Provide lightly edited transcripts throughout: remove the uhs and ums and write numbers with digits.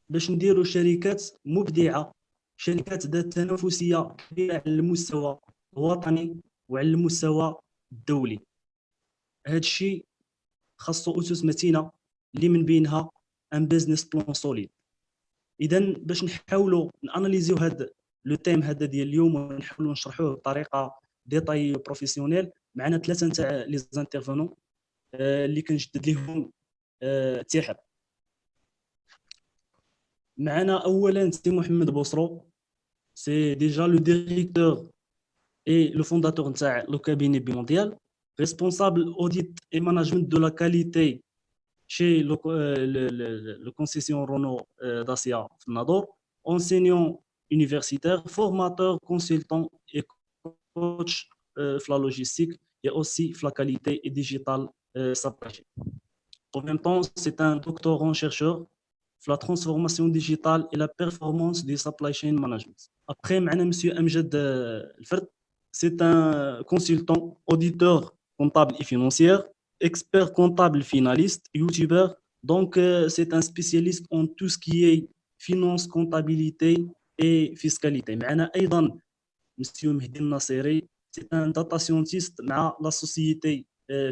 باش نديروا شركات مبدعه، شركات ذات تنافسيه كبيره على المستوى الوطني وعلى المستوى الدولي. هذا الشيء خاصو اسس متينه اللي من بينها ان بيزنس بلان سوليد. اذا باش نحاولوا ناناليزيو هذا لو تيم هذا ديال اليوم ونحاولوا نشرحوه بطريقه ديتاي بروفيسيونيل، معنا ثلاثه نتاع لي زانترفونون اللي كنجدد لهم الترحاب. معنا اولا سي محمد بوصرو، سي ديجا لو ديريكتور et le fondateur de le cabinet Bimondial, responsable audit et management de la qualité chez le concession Renault Dacia Nador, enseignant universitaire, formateur, consultant et coach la logistique et aussi la qualité et digital supply chain. En même temps, c'est un doctorant chercheur la transformation digitale et la performance du supply chain management. Après, M. Amjad Elferd, c'est un consultant, auditeur comptable et financier, expert comptable finaliste, youtubeur. Donc, c'est un spécialiste en tout ce qui est finance, comptabilité et fiscalité. معنا أيضا M. Mehdi Nasseri, c'est un data scientist مع la société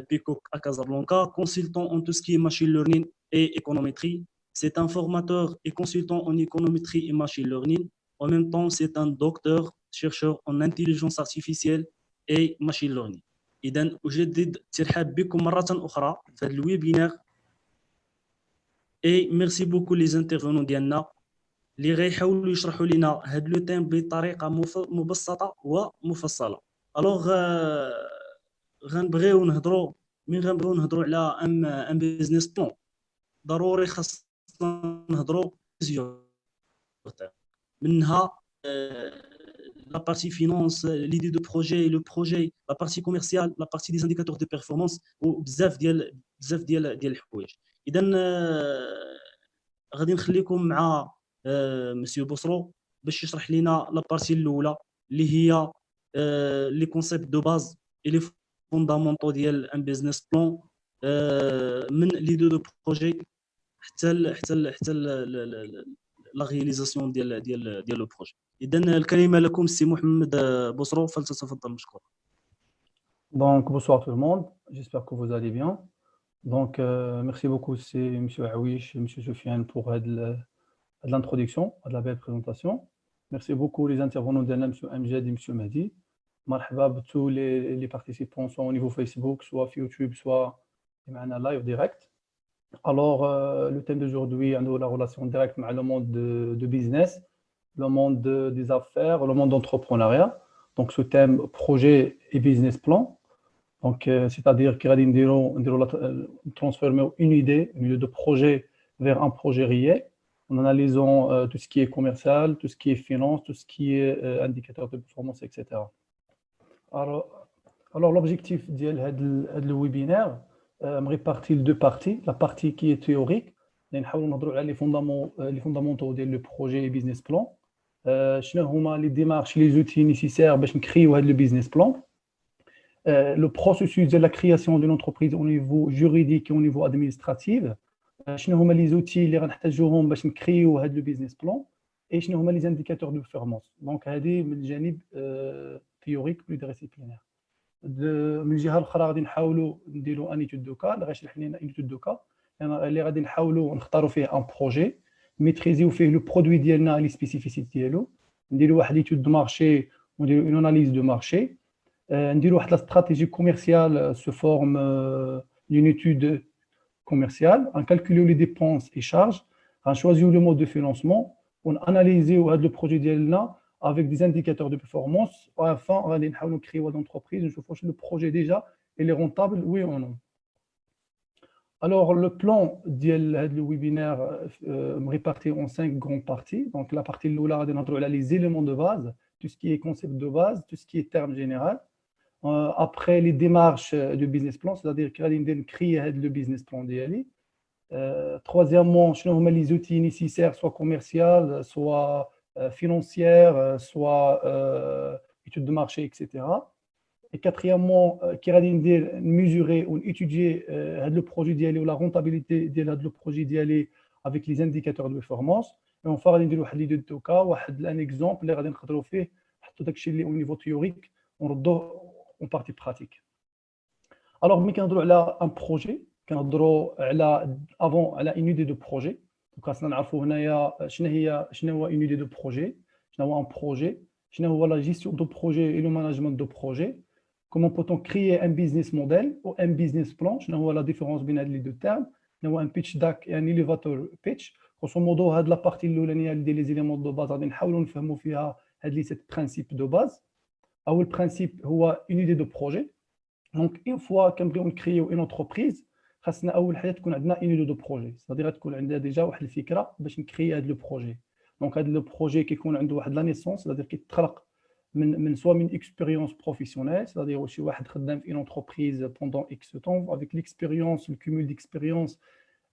Peacock à Casablanca, consultant en tout ce qui est machine learning et économétrie. C'est un formateur et consultant en économétrie et machine learning. En même temps, c'est un docteur, chercheur en intelligence artificielle et machine learning. إذن أجدد ترحاب بكم مرة أخرى في هذا الويبينار. Et merci beaucoup les intervenants ديالنا اللي غيحاولوا يشرحوا لنا هذا لو تيم بطريقة مبسطة ومفصلة. ألوغ غنبغيو نهضروا على ان بيزنس بلان. ضروري خاصنا نهضروا منها la partie finance, l'idée de projet, le projet, la partie commerciale, la partie des indicateurs de performance وبزاف ديال الحوايج. اذا غادي نخليكم مع مسيو بوصرو باش يشرح لنا لا بارتي الاولى اللي هي لي كونسيبت دو باز اي لي فوندامونطو ديال ان بيزنس بلان من ليدو دو بروجي حتى لا رياليزاسيون ديال لو بروجي. اذا الكلمه لكم سي محمد بوصرو، فلتتفضل مشكور. Donc bonsoir tout le monde, j'espère que vous allez bien. Donc merci beaucoup c'est monsieur Aouish et monsieur Soufiane pour l'introduction, de la belle présentation. Merci beaucoup les intervenants de monsieur Amjad et monsieur Mahdi. Marhaba à tous les participants soit au niveau Facebook, soit YouTube, soit en live direct. Alors le thème d'aujourd'hui est la relation directe avec le monde de business, le monde des affaires, le monde d'entrepreneuriat. Donc ce thème projet et business plan. Donc c'est-à-dire qu'il y a transformer une idée de projet vers un projet réel en analysant tout ce qui est commercial, tout ce qui est finance, tout ce qui est indicateur de performance, etc. Alors l'objectif de webinaire me répartit deux parties. La partie qui est théorique, les fondamentaux du projet et business plan. Les démarches, les outils nécessaires pour créer le business plan. Le processus de la création d'une entreprise au niveau juridique et au niveau administratif. Les outils qui vont nous créer le business plan et les indicateurs de performance. Donc, c'est le théorique pluridisciplinaire. من الجهه الاخرى غادي نحاولوا نديروا ان ايتود دو كا اللي غيشرح لنا ان ايتود دو كا اللي غادي نحاولوا نختاروا فيه ان بروجي ميتريزيو فيه لو برودوي ديالنا لي سبيسيفيسيتي ديالو، نديروا واحد ايتود دو مارشي ونديروا اون اناليز دو مارشي، نديروا واحد لا استراتيجي كوميرسيال سو فورم دون ايتود كوميرسيال، غنكالكوليو لي ديبونس اي شارج، غنشوازيو لو مود دو فينانسمون وناناليزيو هذا لو بروجي ديالنا avec des indicateurs de performance. Enfin, on va créer une entreprise, le projet déjà, il est rentable, oui ou non. Alors, le plan du webinaire réparti en 5 grandes parties. Donc, la partie de les éléments de base, tout ce qui est concept de base, tout ce qui est terme général. Après, les démarches du business plan, c'est-à-dire qu'il créer le business plan d'IALI. Troisièmement, les outils nécessaires, soit commercial, soit financière, soit études de marché, etc. Et quatrièmement, qui va mesurer ou étudier le projet d'y aller ou la rentabilité de le projet d'y aller avec les indicateurs de performance. Et enfin غادي نديروا واحد ليدو دو كا واحد ان اكزومبل اللي غادي نقدروا فيه نحطوا داكشي اللي او نيفو تيوريك ونردوه اون بارتي براتيك. الوغ ملي كنهضروا على ان بروجي كنهضروا على افون على اون ايدي دو بروجي. دونك خاصنا نعرفوا هنايا شنو هو اون ايدي دو بروجي، شنو هو ان بروجي، شنو هو لا جيستيون دو بروجي اي لو ماناجمنت دو بروجي. Comment peut-on créer un business model ou un business plan? Je vois la différence entre les deux termes. Je vois un pitch deck et un elevator pitch. Grosso modo, la partie des éléments de base, on va comprendre les 7 principes de base. Le principe est une idée de projet. Donc, une fois qu'on crée une entreprise, on a une idée de projet. C'est-à-dire qu'on a déjà une idée pour créer le projet. Donc, le projet qui a la naissance, c'est-à-dire qu'il est soit une expérience professionnelle, c'est-à-dire aussi une entreprise pendant X temps, avec l'expérience, le cumul d'expérience,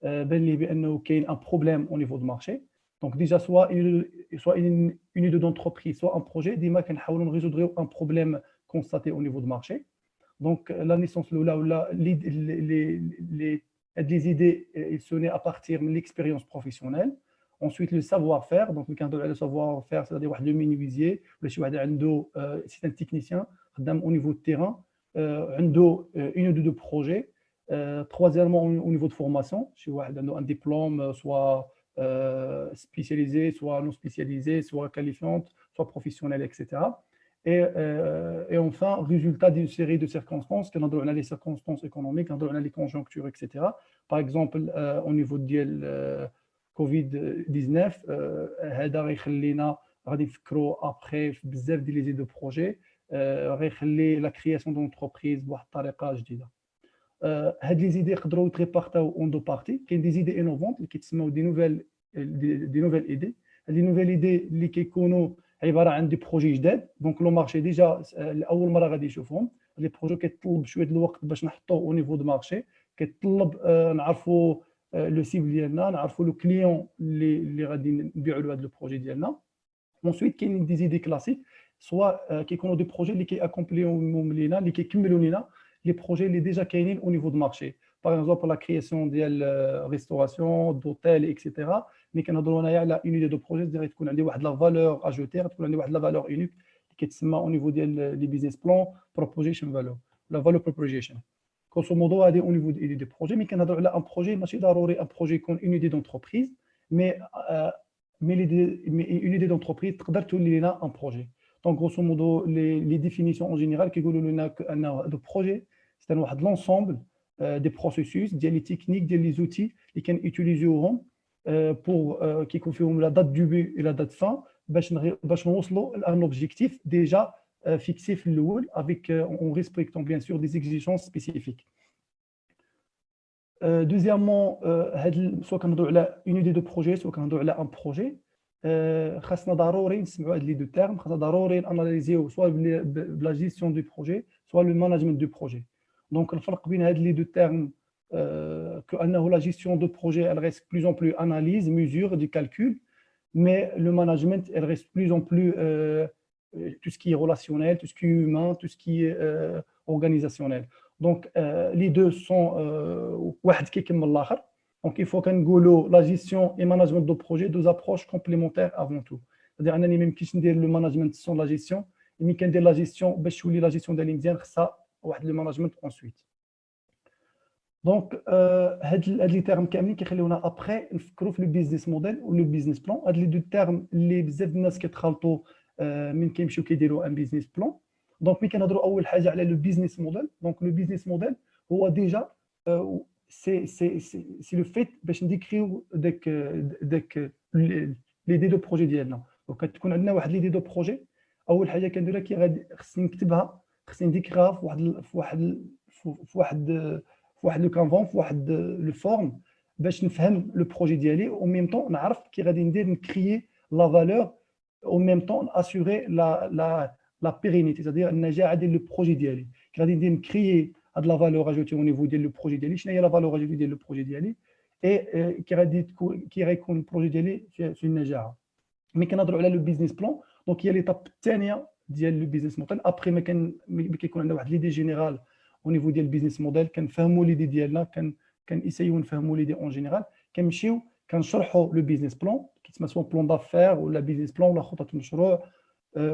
il y a un problème au niveau du marché. Donc déjà, soit une idée d'entreprise, soit un projet, on résoudre un problème constaté au niveau du marché. Donc la naissance, les idées, elles sont nées à partir de l'expérience professionnelle. Ensuite, le savoir-faire. Donc, le savoir-faire, c'est-à-dire le menuisier, c'est un technicien au niveau de terrain, une idée de projet. Troisièmement, au niveau de formation, un diplôme, soit spécialisé, soit non spécialisé, soit qualifiante, soit professionnel, etc. Et enfin, résultat d'une série de circonstances, on a les circonstances économiques, on a les conjonctures, etc. Par exemple, au niveau de Covid-19, هذا غيخلينا غادي نفكروا ابخي في بزاف ديال لي دو بروجي، غيخلي لا كرياسيون دون انتربريز بواحد الطريقه جديده. هاد لي زيدي يقدروا يتريبارطاو اون دو بارتي. كاين دي زيدي انوفونت اللي كيتسموا دي نوفيل ايدي. هاد لي نوفيل ايدي اللي كيكونوا عباره عن دي بروجي جداد. دونك لو مارشي ديجا لاول مره غادي يشوفهم. لي بروجي كيطلب شويه د الوقت باش نحطوه او نيفو دو مارشي، كيطلب نعرفوا لو سيبل ديالنا، نعرفوا لو كليون اللي غادي نبيعوا له هذا لو بروجي ديالنا. Ensuite, كاين دي زيدي كلاسيك سواء كيكونوا دي بروجي اللي كيأكومبليو لينا، اللي كيكملوا لينا لي بروجي اللي ديجا كاينين او نيفو دو مارشي. باغ اكزومبل لا كرياسيون ديال ريستوراسيون دوتيل اكسيتيرا. ملي كنهضروا هنايا على اون ايدي دو بروجي ديال تكون عندي واحد لا فالور اجوتي، تكون عندي واحد لا فالور اونيك اللي كتسمى او نيفو ديال لي بيزنس بلان بروبوزيشن فالور لا فالور بروبوزيشن. grosso modo هذه au niveau des projets. Mais كنهضروا على un projet ماشي ضروري un projet يكون une idée d'entreprise, mais une idée d'entreprise تقدر تولي لنا un projet. Donc grosso modo les définitions en général كيقولوا لنا ان le projet c'est واحد l'ensemble des processus ديال les techniques ديال les outils اللي كنutiliزيوهم pour كيكون فيهم la date début et la date fin باش نوصلوا à un objectif déjà fixé في الاول avec en respectant bien sûr des exigences spécifiques. Deuxièmement, soit كنهضروا على une idée de projet, soit كنهضروا على un projet, خاصنا ضروري نسمعوا هاد لي دو تيرم، خاصنا ضروري اناليزيو سواء بلا جيستيون دو بروجي سواء لو ماناجمنت دو بروجي. دونك الفرق بين هاد لي دو تيرم كأنه la gestion de projet elle reste plus en plus analyse, mesure, du calcul, mais le management elle reste plus en plus tout ce qui est relationnel, tout ce qui est humain, tout ce qui est organisationnel. Donc les deux sont واحد كيكمل الاخر. Donc il faut كنقولوا la gestion et management de projet deux approches complémentaires avant tout. C'est-à-dire انني ما يمكنش ندير le management sans la gestion، ملي كندير la gestion باش تولي la gestion ديالي مزيان خصها واحد le management ensuite. دونك هاد لي تيرم كاملين كيخليونا ابخي نفكروا في لو بيزنس موديل و لو بيزنس بلان. هاد لي دو تيرم اللي بزاف الناس كيتخلطوا من كيمشيو كيديروا ان بيزنس بلان. دونك ملي كنهضروا اول حاجه على لو بيزنس موديل، دونك لو بيزنس موديل هو ديجا سي لو فيت باش نديكريو داك ليدي دو بروجي ديالنا. دونك كتكون عندنا واحد ليدي دو بروجي، اول حاجه كنديرها كي غادي خصني نكتبها، خصني نديكريها في واحد لو كانفون، في واحد لو فورم باش نفهم لو بروجي ديالي، او ميم طون نعرف كي غادي ندير نكريي لا فالور، او ميم طون اسوري لا بيرينيتي، c'est-à-dire النجاعه ديال لو بروجي ديالي. كي غادي ندير نكريي هاد لا فالور اجوتي او نيفو ديال لو بروجي ديالي، شنو هي لا فالور اجوتي ديال لو بروجي ديالي، اي كي غيكون البروجي ديالي في النجاعه. ملي كنهضروا على لو بيزنس بلان، دونك هي ليطاب الثانيه ديال لو بيزنس موديل. ابري ما كيكون عندنا واحد ليدي جينيرال au niveau ديال البيزنس موديل، كنفهموا ليدي ديالنا، كنسيو نفهموا ليدي اون جينيرال، كنمشيو كنشرحوا لو بيزنس بلان كيتسمى سوا بلان دافير ولا بيزنس بلان ولا خطه المشروع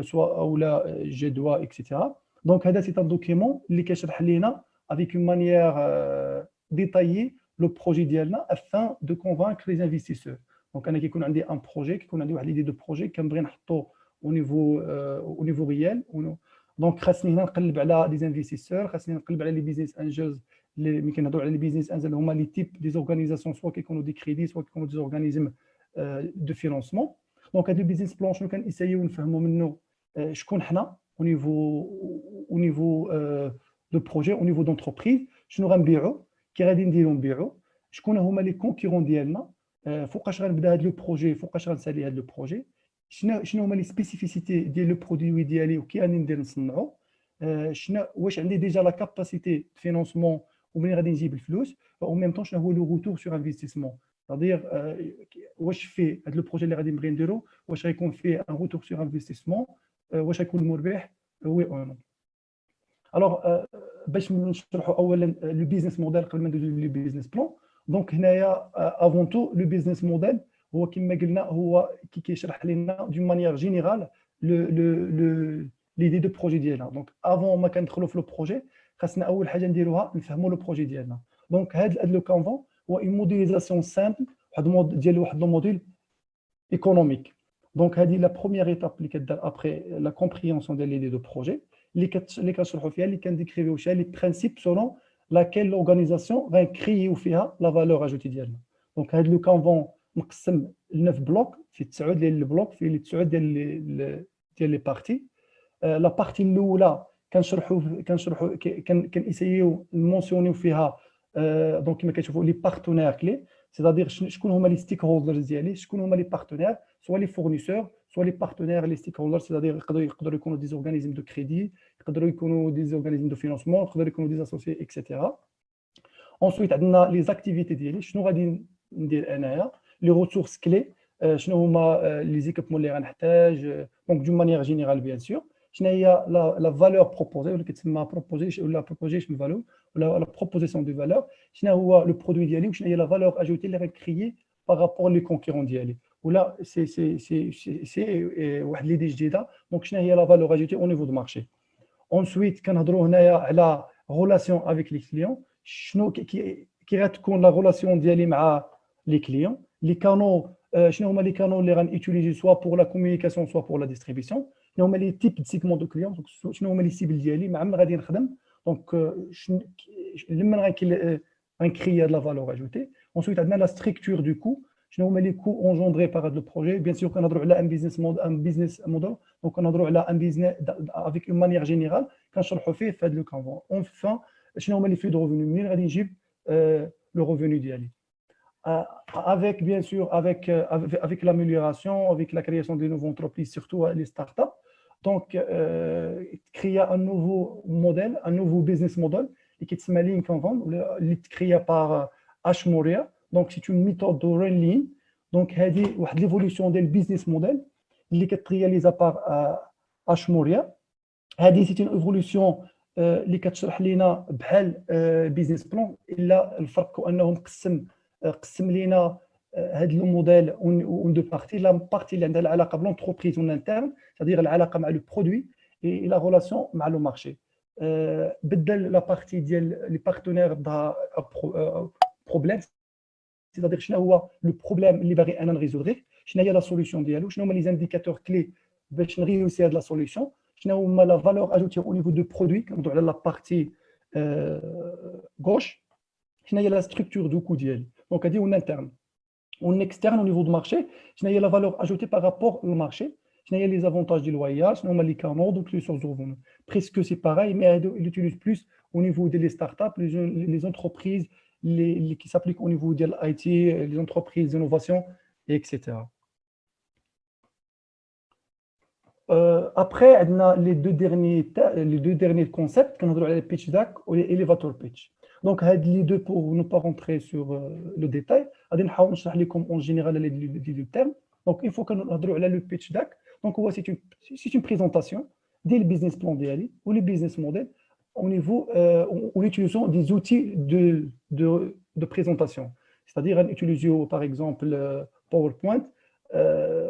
سواء ولا جدوى اكسيتيرا. دونك هذا سي ان دوكيمون اللي كيشرح لينا افيك اون مانيير ديتايي لو بروجي ديالنا افان دو كونفانكر لي انفستيسور. دونك انا كيكون عندي ان بروجي كيكون عندي واحد ليدي دو بروجي كنبغي نحطو au niveau réel. Donc خاصني هنا نقلب على دي انفستيسور خاصني نقلب على لي بيزنس انجلز اللي ملي كنهضروا على لي بيزنس انجل هما لي تيب دي زورغانيزاسيون سوا كيكونوا دي كريدي سوا كيكونوا دي زورغانيزم دو فينانسمون. دونك هاد البيزنس بلان شنو كنسايو نفهموا منه شكون حنا au niveau دو بروجي au niveau d'entreprise شنو غنبيعوا كي غادي نديروا نبيعوا شكون هما لي كونكورون ديالنا فوقاش غنبدا هاد لو بروجي فوقاش غنسالي هاد لو بروجي شنو هما لي سبيسيفيسيتي ديال لو برودوي ديالي وكي راني ندير نصنعو شنو واش عندي ديجا لا كاباسيتي فينانسمون ومنين غادي نجيب الفلوس او ميم طون شنو هو لو روتور سور انفستيسمون c'est-à-dire واش فيه هاد لو بروجي اللي غادي نبغي نديرو واش غيكون فيه ان روتور سور انفستيسمون واش غيكون مربح وي او نو. الوغ باش نشرحوا اولا لو بيزنس موديل قبل ما ندوزو لو بيزنس بلان. دونك هنايا افون تو لو بيزنس موديل هو كما قلنا هو كيشرح لنا دون مانيير جينيرال ليدي دو بروجي ديالنا. دونك افون ما كندخلوا في لو بروجي خاصنا اول حاجه نديروها نفهموا لو بروجي ديالنا. دونك هاد لو كانفون هو اون موديليزاسيون سامبل ديال واحد لو موديل ايكونوميك. دونك هذه لا بروميير ايتاب اللي كدار ابري لا كومبريهنسيون ديال ليدي دو بروجي اللي كنشرحوا فيها اللي كنديكريفيو فيها لي برينسيپ سولون لاكيل لورغانيزاسيون غنكرييو فيها لا فالور اجوتي ديالنا. دونك هاد لو كانفون مقسم ل 9 بلوك في 9 ديال البلوك فيه لي 9 ديال لي بارتي. لا بارتي الاولى كنشرحوا كنسيو نمونسيونيو فيها دونك كما كتشوفوا لي بارتنير كلي c'est-à-dire شكون هما لي ستيك هولدرز ديالي شكون هما لي بارتنير سوا لي فورنيسور سوا لي بارتنير لي ستيك هولدرز c'est-à-dire يقدروا يكونوا دي اورغانيزم دو كريدي يقدروا يكونوا دي اورغانيزم دو فينانسمون يقدروا يكونوا دي اسوسيي اكسيتيرا. ensuite عندنا لي زاكتيفيتي ديالي شنو غادي ندير انايا لي ريسورس كلي شنو هما لي زيكيبمون اللي غنحتاج دونك دون مانيير جينيرال بيان سور شنو هي لا فالور بروبوزي ولا كتسمى بروبوزيشن ولا بروبوزيشن فالور ولا لا بروبوزيسيون دو فالور شنو هو لو برودوي ديالي وشنو هي لا فالور اجوتي اللي غنكريي بارابور لي كونكورون ديالي ولا سي واحد ليدي جديده. دونك شنو هي لا فالور اجوتي او نيفو دو مارشي. ensuite كنهضروا هنايا على ريلاسيون افيك لي كليون شنو كي غتكون لا ريلاسيون ديالي مع لي كليون لي كانو شنو هما لي كانو اللي غنيوتيليزي سوا بور لا كومونيكاسيون سوا بور لا ديستريبيسيون شنو هما لي تيب دو سيغمون دو كليون شنو هما لي سيبل ديالي مع من غادي نخدم. دونك لما غنكري هاد لا فالور اجوتي. ensuite عندنا لا ستركتور دو كو شنو هما لي كو اونجوندري بار هاد لو بروجي بيان سور كنهضروا على ان بيزنس موديل دونك كنهضروا على ان بيزنس افيك اون مانيير جينيرال كنشرحوا فيه في هاد لو كانفون. enfin شنو هما لي فلو دو ريفوني منين غادي نجيب لو ريفوني ديالي avec bien sûr avec l'amélioration avec la création de nouvelles entreprises surtout les startups. Donc créer un nouveau modèle un nouveau business model qui s'appelle Lean Kanban اللي créé par Ashmoria. Donc c'est une méthode de Run Lean. Donc هذه واحد l'évolution ديال business model اللي كترياليزا par Ashmoria. هذه c'est une évolution اللي كتشرح لينا بحال بيزنس بلان الا الفرق هو انه قسم لينا هذا الموديل اون دو بارتي. لا بارتي اللي عندها العلاقه بلونتربريز اون انترن c'est-à-dire العلاقه مع لو برودوي اي لا ريلاسيون مع لو مارشي. بدل لا بارتي ديال لي بارتنير عندها بروبليم c'est-à-dire شنو هو لو بروبليم اللي باغي انا نريزودغيه شنو هي لا سوليوشن ديالو شنو هما لي انديكاتور كلي باش نريوسي هاد لا سوليوشن شنو هما لا فالور اجوتي او نيفو دو برودوي كنهضروا على لا بارتي غوش شنو هي لا ستركتور دو كو ديالي. دونك هادي اون انترن اون اكسترن او نيفو دو مارشي شنو هي لا فالور اجوتي بارابور لو مارشي شنو هي لي زافونتاج ديال الوايار شنو هما لي كانون دونك لي سورس دو ريفوني بريسكو سي باراي مي هادو يوتيليز بلوس او نيفو ديال لي ستارت اب لي زونتربريز اللي كيسابليك او نيفو ديال الاي تي لي زونتربريز دينوفاسيون اكسيتيرا. Après, on a les deux derniers concepts qu'on a dans le pitch deck ou l'élévateur pitch. Donc, les deux pour ne pas rentrer sur le détail, on va vous comme en général les termes. Donc, il faut qu'on a dans le pitch deck. Donc, c'est une présentation des business plan ou les business model au niveau en utilisant des outils de présentation. c'est-à-dire utiliser par exemple PowerPoint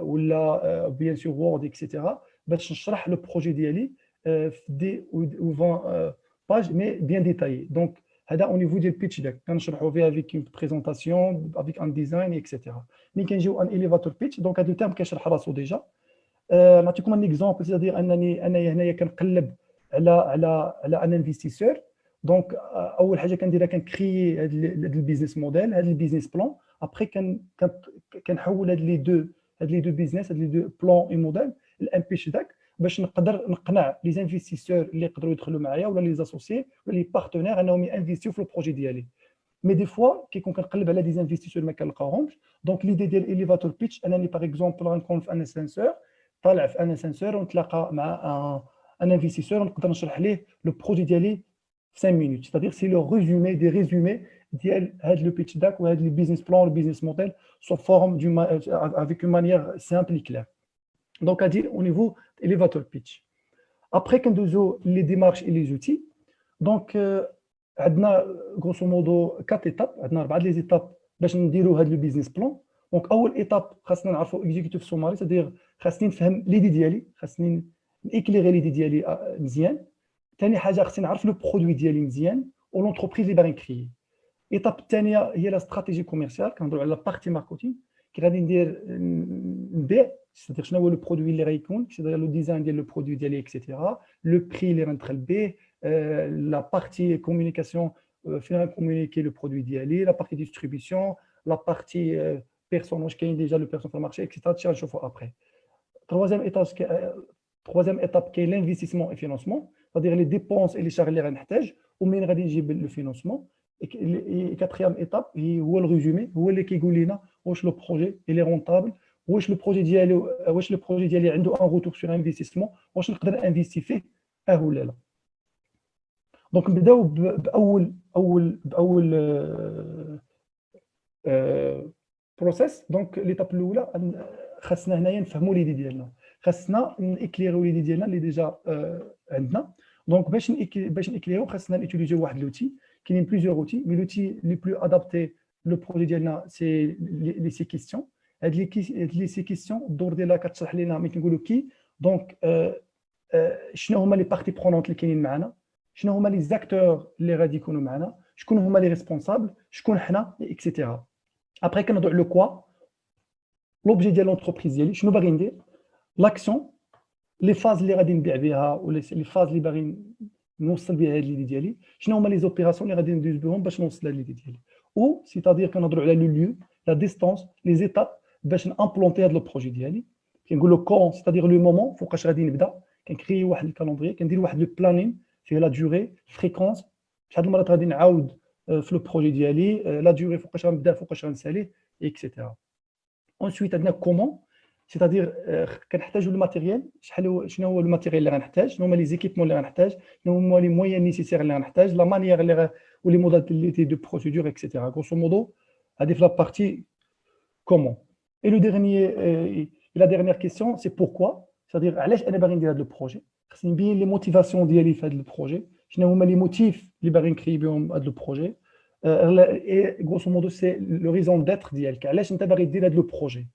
ou bien sûr Word, etc. باش نشرح le projet ديالي في 10 ou 20 pages mais bien détaillé. Donc هذا au niveau ديال pitch deck كنشرحوا فيه avec une présentation avec un design etc. ملي كنجيو ان elevator pitch donc هذا التيرم كيشرح راسو ديجا. نعطيكم ان اكزومبل c'est-à-dire انني هنايا كنقلب على ان انفستيسور. دونك اول حاجه كنديرها كنكريي هذا البيزنس موديل هذا البيزنس بلان ابري كنحول هاد لي دو بيزنس هاد لي دو بلان اي موديل الام بيش داك باش نقدر نقنع لي انفستيسور اللي يقدروا يدخلوا معايا ولا لي اسوسيي ولا لي بارتنير انهم ينفيستيو في البروجي ديالي. مي دي فوا كيكون كنقلب على دي انفستيسور ما كنلقاوهمش. دونك ليدي ديال اليفاتور بيتش انني باغ اكزومبل غنكون في ان اسانسور طالع في ان اسانسور ونتلاقى مع ان انفستيسور ونقدر نشرح ليه لو بروجي ديالي في 5 minutes. C'est-à-dire c'est le résumé des résumés ديال هذا لو بيتش داك وهذا لي بيزنس بلان le business model sous forme avec une manière simple et claire. Donc à dire au niveau elevator pitch. Après كندوزو les démarches et les outils. Donc عندنا grosso modo 4 étapes. عندنا 4 les étapes باش نديرو هذا لو بيزنس بلان. دونك اول ايتاب خاصنا نعرفوا اكزيكوتيف سوماري c'est-à-dire خاصني نفهم ليدي ديالي خاصني نيكليغي ليدي ديالي مزيان. ثاني حاجه خصني نعرف لو برودوي ديالي مزيان ولونتربريز اللي باغي نكريي. ايتاب الثانيه هي لا استراتيجي كوميرسيال كنهضروا على بارتي ماركتينغ كي غادي ندير نبيع c'est-à-dire شنو هو لو برودوي اللي غيكون c'est-à-dire لو ديزاين ديال لو برودوي ديالي اكسيتيرا لو بري اللي غندخل به لا بارتي كومونيكاسيون فين غنكومونيكي لو برودوي ديالي لا بارتي ديستريبيسيون لا بارتي بيرسون واش كاين ديجا لو بيرسون في المارشي اكسيتيرا هادشي غنشوفو ابري. troisième étape كاين l'investissement et financement c'est-à-dire les dépenses et les charges اللي غنحتاج ومنين غادي نجيب لو فينانسمون. quatrième étape هو الريزومي هو اللي كيقول لنا واش لو بروجي اللي رونطابل واش لو بروجي ديالي عنده ان روتور سور انفستيسمون واش نقدر انفيستي فيه ولا لا. دونك نبداو باول بروسيس. دونك ليتاب الاولى خاصنا هنايا نفهموا ليدي ديالنا خاصنا نيكليريو ليدي ديالنا اللي ديجا عندنا. دونك باش نيكليريو خاصنا نيتيليزيو واحد لوتي كاينين بليزيور اوتي مي لوتي لي بلو ادابتي لو بروجي ديالنا سي لي سي كيسيون. هاد لي سي كيسيون الدور ديالها كتشرح لنا ملي كنقولوا كي دونك شنو هما لي بارتي برونونت اللي كاينين معنا شنو هما لي زاكتور اللي غادي يكونوا معنا شكون هما لي ريسبونسابل شكون حنا اكسيتيرا. ابري كنهضروا على لو كوا لوبجي ديال لونتربريز ديالي شنو باغي ندير لاكسيون لي فاز اللي غادي نبيع بها ولا لي فاز اللي باغي نوصل بها هاد ليدي ديالي شنو هما لي زوبيراسيون اللي غادي ندوز بهم باش نوصل هاد ليدي ديالي او سيتادير كنهضروا على لو ليو لا ديستانس لي زيتاب باش نامبلونتي هاد لو بروجي ديالي. كنقولوا كون سيتادير لو مومون فوقاش غادي نبدا كنكري واحد الكالندري كندير واحد لو بلانين فيه لا دوري فريكونس شحال المرات غادي نعاود في لو بروجي ديالي لا دوري فوقاش غنبدا فوقاش غنساليه اكسيتيرا. ensuite عندنا كومون c'est-à-dire كنحتاجوا الماتيريال شنو هو الماتيريال اللي غنحتاج شنو هما لي زيكيبمون اللي غنحتاج شنو هما لي مويان نيسيسير اللي غنحتاج لا مانيير اللي ولي موداليتي دو بروسيدور اكسيتيرا. غروسو مودو هذه في لا بارتي كومون. اي لو ديرنيير لا ديرنيير كيسيون سي بوركوا c'est-à-dire علاش انا باغي ندير هذا البروجي خصني نبين لي موتيفاسيون ديالي في هذا البروجي شنو هما لي موتيف اللي باغي نكري بهم هذا البروجي. اي غروسو مودو سي لو ريزون ديتر ديالك علاش انت باغي دير هذا البروجي.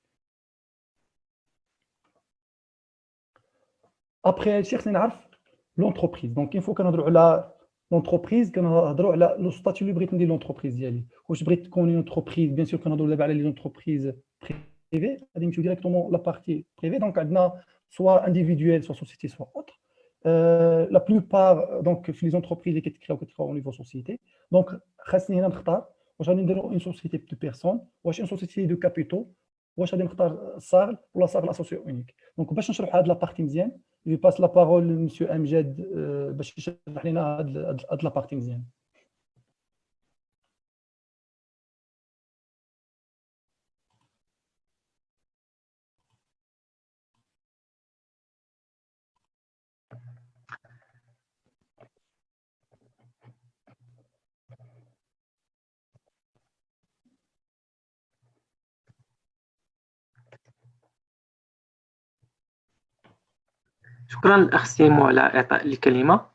ابري هادشي خصني نعرف لونتربريز. دونك كاين فوا كنهضروا على لونتربريز كنهضروا على لو ستاتيو اللي بغيت ندير لونتربريز ديالي واش بغيت تكون لونتربريز بيان سور كنهضروا دابا على لي لونتربريز بريفي غادي نمشيو ديريكتومون لا بارتي بريفي. دونك عندنا سوا انديفيدويل سوا سوسيتي سوا اوتر لا بلوبار دونك في لي زونتربريز اللي كتكراو او نيفو سوسيتي. دونك خاصني هنا نختار واش غادي نديرو اون سوسيتي دو بيرسون واش اون سوسيتي دو كابيتو واش غادي نختار صاغل ولا صاغل اسوسيو اونيك. دونك باش نشرح هاد لا بارتي مزيان جو باس لا بارول لمسيو امجد باش يشرح لنا هاد لا بارتي مزيان. شكرا الأخ سيمو على إعطاء الكلمة.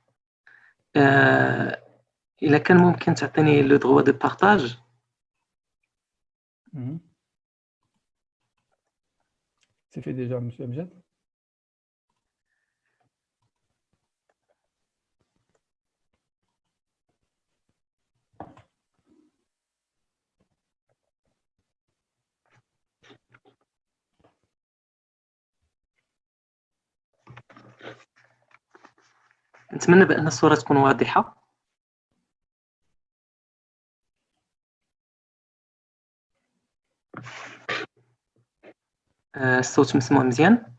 إلا كان ممكن تعطيني لو دغوا دو بارطاج. C'est fait déjà, monsieur Amjad. نتمنى بأن الصورة تكون واضحة. الصوت مسموع مزيان.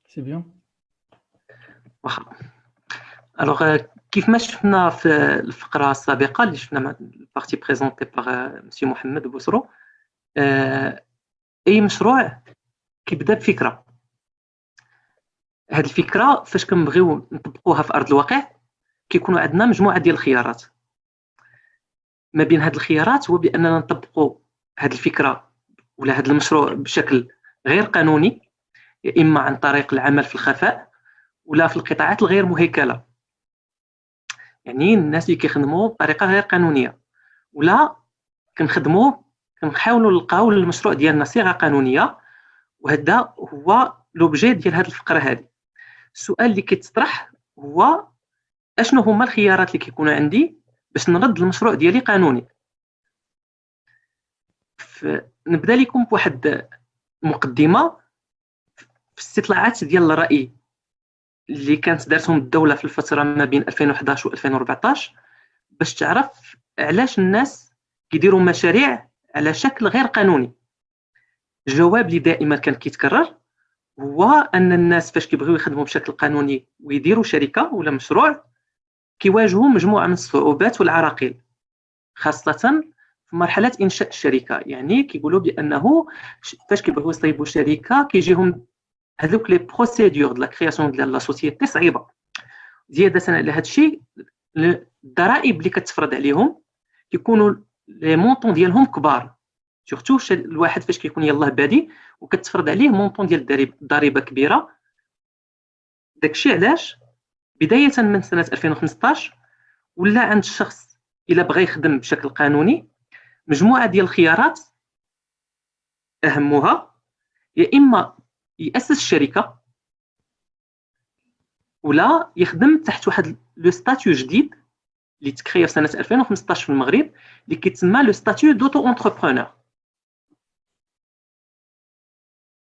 سي بيان. واخا. الوغ كيف ما شفنا في الفقرة السابقة اللي شفنا البارتي بريزونتي باغ مسيو محمد بوسرو، أي مشروع كيبدا بفكرة. هاد الفكرة فاش كنبغيو نطبقوها في أرض الواقع كيكونوا عندنا مجموعة ديال الخيارات. ما بين هاد الخيارات هو بأننا نطبقوا هاد الفكرة ولا هاد المشروع بشكل غير قانوني، يا إما عن طريق العمل في الخفاء ولا في القطاعات الغير مهيكلة، يعني الناس اللي كيخدموا بطريقة غير قانونية، ولا كنحاولوا نلقاو المشروع ديالنا صيغة قانونية. وهذا هو لوبجي ديال هاد الفقرة هذه. السؤال اللي كيتطرح هو اشنو هما الخيارات اللي كيكونوا عندي باش نرد المشروع ديالي قانوني. نبدا لكم بواحد مقدمه في استطلاعات ديال الرأي اللي كانت دارتهم الدوله في الفتره ما بين 2011 و 2014 باش تعرف علاش الناس كيديروا مشاريع على شكل غير قانوني. الجواب اللي دائما كان كيتكرر هو ان الناس فاش كيبغيو يخدموا بشكل قانوني ويديروا شركه ولا مشروع كيواجهوا مجموعه من الصعوبات والعراقيل، خاصه في مرحله انشاء الشركه. يعني كيقولوا بانه فاش كيبغيو يصايبوا شركه كيجيهم هذوك لي بروسيدور ديال لا كرياسيون ديال لا سوسيتي صعيبه. زياده على هذا الشيء الضرائب اللي كتفرض عليهم كيكونوا لي مونطون ديالهم كبار، سورتو الواحد فاش كيكون يلاه بادي وكتفرض عليه مونطون ديال الضريبه كبيره. داكشي علاش بدايه من سنه 2015 ولا عند الشخص الا بغى يخدم بشكل قانوني مجموعه ديال الخيارات، اهمها يا اما ياسس شركه ولا يخدم تحت واحد لو ستاتيو جديد اللي تكريا في سنه 2015 في المغرب اللي كيتسمى لو ستاتيو دوتو انتربرونور.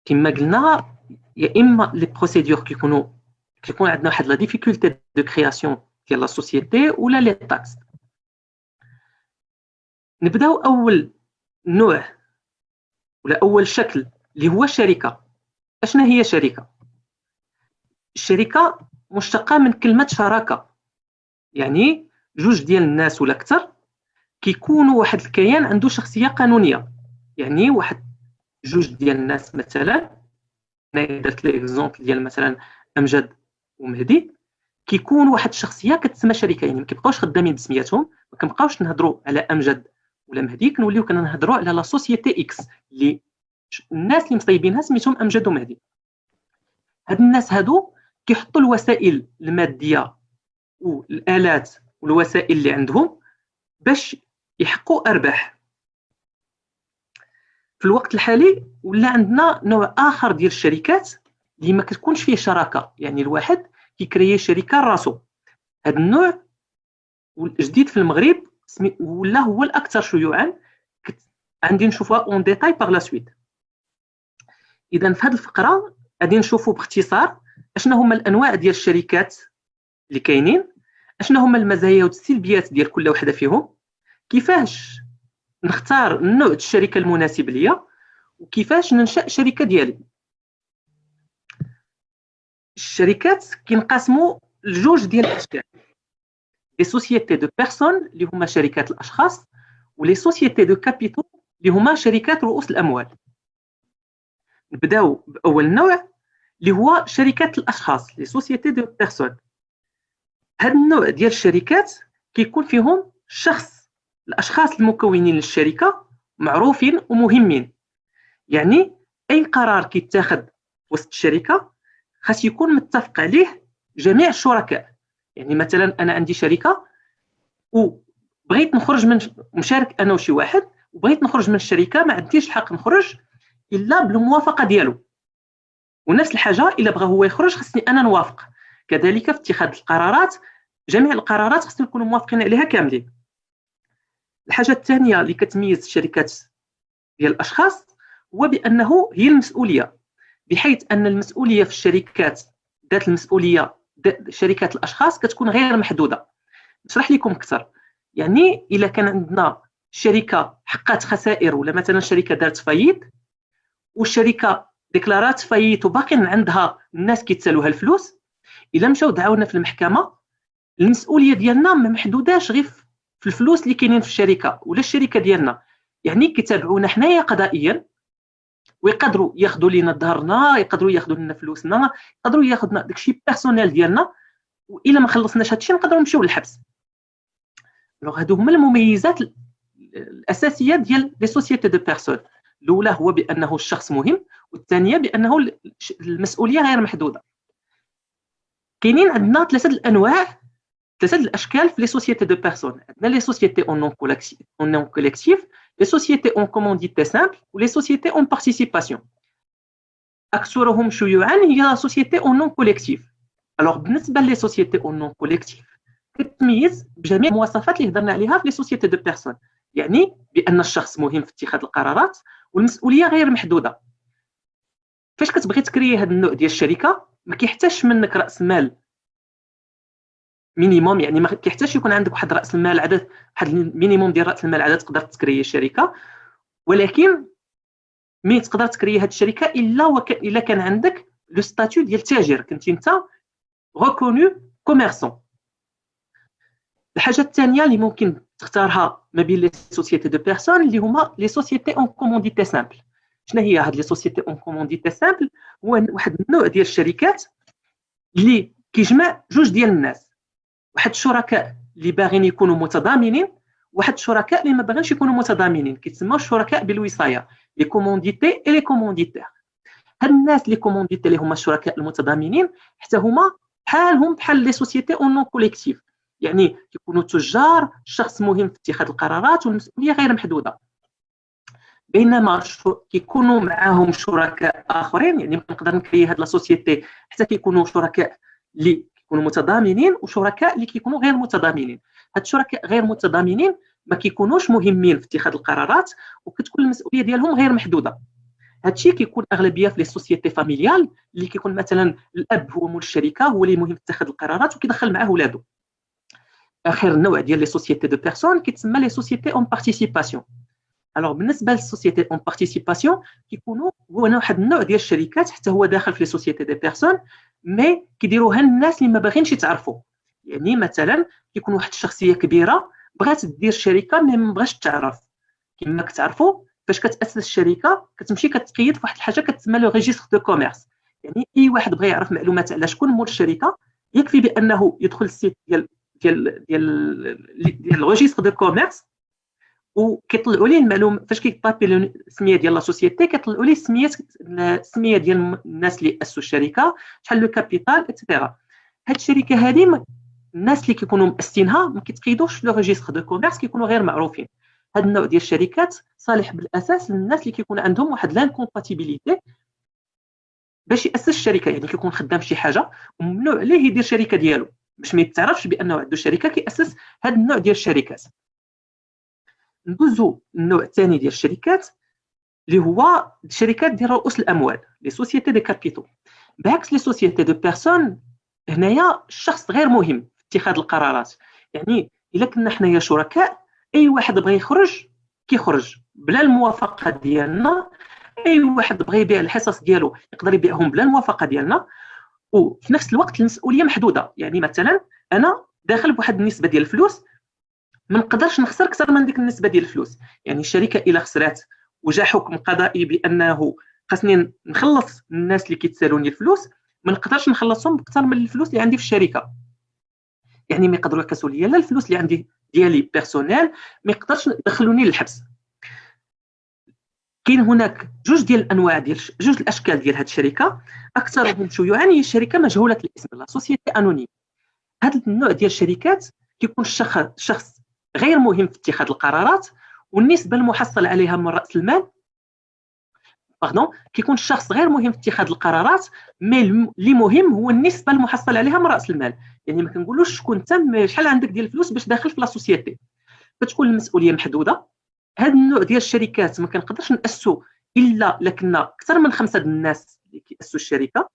كما قلنا يا اما لي بروسيدور كيكون عندنا واحد لا ديفيكولتي دو كرياسيون ديال لا سوسيتي ولا لي تاكس. نبداو اول نوع ولا اول شكل اللي هو الشركه. اشنا هي شركه؟ الشركه مشتقه من كلمه شراكه، يعني جوج ديال الناس ولا اكثر كيكونوا واحد الكيان عنده شخصيه قانونيه. يعني واحد جوج ديال الناس مثلا، انا درت لي اكزومبل ديال مثلا امجد ومهدي، كيكون واحد الشخصيه كتسمى شركه. يعني ما كيبقاوش خدامين بسمياتهم، ما كنبقاوش نهضروا على امجد ولا مهدي، كنوليو كنهضروا على لا سوسيتي اكس اللي الناس اللي مصايبينها سميتهم امجد ومهدي. هاد الناس هادو كيحطوا الوسائل الماديه والالات والوسائل اللي عندهم باش يحققوا ارباح. في الوقت الحالي ولا عندنا نوع اخر ديال الشركات اللي ما كتكونش فيه شراكه، يعني الواحد كيكريي شركه راسو. هذا النوع الجديد في المغرب ولا هو الاكثر شيوعا، غادي نشوفوها اون ديتاي باغ لا سويت. اذا في هذه الفقره غادي نشوفوا باختصار اشنا هما الانواع ديال الشركات اللي كاينين، اشنا هما المزايا والسلبيات ديال كل وحده فيهم، كيفاش نختار النوع ديال الشركه المناسب ليا، وكيفاش ننشأ شركه ديالي. الشركات كينقسموا لجوج ديال الاشكال: لي سوسيتي دو بيرسون اللي هما شركات الاشخاص، ولي سوسيتي دو كابيتال اللي هما شركات رؤوس الاموال. نبداو باول نوع اللي هو شركات الاشخاص، لي سوسيتي دو بيرسون. هذا النوع ديال الشركات كيكون فيهم الاشخاص المكونين للشركه معروفين ومهمين. يعني اي قرار كيتاخذ وسط الشركه خاص يكون متفق عليه جميع الشركاء. يعني مثلا انا عندي شركه وبغيت نخرج من مشارك انا وشي واحد، وبغيت نخرج من الشركه، ما عنديش الحق نخرج الا بالموافقه ديالو. ونفس الحاجه الا بغى هو يخرج خصني انا نوافق. كذلك في اتخاذ القرارات، جميع القرارات خصنا نكونوا موافقين عليها كاملين. الحاجه الثانيه اللي كتميز الشركات ديال الاشخاص هو بانه هي المسؤوليه، بحيث ان المسؤوليه في الشركات ذات المسؤوليه شركات الاشخاص كتكون غير محدوده. نشرح لكم اكثر. يعني الا كان عندنا شركه حققت خسائر، ولا مثلا شركه دارت فايت والشركه ديكلارات فايت وباقي عندها الناس كيتسالوها الفلوس، الا مشاو دعاونا في المحكمه المسؤوليه ديالنا ما محدوداش غير في الفلوس اللي كاينين في الشركه ولا الشركه ديالنا. يعني كيتابعونا حنايا قضائيا، ويقدروا ياخذوا لينا ظهرنا، يقدروا ياخذوا لنا فلوسنا، يقدروا ياخذوا داكشي بيرسونيل ديالنا، والا ما خلصناش هادشي نقدروا نمشيو للحبس. دونك هادو هما المميزات الاساسيه ديال لي سوسيتي دو بيرسون. الاولى هو بانه الشخص مهم، والثانيه بانه المسؤوليه غير محدوده. كاينين عندنا ثلاثه الانواع، ثلاثه الاشكال في لي سوسيتي دو بيرسون. عندنا لي سوسيتي اون نون كوليكتيف، لي سوسيتي اون كومونديتي سامبل، ولي سوسيتي اون بارتيسيباسيون. اكثرهم شيوعا هي لا سوسيتي اون نون كوليكتيف. الوغ بالنسبه لي سوسيتي اون نون كوليكتيف كتميز بجميع المواصفات اللي هضرنا عليها في لي سوسيتي دو بيرسون. يعني بان الشخص مهم في اتخاذ القرارات، والمسؤوليه غير محدوده. فاش كتبغي تكري هذا النوع ديال الشركه ما كيحتاجش منك راس مال مينيموم، يعني ما كيحتاجش يكون عندك واحد راس المال عدد، واحد المينيموم ديال راس المال عدد تقدر تكري الشركه، ولكن مي تقدر تكري هذه الشركه الا كان عندك لو ستاتيو ديال التاجر، كنتي انت ريكونو كوميرسون. الحاجه الثانيه اللي ممكن تختارها ما بين لي سوسيتي دو بيرسون اللي هما لي سوسيتي اون كومونديتي سامبل. شنو هي هاد لي سوسيتي اون كومونديتي سامبل؟ هو واحد النوع ديال الشركات اللي كيجمع جوج ديال الناس، واحد الشركاء اللي باغيين يكونوا متضامنين، واحد الشركاء اللي ما باغينش يكونوا متضامنين، كيتسموا الشركاء بالوصايه، لي كومونديتي اي لي كومونديتير. هاد الناس لي كومونديتي اللي هما الشركاء المتضامنين حتى هما بحال لي سوسيتي اون نون كوليكتيف، يعني كيكونوا تجار، شخص مهم في اتخاذ القرارات والمسؤوليه غير محدوده. بينما كيكونوا معاهم شركاء اخرين، يعني نقدر نكري هاد لا سوسيتي حتى كيكونوا شركاء اللي كيكونوا متضامنين وشركاء اللي كيكونوا غير متضامنين. هاد الشركاء غير متضامنين ما كيكونوش مهمين في اتخاذ القرارات، وكتكون المسؤوليه ديالهم غير محدوده. هادشي كيكون اغلبيه في لي سوسيتي فاميليال، اللي كيكون مثلا الاب هو مول الشركه، هو اللي مهم في اتخاذ القرارات وكيدخل معاه ولادو. اخر نوع ديال لي سوسيتي دو بيرسون كيتسمى لي سوسيتي اون بارتيسيباسيون. الوغ بالنسبه للسوسيتي اون بارتيسيباسيون كيكونوا هو واحد النوع ديال الشركات حتى هو داخل في لي سوسيتي دي بيرسون، مي كيديروها الناس اللي ما باغينش يتعرفوا. يعني مثلا كيكون واحد الشخصيه كبيره بغات دير شركه مي ما بغاش تعرف. كما كتعرفوا فاش كتاسس الشركه كتمشي كتقيد في واحد الحاجه كتسمى لو ريجيستر دو كوميرس. يعني اي واحد بغى يعرف معلومات على شكون مول الشركه يكفي بانه يدخل السيت ديال الريجيستر دو كوميرس، وكيطلعوا ليه المعلومه. فاش كيطابي السميه ديال لا سوسيتي كيطلعوا ليه السميه ديال الناس اللي اسسوا الشركه، شحال لو كابيتال اكسيتيرا. هاد الشركه هذه الناس اللي كيكونوا مؤسسينها ما كيتقيدوش لو ريجيستر دو كوميرس، كيكونوا غير معروفين. هاد النوع ديال الشركات صالح بالاساس للناس اللي كيكون عندهم واحد لانكومباتيبيليتي باش ياسس الشركه، يعني كيكون خدام شي حاجه وممنوع عليه يدير شركه ديالو باش ما يتعرفش بانه عنده شركه كياسس هاد النوع ديال الشركات. ندوزو النوع الثاني ديال الشركات اللي هو الشركات ديال رؤوس الاموال، لي سوسيتي دي كابيتو. بعكس لي سوسيتي دو بيرسون، هنايا الشخص غير مهم في اتخاذ القرارات. يعني الا كنا حنايا شركاء اي واحد بغى يخرج كيخرج بلا الموافقه ديالنا، اي واحد بغى يبيع الحصص ديالو يقدر يبيعهم بلا الموافقه ديالنا، وفي نفس الوقت المسؤوليه محدوده. يعني مثلا انا داخل بواحد النسبه ديال الفلوس ما نقدرش نخسر اكثر من ديك النسبه ديال الفلوس. يعني الشركه الا خسرات وجا حكم قضائي بانه خاصني نخلص الناس اللي كيتسالوني الفلوس، ما نقدرش نخلصهم باكثر من الفلوس اللي عندي في الشركه. يعني ما يقدروا يقيسوا لي لا الفلوس اللي عندي ديالي بيرسونيل، ما يقدرش يدخلوني للحبس. كاين هناك جوج الاشكال ديال هذه الشركه. اكثرهم شيوعا هي الشركه مجهوله الاسم، لا سوسيتي انونيم. هذا النوع ديال الشركات كيكون الشخص غير مهم في اتخاذ القرارات، والنسبه المحصله عليها من راس المال كيكون الشخص غير مهم في اتخاذ القرارات، مي اللي مهم هو النسبه المحصله عليها من راس المال. يعني ما كنقولوش شكون انت شحال عندك ديال الفلوس باش داخل في لا سوسيتي، كتكون المسؤوليه محدوده. هذا النوع ديال الشركات ما كنقدرش ناسسو الا لكنا اكثر من 5 د الناس اللي كياسسوا الشركه،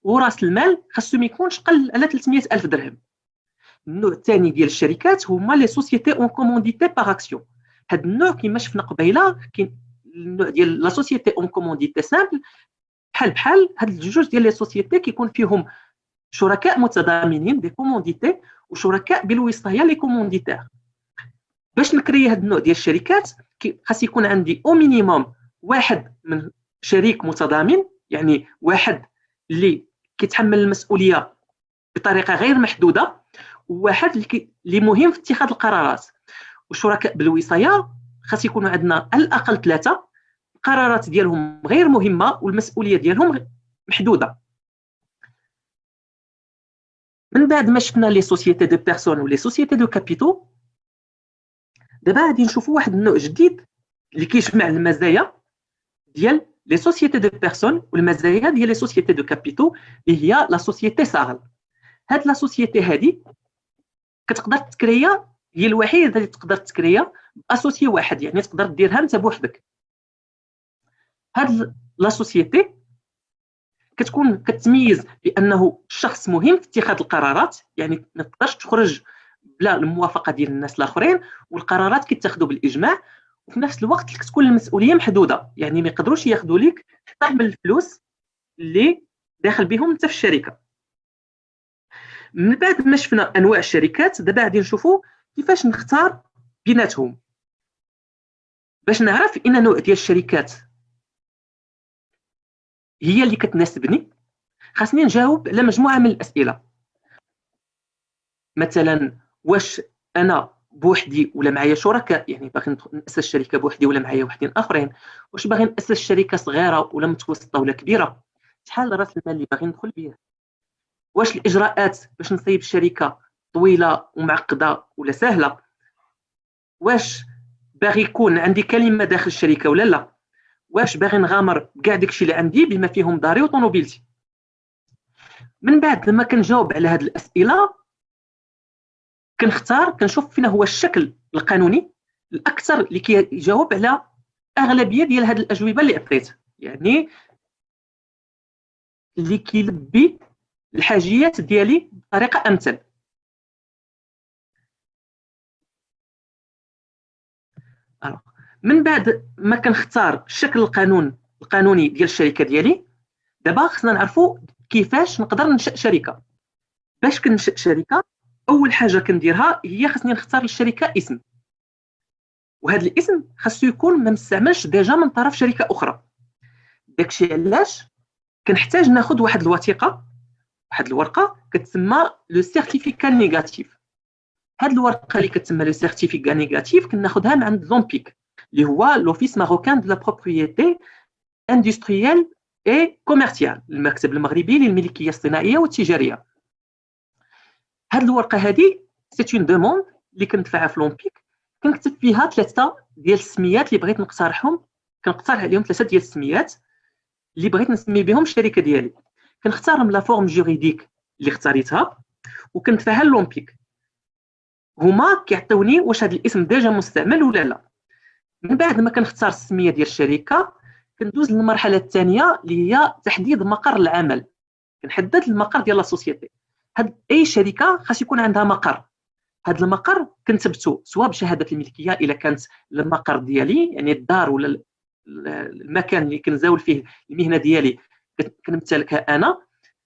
وراس المال خاصو ما يكونش قل على 300,000 درهم. النوع الثاني ديال الشركات هما لي سوسيتي اون كومونديتي باغ اكسيون. هذا النوع كما شفنا قبيله كاين النوع ديال لا سوسيتي اون كومونديتي سامبل، بحال هاد الجوج ديال لي سوسيتي كيكون فيهم شركاء متضامنين دي كومونديتي وشركاء بالوصايه لي كومونديتير. باش نكري هاد النوع ديال الشركات خاص يكون عندي او مينيموم واحد من شريك متضامن، يعني واحد اللي كيتحمل المسؤوليه بطريقه غير محدوده، وواحد اللي مهم في اتخاذ القرارات. والشركاء بالوصايه خاص يكونوا عندنا على الاقل 3، القرارات ديالهم غير مهمه والمسؤوليه ديالهم محدوده. من بعد ما شفنا لي سوسيتي دو بيرسون ولي سوسيتي دو كابيتو، دابا غادي نشوفوا واحد النوع جديد اللي كيجمع المزايا ديال لي سوسيتي دو بيرسون والمزايا ديال لي سوسيتي دو كابيتو اللي هي لا سوسيتي ساغل. هاد لا سوسيتي هادي كتقدر تكريا، هي الوحيده اللي تقدر تكريا باسوسي واحد، يعني تقدر ديرها انت بوحدك. هاد لا سوسيتي كتميز بانه الشخص مهم في اتخاذ القرارات، يعني ما تقدرش تخرج بلا الموافقه ديال الناس الاخرين، والقرارات كيتاخذوا بالاجماع. وفي نفس الوقت كتكون المسؤوليه محدوده، يعني ما يقدروش ياخذوا لك حتى من الفلوس اللي داخل بهم انت في الشركه. من بعد ما شفنا انواع الشركات، دابا غادي نشوفوا كيفاش نختار بيناتهم باش نعرف ان نوع ديال الشركات هي اللي كتناسبني. خاصني نجاوب على مجموعه من الاسئله، مثلا واش انا بوحدي ولا معايا شركاء، يعني باغي ناسس شركه بوحدي ولا معايا وحدين اخرين، واش باغي ناسس شركه صغيره ولا متوسطه ولا كبيره، شحال راس المال اللي باغي ندخل به، واش الاجراءات باش نصيب الشركه طويله ومعقده ولا سهله، واش باغي يكون عندي كلمه داخل الشركه ولا لا، واش باغي نغامر بكاع داكشي اللي عندي بما فيهم داري وطوموبيلتي. من بعد لما كنجاوب على هاد الاسئله كنشوف فينا هو الشكل القانوني الاكثر اللي كيجاوب على اغلبيه ديال هاد الاجوبه اللي عطيت، يعني اللي كيلبي الحاجيات ديالي بطريقه امثل. من بعد ما كنختار الشكل القانوني ديال الشركه ديالي، دابا خصنا نعرفوا كيفاش نقدر ننشئ شركه. باش كنشئ شركه اول حاجه كنديرها هي خصني نختار للشركه اسم، وهذا الاسم خاصو يكون ما مستعملش ديجا من طرف شركه اخرى. داكشي علاش كنحتاج ناخذ واحد الوثيقه، واحد الورقه كتسمى لو سيرتيفيكا نيجاتيف. هاد الورقه اللي كتسمى لو سيرتيفيكا نيجاتيف كناخذها من عند لومبيك اللي هو لوفيس ماروكان دو لا بروبريتي اندستريال اي كوميرسيال، المكتب المغربي للملكيه الصناعيه والتجاريه. هاد الورقه هادي سيت اون دوموند اللي كندفعها في لومبيك، كنكتب فيها 3 ديال السميات اللي بغيت نقترحهم، كنقترح عليهم 3 ديال السميات اللي بغيت نسمي بهم الشركه ديالي. كنختارهم لا فورم جوريديك اللي اختاريتها وكندفعها لومبيك، هما كيعطيوني واش هذا الاسم ديجا مستعمل ولا لا. من بعد ما كنختار السميه ديال الشركه كندوز للمرحله الثانيه اللي هي تحديد مقر العمل. كنحدد المقر ديال لا سوسيتي. اي شركه خاص يكون عندها مقر، هذا المقر كنثبتو سواء بشهاده الملكيه الا كانت المقر ديالي، يعني الدار ولا المكان اللي كنزاول فيه المهنه ديالي كنمتلكها انا،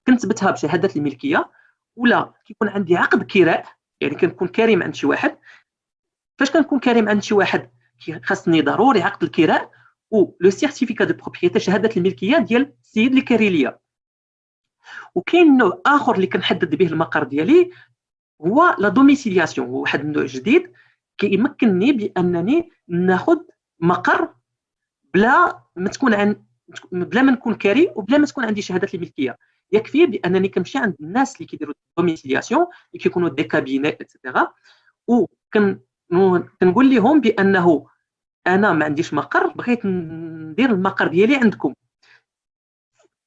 كنثبتها بشهاده الملكيه، ولا كيكون عندي عقد كراء، يعني كنكون كريم عند شي واحد. فاش كنكون كريم عند شي واحد خاصني ضروري عقد الكراء و لو سيرتيفيكا دو بروبريتي، شهاده الملكيه ديال السيد اللي كاري ليا. وكاين نوع اخر اللي كنحدد به المقر ديالي هو لا دوميسيلياسيون، هو واحد النوع جديد كيمكنني بانني ناخذ مقر بلا ما تكون بلا ما نكون كاري وبلا ما تكون عندي شهادات الملكيه. يكفي بانني كنمشي عند الناس اللي كيديروا دوميسيلياسيون اللي كيكونوا دي كابيني اتسيتيرا، كنقول لهم بانه انا ما عنديش مقر، بغيت ندير المقر ديالي عندكم.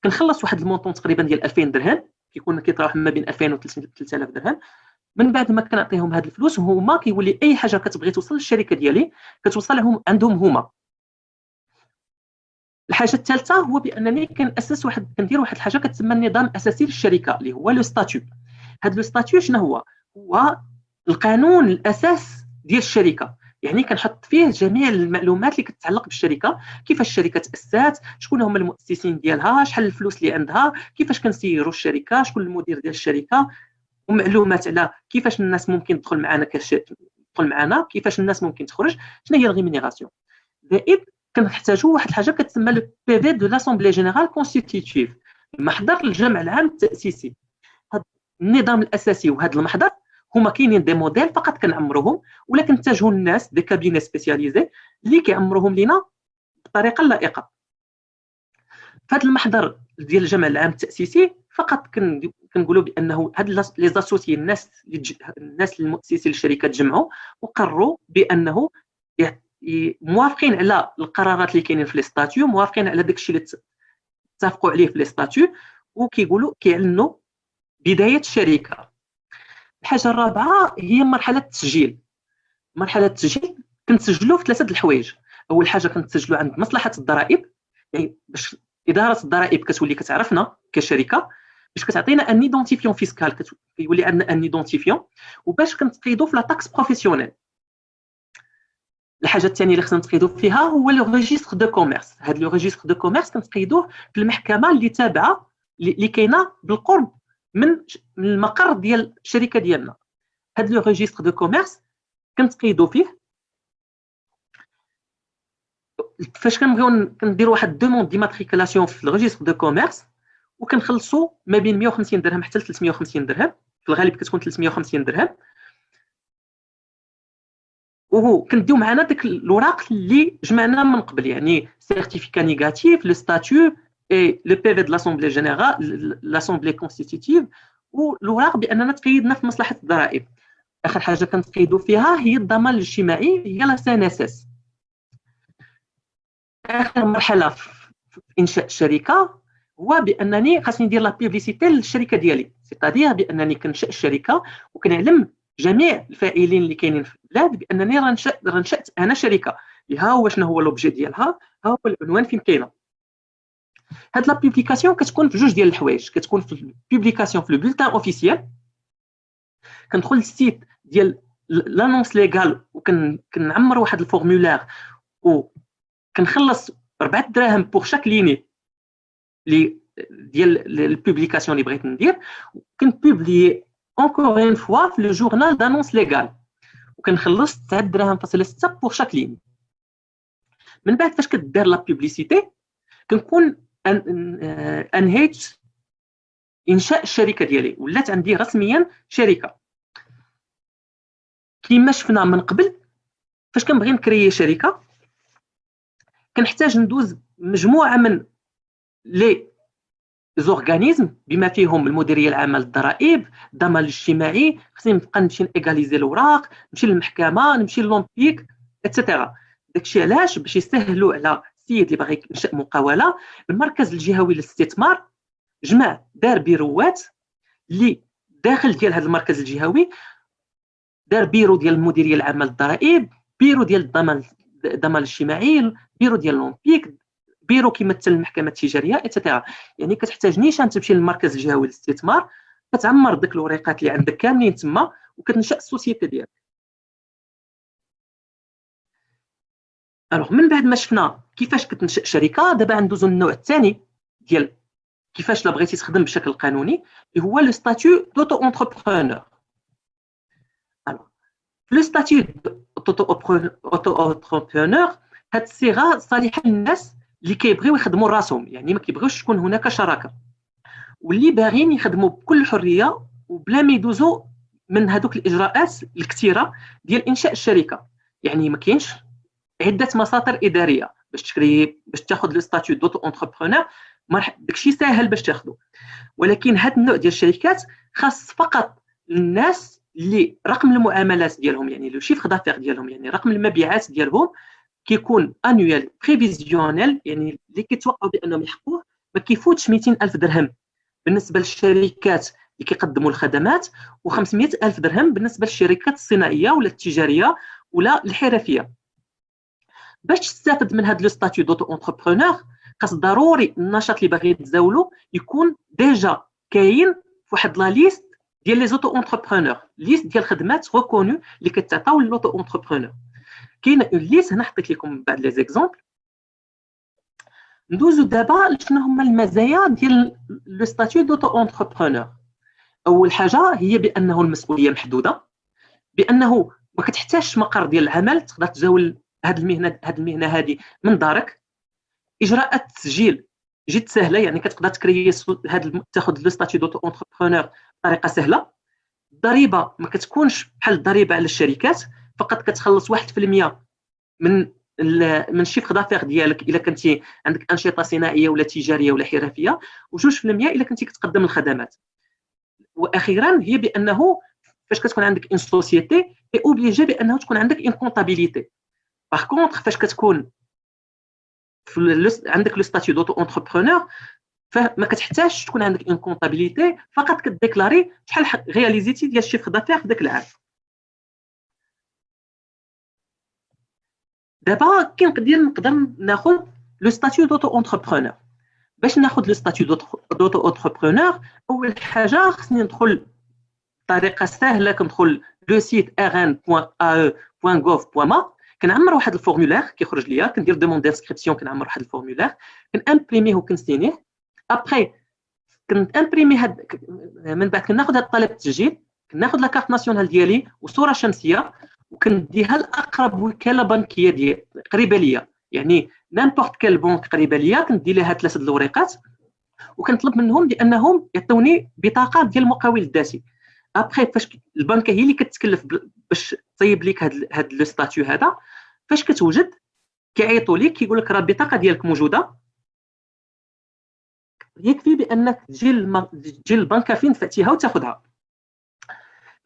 كنخلص واحد المونطون تقريبا ديال 2000 درهم، كيكون كيتراوح ما بين 2000 و 3000 درهم. من بعد ما كنعطيهم هاد الفلوس، هما كيولي اي حاجه كتبغي توصل للشركه ديالي كتوصل عندهم هما. الحاجه الثالثه هو بانني كندير واحد الحاجه كتسمى النظام الاساسي للشركه اللي هو لو ستاتيو. هاد لو ستاتيو شنو هو القانون الاساس ديال الشركه، يعني كنحط فيه جميع المعلومات اللي كتتعلق بالشركه، كيفاش الشركه تاسست، شكون هما المؤسسين ديالها، شحال الفلوس اللي عندها، كيفاش كنسيروا الشركه، شكون المدير ديال الشركه، ومعلومات على كيفاش الناس ممكن تدخل معنا كيفاش الناس ممكن تخرج، شنو هي الريمينيراسيون. زائد كنحتاجوا واحد الحاجه كتسمى لو بي في دو لاسامبلي جينيرال كونستيتيوتيف، المحضر الجمع العام التاسيسي. هذا النظام الاساسي وهذا المحضر هما كاينين دي موديل فقط كنعمروهم، ولا كنتاجوا الناس دي كابيني سبيسياليزي اللي كيعمروهم لينا بطريقه لائقه. فهاد المحضر ديال الجمع العام التاسيسي فقط كنقولوا بانه هاد لي زاسوسي الناس المؤسسين للشركه تجمعوا وقرروا بانه موافقين على القرارات اللي كاينين في لي ستاتيو، موافقين على داكشي اللي اتفقوا عليه في لي ستاتيو، وكيقولوا كيعلنوا بدايه الشركه. الحاجه الرابعه هي مرحله التسجيل. مرحله التسجيل كنسجلوا في ثلاثه الحوايج. اول حاجه كنسجلوا عند مصلحه الضرائب، يعني باش اداره الضرائب كتولي كتعرفنا كشركه، باش كتعطينا ان ايدونتيفيون فيسكال، كيولي عندنا ان ايدونتيفيون، وباش كنتقيدوا في لا تاكس بروفيسيونيل. الحاجه الثانيه اللي خصنا نتقيدوا فيها هو لو ريجستر دو كوميرس. هذا لو ريجستر دو كوميرس كنتقيدوه في المحكمه اللي تابعه اللي كاينه بالقرب من المقر ديال الشركه ديالنا. هذا لو ريجستر دو كوميرس كنتقيدوا فيه فاش كنبغيو كنديروا واحد دوموند ديماتريكولاسيون في الريجستر دو كوميرس، وكنخلصوا ما بين 150 درهم حتى ل 350 درهم، في الغالب كتكون 350 درهم. وكنديو معنا داك الاوراق اللي جمعنا من قبل، يعني سيرتيفيكا نيجاتيف، لو ستاتيو اي لو بي في د لاسامبلي جينيرال لاسامبلي كونستيتيتيف، والاوراق باننا تقيدنا في مصلحه الضرائب. اخر حاجه كنتقيدوا فيها هي الضمان الاجتماعي، هي لا سي ان اس اس. اخر مرحله في انشاء الشركه هو بانني خاصني ندير لا بوبليسيتي للشركه ديالي، سيتادير بانني كنشأ الشركه وكنعلم جميع الفاعلين اللي كاينين في البلاد بانني راه نشأت انا شركه، ها هو شنو هو لوبجي ديالها، ها هو العنوان فين كاينه. هاد لا بوبليكاسيون كتكون في جوج ديال الحوايج، كتكون في البوبليكاسيون في لو بولتان اوفيسيال، كندخل للسيت ديال لانونس ليغال وكنعمر واحد الفورمولير وكنخلص 4 دراهم بور شاك ليني لي ديال البوبليكاسيون اللي بغيت ندير، كنبوبليي encore une fois في لو جورنال دانونس ليغال وكنخلص 9 دراهم فاصله 6 بور شاك لين. من بعد فاش كدير لا بوبليسيتي كنكون انهيت انشاء الشركه ديالي، ولات عندي رسميا شركه. كيما شفنا من قبل فاش كنبغي نكريي شركه كنحتاج ندوز مجموعه من لي زورغانيزم بما فيهم المديريه العامه للضرائب، الضمان الاجتماعي، خصني نبقى نمشي نيغاليزي الاوراق، نمشي للمحكمه، نمشي للونبيك اتسيتيرا. داكشي علاش باش يسهلوا على السيد اللي باغي ينشا مقاوله. المركز الجهوي للاستثمار دار بيروات اللي داخل ديال هذا المركز الجهوي، دار بيرو ديال المديريه العامه للضرائب، بيرو ديال الضمان الاجتماعي، بيرو ديال لونبيك، بيرو كيمثل المحكمه التجاريه اتسيتيرا. يعني كتحتاج نيشان تمشي للمركز الجهوي للاستثمار، كتعمر ديك الوريقات اللي عندك كاملين تما وكتنشا السوسيتي ديالك. الوغ من بعد ما شفنا كيفاش كتنشا شركه، دابا ندوزو للنوع الثاني ديال كيفاش لا بغيتي تخدم بشكل قانوني، اللي هو لو ستاتيو دوتو اونتربرونور. الوغ لو ستاتيو دوتو اونتربرونور هاد الصيغه صالحه للناس اللي كيبغيو يخدموا راسهم، يعني ما كيبغيوش تكون هناك شراكه، واللي باغيين يخدموا بكل حريه وبلا ما يدوزوا من هذوك الاجراءات الكثيره ديال انشاء الشركه. يعني ما كاينش عده مصادر اداريه باش تاخذ لو ستاتيو دوتو اونتربرونور، داكشي ساهل باش تاخذو. ولكن هذا النوع ديال الشركات خاص فقط الناس اللي رقم المعاملات ديالهم، يعني لو شيفر دافير ديالهم، يعني رقم المبيعات ديالهم كيكون انويال بريفيزيونيل، يعني اللي كيتوقعوا بانهم يحققوه ما كيفوتش 200,000 درهم بالنسبه للشركات اللي كيقدموا الخدمات، و500,000 درهم بالنسبه للشركات الصناعيه ولا التجاريه ولا الحرفيه. باش تستافد من هذا لو ستاتيو دوتو اونتربرونور خاص ضروري النشاط اللي باغي تزاولو يكون ديجا كاين في واحد لا ليست ديال لي زوتو اونتربرونور، ليست ديال الخدمات ريكونو اللي كتعطاو لوتو اونتربرونور. كاينه اون ليست هنا حطيت لكم بعض لي زيكزامبل. ندوزو دابا شنو هما المزايا ديال لو ستاتيو دوتو اونتربرونور. اول حاجه هي بانه المسؤوليه محدوده، بانه ما كتحتاجش مقر ديال العمل، تقدر تزاول هذه المهنه هذه من دارك. اجراءات التسجيل جد سهله، يعني كتقدر تكري تاخذ لو ستاتيو دوتو اونتربرونور بطريقه سهله. الضريبه ما كتكونش بحال الضريبه على الشركات، فقط كتخلص 1% من الشيفر دافير ديالك الا كنتي عندك انشطه صناعيه ولا تجاريه ولا حرفيه، و2% الا كنتي كتقدم الخدمات. واخيرا هي بانه فاش كتكون عندك ان سوسيتي اي اوبليجي بانه تكون عندك ان كونطابيليتي. باغ كونطخ فاش كتكون عندك لو ستاتيو دوتو اونتربرونور فما كتحتاجش تكون عندك ان كونطابيليتي، فقط كتديكلاري شحال رياليزيتي ديال الشيفر دافير في ذاك العام. دابا نقدر ناخذ لو ستاتيو دوتو اونتربرونور. باش ناخذ لو ستاتيو دوتو اونتربرونور اول حاجه خصني ندخل بطريقه سهله، كندخل لو سيت rn.ae.gov.ma، كنعمر واحد الفورمولير كيخرج ليا، كندير دوموند دانسكريبسيون، كنعمر واحد الفورمولير، كنامبريميه وكنسينيه. ابري كنامبريمي من بعد كناخذ هذا الطلب التسجيل، كناخذ لا كارت ناسيونال ديالي وصوره شمسيه وكنديها لاقرب وكاله بنكيه ديال قريبه ليا، يعني نيمبورت كال بنك قريبه ليا كندي لها 3 الوريقات وكنطلب منهم بانهم يعطوني بطاقه ديال المقاول الذاتي. ابري فاش البنكه هي اللي كتكلف باش تصيب لك هاد لو ستاتيو هذا، فاش كتوجد كيعيطوا لك كيقول لك راه البطاقه ديالك موجوده، يكفي بانك تجي البنكه فين دفعتيها وتاخذها.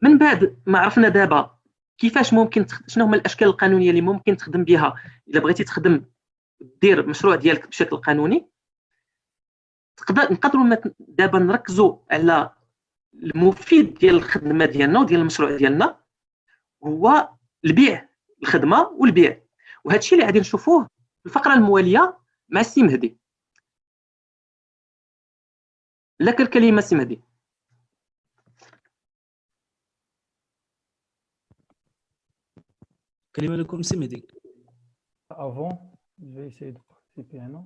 من بعد ما عرفنا دابا كيفاش ممكن شنو هما الاشكال القانونيه اللي ممكن تخدم بها الا بغيتي دير مشروع ديالك بشكل قانوني، نقدروا دابا نركزوا على المفيد ديال الخدمه ديالنا وديال المشروع ديالنا، هو البيع، الخدمه والبيع. وهذا الشيء اللي غادي نشوفوه في الفقره المواليه مع السي مهدي. لك الكلمه سي مهدي. كلمه لكم سي مهدي. Avant, je vais essayer de participer, non?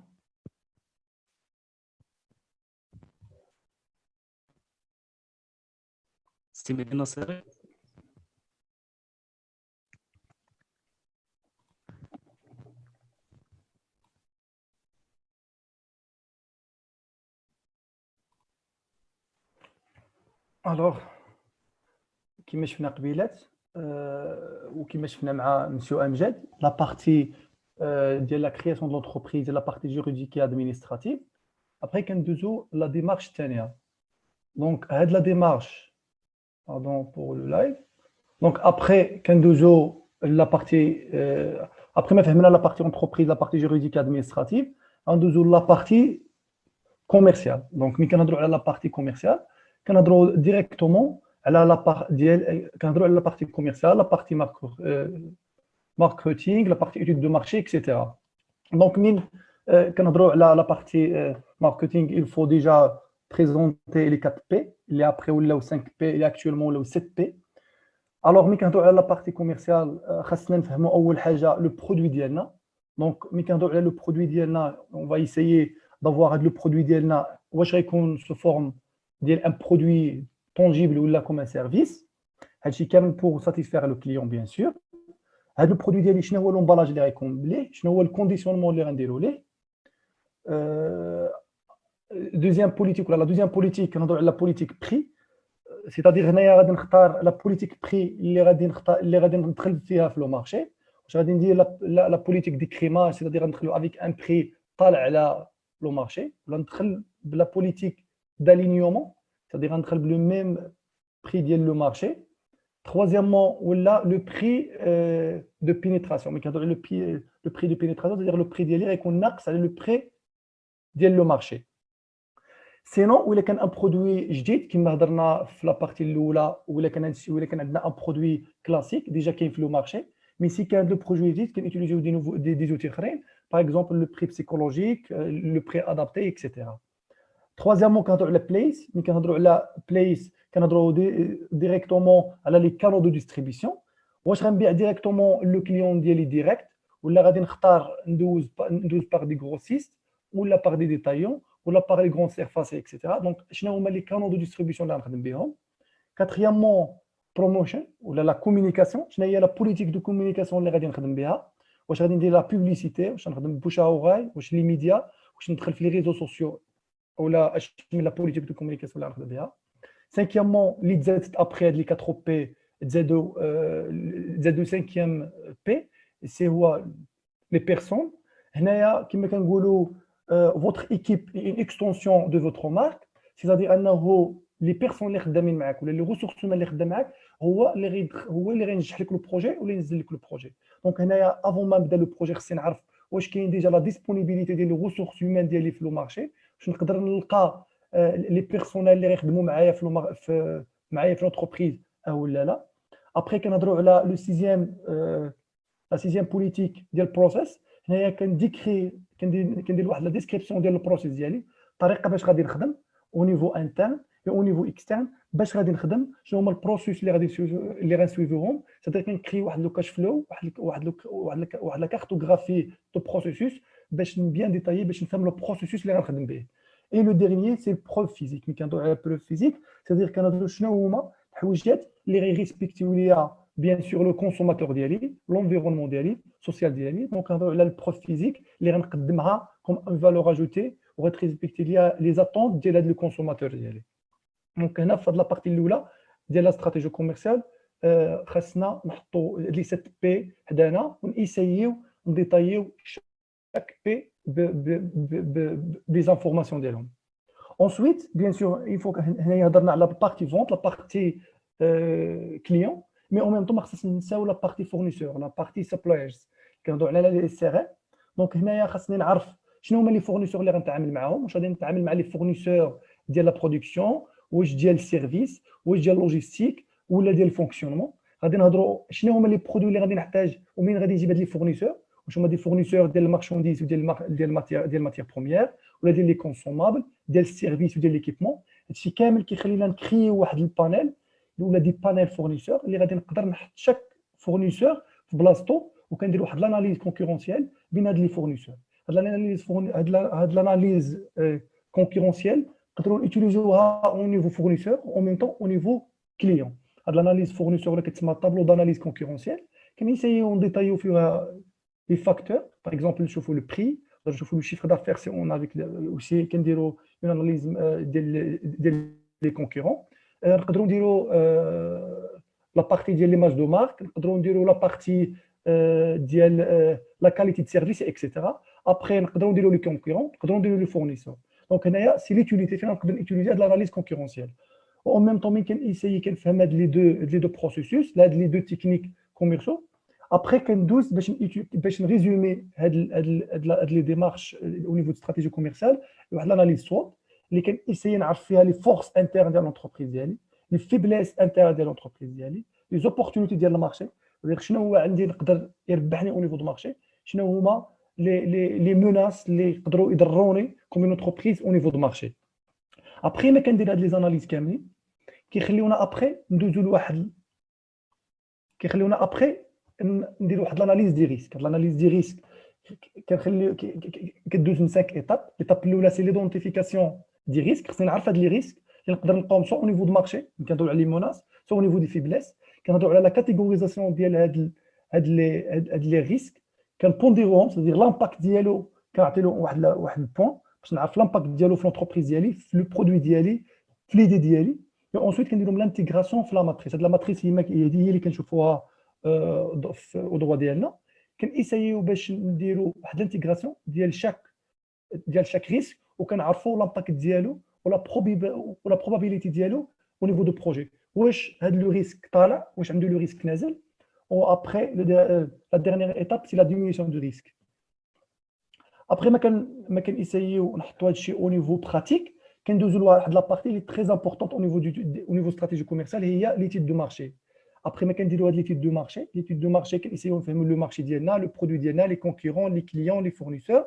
سي مهدي ناصري. الوغ كيما شفنا قبيلات وكيما شفنا مع مسيو امجد لا بارتي ديال لا كرياسيون دو لونتربريز لا بارتي جوريديك ادمينستراتيف. ابري كندوزو لا ديمارش الثانيه. دونك هاد لا ديمارش باردون بور لو لايف. دونك ابري كندوزو لا بارتي ابري ما فهمنا لا بارتي اونتربريز لا بارتي جوريديك ادمينستراتيف غندوزو لا بارتي كوميرسيال. دونك ملي كنهضروا على لا بارتي كوميرسيال كنهضروا ديريكتومون على لا بار ديال كنهضروا على لا بارتي كوميرسيال، لا بارتي ماركتينغ، لا بارتي ايتود دو مارشي اكسيتيرا. دونك من كنهضروا على لا بارتي ماركتينغ il faut déjà présenter les 4 P اللي après ولاو 5 P اللي actuellement ولاو 7 P. alors ملي كنهضروا على لا بارتي كوميرسيال خاصنا نفهموا اول حاجه لو برودوي ديالنا. دونك ملي كنهضروا على لو برودوي ديالنا on va essayer d'avoir هاد لو برودوي ديالنا واش غيكون سو فورم ديال ان برودوي tangible ou comme un service. هادشي كامل pour satisfaire le client bien sûr. هاد البرودوي ديالي شنو هو لومبالاج اللي غيكون بليه، شنو هو الكونديسيونمون اللي غنديروا ليه. دوزيام بوليتيك ولا لا دوزيام بوليتيك كنهضروا على بوليتيك بري، سيتادير هنايا غادي نختار لا بوليتيك بري اللي غادي ندخل فيها في لو مارشي، واش غادي ندير لا بوليتيك دي كريماج، سيتادير غندخلو افيك ان بري طالع على لو مارشي، ولا ندخل بلا بوليتيك دالينيومون، سيتادير غندخل بلو ميم بري ديال لو مارشي. Troisièmement, ولا لو بري دو بينيتراسيون، ملي كنهضروا على لو بري دو بينيتراسيون سيتادير لو بري ديالي غيكون ناقص على لو بري ديال لو مارشي. سينون ولا كان ان برودوي جديد كما هضرنا في لابارتي الاولى، ولا كان عندنا ان برودوي كلاسيك ديجا كاين في لو مارشي، مي سي كان لو برودوي جديد كنيوتيليزيو دي زوتي اخرين، باغ اكزومبل لو بري بسيكولوجيك، لو بري ادابتي اكسيتيرا. troisièmement كنهضروا على بليس، ملي كنهضروا على بليس كنهضروا ديريكتومون على لي كانو دو ديستريبيسيون. واش غنبيع ديريكتومون لو كليون ديالي ديريكت، ولا غادي نختار ندوز باغ دي غروسيست، ولا باغ دي ديتايون، ولا باغ لي غون سيرفاسي اكسيتيرا. دونك شنو هما لي كانو دو ديستريبيسيون اللي غنخدم بهم. كاتريامون بروموشن ولا لا كومونيكاسيون، شنو هي لا بوليتيك دو كومونيكاسيون اللي غادي نخدم بها، واش غادي ندير لا بوبليسيتي، واش نخدم بوش اوغاي، واش لي ميديا، واش ندخل في لي ريزو سوسيو، ولا اش من لا بوليتيك دو كومونيكاسيون اللي غنخدم بها. سانكيامون اللي تزادت ابخي هاد لي 4 بي تزادوا سانكيام بي، سي هو لي بيرسون. هنايا كما كنقولوا votre équipe est une extension de votre marque، c'est-à-dire انه لي بيرسون اللي خدامين معاك ولا لي ريسورس اللي خدام معاك هو اللي غينجح لك لو بروجي ولا ينزل لك لو بروجي. دونك هنايا افون ما نبدا لو بروجي خصني نعرف واش كاين ديجا لا ديسپونيبيليتي ديال لي ريسورس هيومان ديالي في لو مارشي، باش نقدر نلقى لي بيرسونال اللي غيخدموا معايا في لونتربريز او لا. ابري كنهضروا على لو سيزيام لا سيزيام بوليتيك ديال البروسيس. هنايا كندير واحد لا ديسكريبسيون ديال البروسيس ديالي، الطريقه باش غادي نخدم او نيفو انترن او نيفو اكسترن، باش غادي نخدم شنو هما البروسيس اللي غنسويفوهم. سيتادير كنكري واحد لو كاش فلو، واحد لا كارتوغرافي دو بروسيس باش بيان ديتايي، باش نفهم لو بروسيس اللي غنخدم به. اي لو ديرنيي سي البروف فيزيك. ملي كنهضروا على البروف فيزيك سيتادير كنهضروا شنو هما الحوايجات اللي غيريسبكتيو ليا بيان سور لو كونسوماتور ديالي، لونفيرونمون ديالي، سوسيال ديالي. دونك كنهضروا على البروف فيزيك اللي غنقدمها كوم ان فالور اجوتي وغتريسبكتي ليا لي زاتونت ديال هذا لو كونسوماتور ديالي. دونك هنا في هاد لابارتي الاولى ديال لا استراتيجي كوميرسيال خاصنا نحطوا لي 7 بي حدانا ونيسايو نديتايو شاك بي بلي زانفورماسيون ديالهم. Ensuite, bien sûr, il faut هنايا هضرنا على بارتي فونت، لا بارتي كليون، مي او ميم طون ما خصناش نساو لا بارتي فورنيسور، لا بارتي سبلايرز. كنهضروا على لي سي ار. دونك هنايا خاصني نعرف شنو هما لي فورنيسور اللي غنتعامل معاهم، واش غادي نتعامل مع لي فورنيسور ديال لا برودكسيون، واش ديال السيرفيس، واش ديال اللوجيستيك، ولا ديال الفونكسيونمون. غادي نهضروا شنو هما لي برودوي اللي غادي نحتاج ومين غادي نجيب هاد لي فورنيسور، واش هما دي فورنيسور ديال المارشانديز وديال الماتيير بروميير، ولا ديال لي كونسومابل، ديال السيرفيس وديال ليكيبمون. هادشي كامل كيخلينا نكريو واحد البانيل ولا دي بانيل فورنيسور اللي غادي نقدر نحط شاك فورنيسور في بلاصتو، وكندير واحد لاناليز كونكورونسيال بين هاد لي فورنيسور. هاد لاناليز كونكورونسيال نقدروا نوتيليزيوها او نيفو فورنيسور او ميم طون او نيفو كليون. هاد لاناليز فورنيسور اللي كتسمى طابلو داناليز كونكورونسيال كنسيو نديتايو فيها لي فاكتور. باغ اكزومبل نشوفوا لو بري، نشوفوا لو شيفر دافير سي اون افيك اوسي كنديروا اون اناليز ديال لي كونكورون. نقدروا نديروا لا بارتي ديال ليماج دو مارك، نقدروا نديروا لا بارتي ديال لا كاليتي دو سيرفيس اكسيتيرا. ابري نقدروا نديروا لي كونكورون، نقدروا نديروا لي فورنيسور. دونك هنايا سي ليتيليتي فين نقدر نوتيليزي هاد لاناليز كونكورونسيال. او ميم طون مين كنسيي كنفهم هاد لي دو بروسيسوس، هاد لي دو تكنيك كوميرسو. ابري كندوز باش نريزومي هاد لي ديمارش او نيفو دو استراتيجي كوميرسيال واحد لاناليز سوات اللي كنسيي نعرف فيها لي فورس انترن ديال لونتربريز ديالي، لي فيبليس انترن ديال لونتربريز ديالي، لي زوبورتونيتي ديال المارشي، شنو هو عندي نقدر يربحني او نيفو دو مارشي، شنو هما لي موناس اللي يقدروا يضروني كوم اونتربريز او نيفو دو مارشي. ابري ما كندير هاد لي زاناليز كاملين كيخليونا ابري ندوزو لواحد، كيخليونا ابري ندير واحد لاناليز دي ريسك. لاناليز دي ريسك كنخلي كدوز من 5 ايتاب. ليتاب الاولى سي ليدونتيفيكاسيون دي ريسك، خصني نعرف هاد لي ريسك اللي نقدر نلقاهم سو او نيفو دو مارشي كنهضروا على لي موناس، سو او نيفو دي فيبليس. كنهضروا على لا كاتيغوريزاسيون ديال هاد لي ريسك، كنبونديروهم، سيدير لامباكت ديالو كنعطي له واحد البوان باش نعرف لامباكت ديالو في لونتربريز ديالي، في لو برودوي ديالي، في ليدي ديالي. اونسويت كنديروا لانتيغراسيون في لا ماتريس. هاد لا ماتريس هي اللي كنشوفوها او دروا ديالنا. كنسايو باش نديروا واحد الانتيغراسيون ديال شاك ريسك وكنعرفوا لامباكت ديالو ولا بروبابيليتي ديالو au niveau de projet. واش هاد لو ريسك طالع واش عنده لو ريسك نازل. و après la dernière étape c'est la diminution du risque. Après ما كنسايو نحطوا هادشي au niveau pratique. كندوزو لواحد لا بارتي اللي تري امبورطونت au niveau stratégie commerciale هي ليتيد دو مارشي. Après ما كنديروا هاد ليتيد دو مارشي كنسايو نفهموا لو مارشي ديالنا لو برودوي ديالنا لي كونكورون لي كليون لي فورنيسور.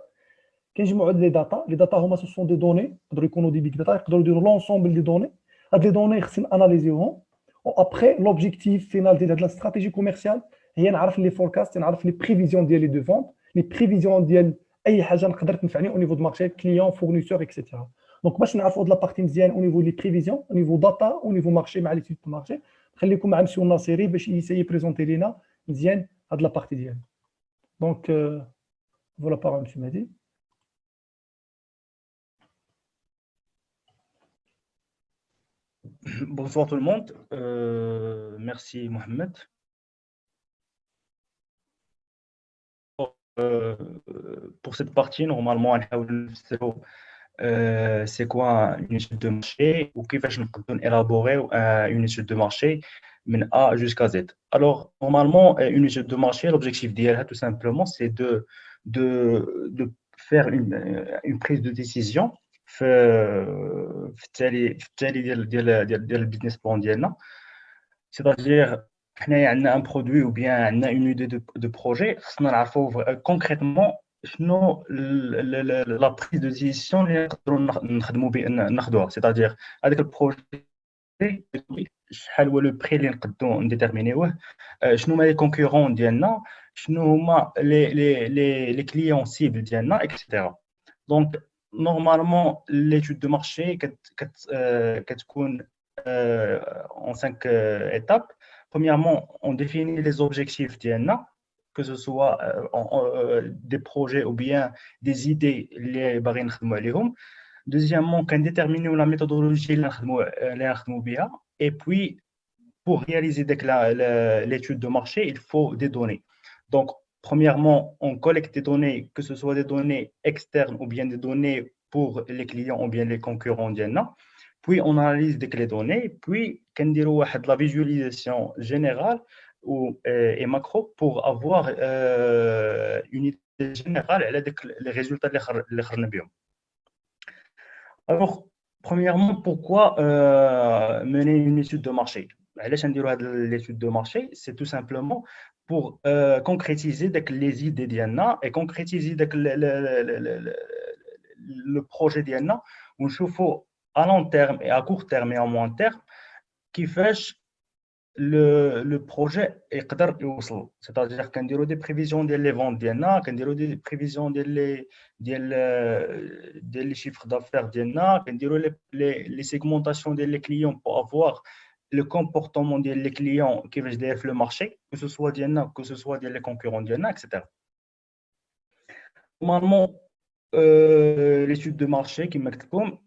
كنجمعوا هاد لي داتا هما سو سون دي دوني يقدروا يكونوا دي بيك داتا يقدروا يديروا لونسومبل دي دوني. هاد لي دوني خصنا اناليزيوهم. و ابري لوبجيكتيف فينال ديال هاد لا استراتيجي كوميرسيال هي نعرف لي فوركاست نعرف لي بريفيزيون ديال لي دو فونت لي بريفيزيون ديال اي حاجه نقدر تنفعني او نيفو دو مارشي كليون فورنيسور اكسيتيرا. دونك باش نعرفوا هاد لا بارتي مزيان او نيفو لي بريفيزيون او نيفو داتا او نيفو مارشي مع لي تيب دو مارشي نخليكم مع مسيو الناصري باش يساي بريزونتي لينا مزيان هاد لا بارتي ديالو. دونك فوالا بارول مسيو مهدي. Bonsoir tout le monde. Merci Mohamed. Pour cette partie, normalement, c'est quoi une étude de marché ou qui va élaborer une étude de marché de A jusqu'à Z. Alors, normalement, une étude de marché, l'objectif d'elle, tout simplement, c'est de faire une prise de décision في التالي ديال البيزنس بلان ديالنا. C'est-à-dire حنايا عندنا ان برودوي ou bien عندنا une idée de projet خصنا نعرفوا concrètement شنو لا بريز دو ديسيزيون اللي نقدروا نخدموا ناخذوها. C'est-à-dire هذاك البروجي شحال هو لو بري اللي نقدروا نديتيرمينيوه، شنو هما لي كونكورون ديالنا، شنو هما لي كليون سيبل ديالنا اكسيتيرا. دونك normalement l'étude de marché qu'elle en 5 étapes. Premièrement, on définit les objectifs d'IANA, que ce soit des projets ou bien des idées les barines. Deuxièmement, qu'on détermine la méthodologie et puis pour réaliser l'étude de marché, il faut des données. Donc premièrement, on collecte des données, que ce soit des données externes ou bien des données pour les clients ou bien les concurrents d'IANA. Puis on analyse les données, puis on fait de la visualisation générale et macro pour avoir une idée générale des résultats de l'ERNBIOM. Alors, premièrement, pourquoi mener une étude de marché? L'étude de marché, c'est tout simplement pour concrétiser les idées d'IANA et concrétiser le projet d'IANA. On chauffe à long terme et à court terme et à moyen terme qui fait le projet يقدر يوصل. C'est-à-dire qu'on dit des prévisions des ventes d'IANA, qu'on dit des prévisions des chiffres d'affaires d'IANA, qu'on dit les segmentations des clients pour avoir le comportement des clients qui veulent faire le marché, que ce soit d'IANA, que ce soit des concurrents d'IANA, etc. Normalement, l'étude de marché qui m'explique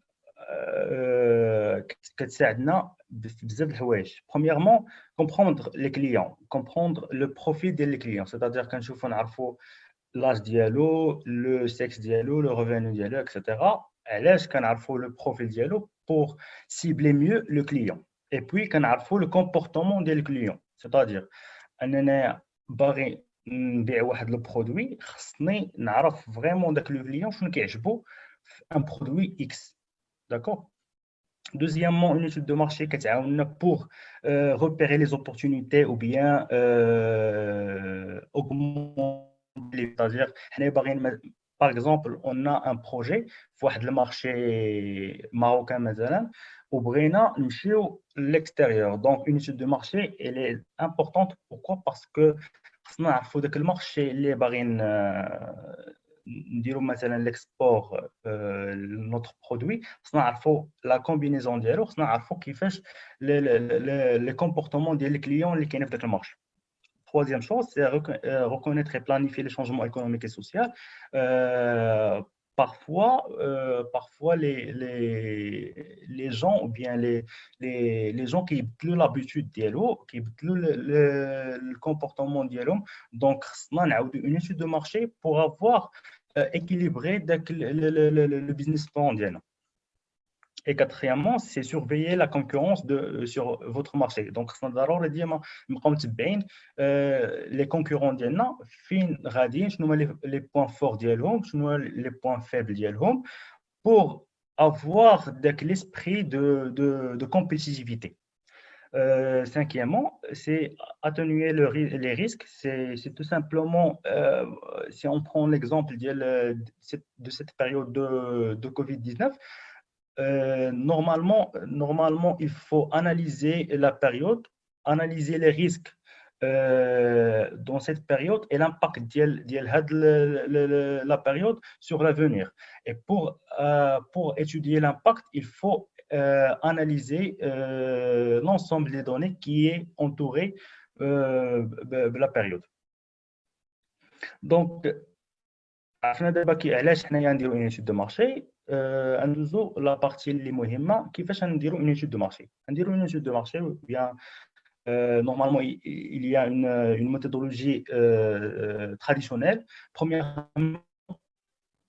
كتساعدنا بزاف د الحوايج. Premièrement, comprendre les clients, comprendre le profil des clients, c'est-à-dire كنشوفوا نعرفوا l'âge ديالو, le sexe ديالو, le revenu ديالو, etc. علاش كنعرفوا le profil ديالو pour cibler mieux le client. Et puis كنعرفوا le comportement des clients, c'est-à-dire اننا باغي نبيع واحد لو برودوي خصني نعرف فريمون داك لو كليون شنو كيعجبو في ان برودوي اكس. D'accord. Deuxièmement, une étude de marché qui pour repérer les opportunités ou bien augmenter. C'est-à-dire, par exemple, on a un projet pour le marché marocain, ou bien l'extérieur. Donc, une étude de marché, elle est importante. Pourquoi? Parce que il faut que le marché, les barines نديروا مثلا l'export notre produit خصنا نعرفوا la combinaison ديالو خصنا نعرفوا كيفاش les comportements ديال الكليون اللي كاينين في داك المارشي. Troisième chose, c'est reconnaître et planifier les changements économiques et sociaux parfois les gens ou bien les gens qui ont l'habitude ديالو qui ont le comportement ديالهم. Donc خصنا نعاودوا une étude de marché pour avoir équilibré le business plan ديالنا. Et quatrièmement, c'est surveiller la concurrence sur votre marché. Donc, خصنا ضروري ديما نبقاو متبعين les concurrents ديالنا فين غاديين، شنو هما les points forts ديالهم، شنو هما les points faibles ديالهم pour avoir l'esprit de compétitivité. Cinquièmement, c'est atténuer les risques. C'est tout simplement, si on prend l'exemple de cette période de Covid-19, normalement, il faut analyser la période, analyser les risques dans cette période et l'impact de la période sur l'avenir. Et pour étudier l'impact, il faut analyser l'ensemble des données qui est entouré de la période. Donc, عرفنا دابا علاش حنايا نديرو une étude de marché. ندوزو لا بارتي اللي مهمه كيفاش نديرو une étude de marché. نديرو une étude de marché bien normalement il y a une méthodologie traditionnelle. Premièrement,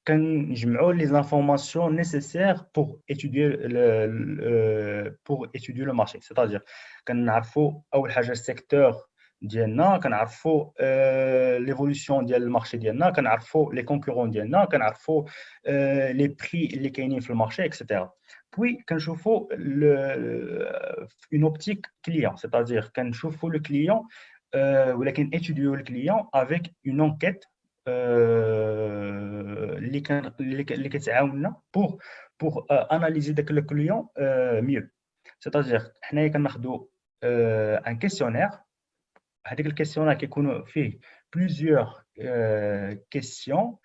كنجمعوا les informations nécessaires pour étudier le marché. C'est-à-dire كنعرفوا اول حاجه السيكتور ديالنا، كنعرفوا ليفولوسيون ديال المارشي ديالنا، كنعرفوا لي كونكورون ديالنا، كنعرفوا لي بري اللي كاينين في المارشي اكسيتيرا. بوي كنشوفوا اون اوبتيك كليون، c'est-à-dire كنشوفوا لو كليون ولكن étudier le client avec une enquête اللي كتعاوننا pour analyser داك لو كليون mieux. C'est-à-dire حنايا كناخذوا un questionnaire. هذيك الكيسيونير كيكونوا فيه plusieurs questions.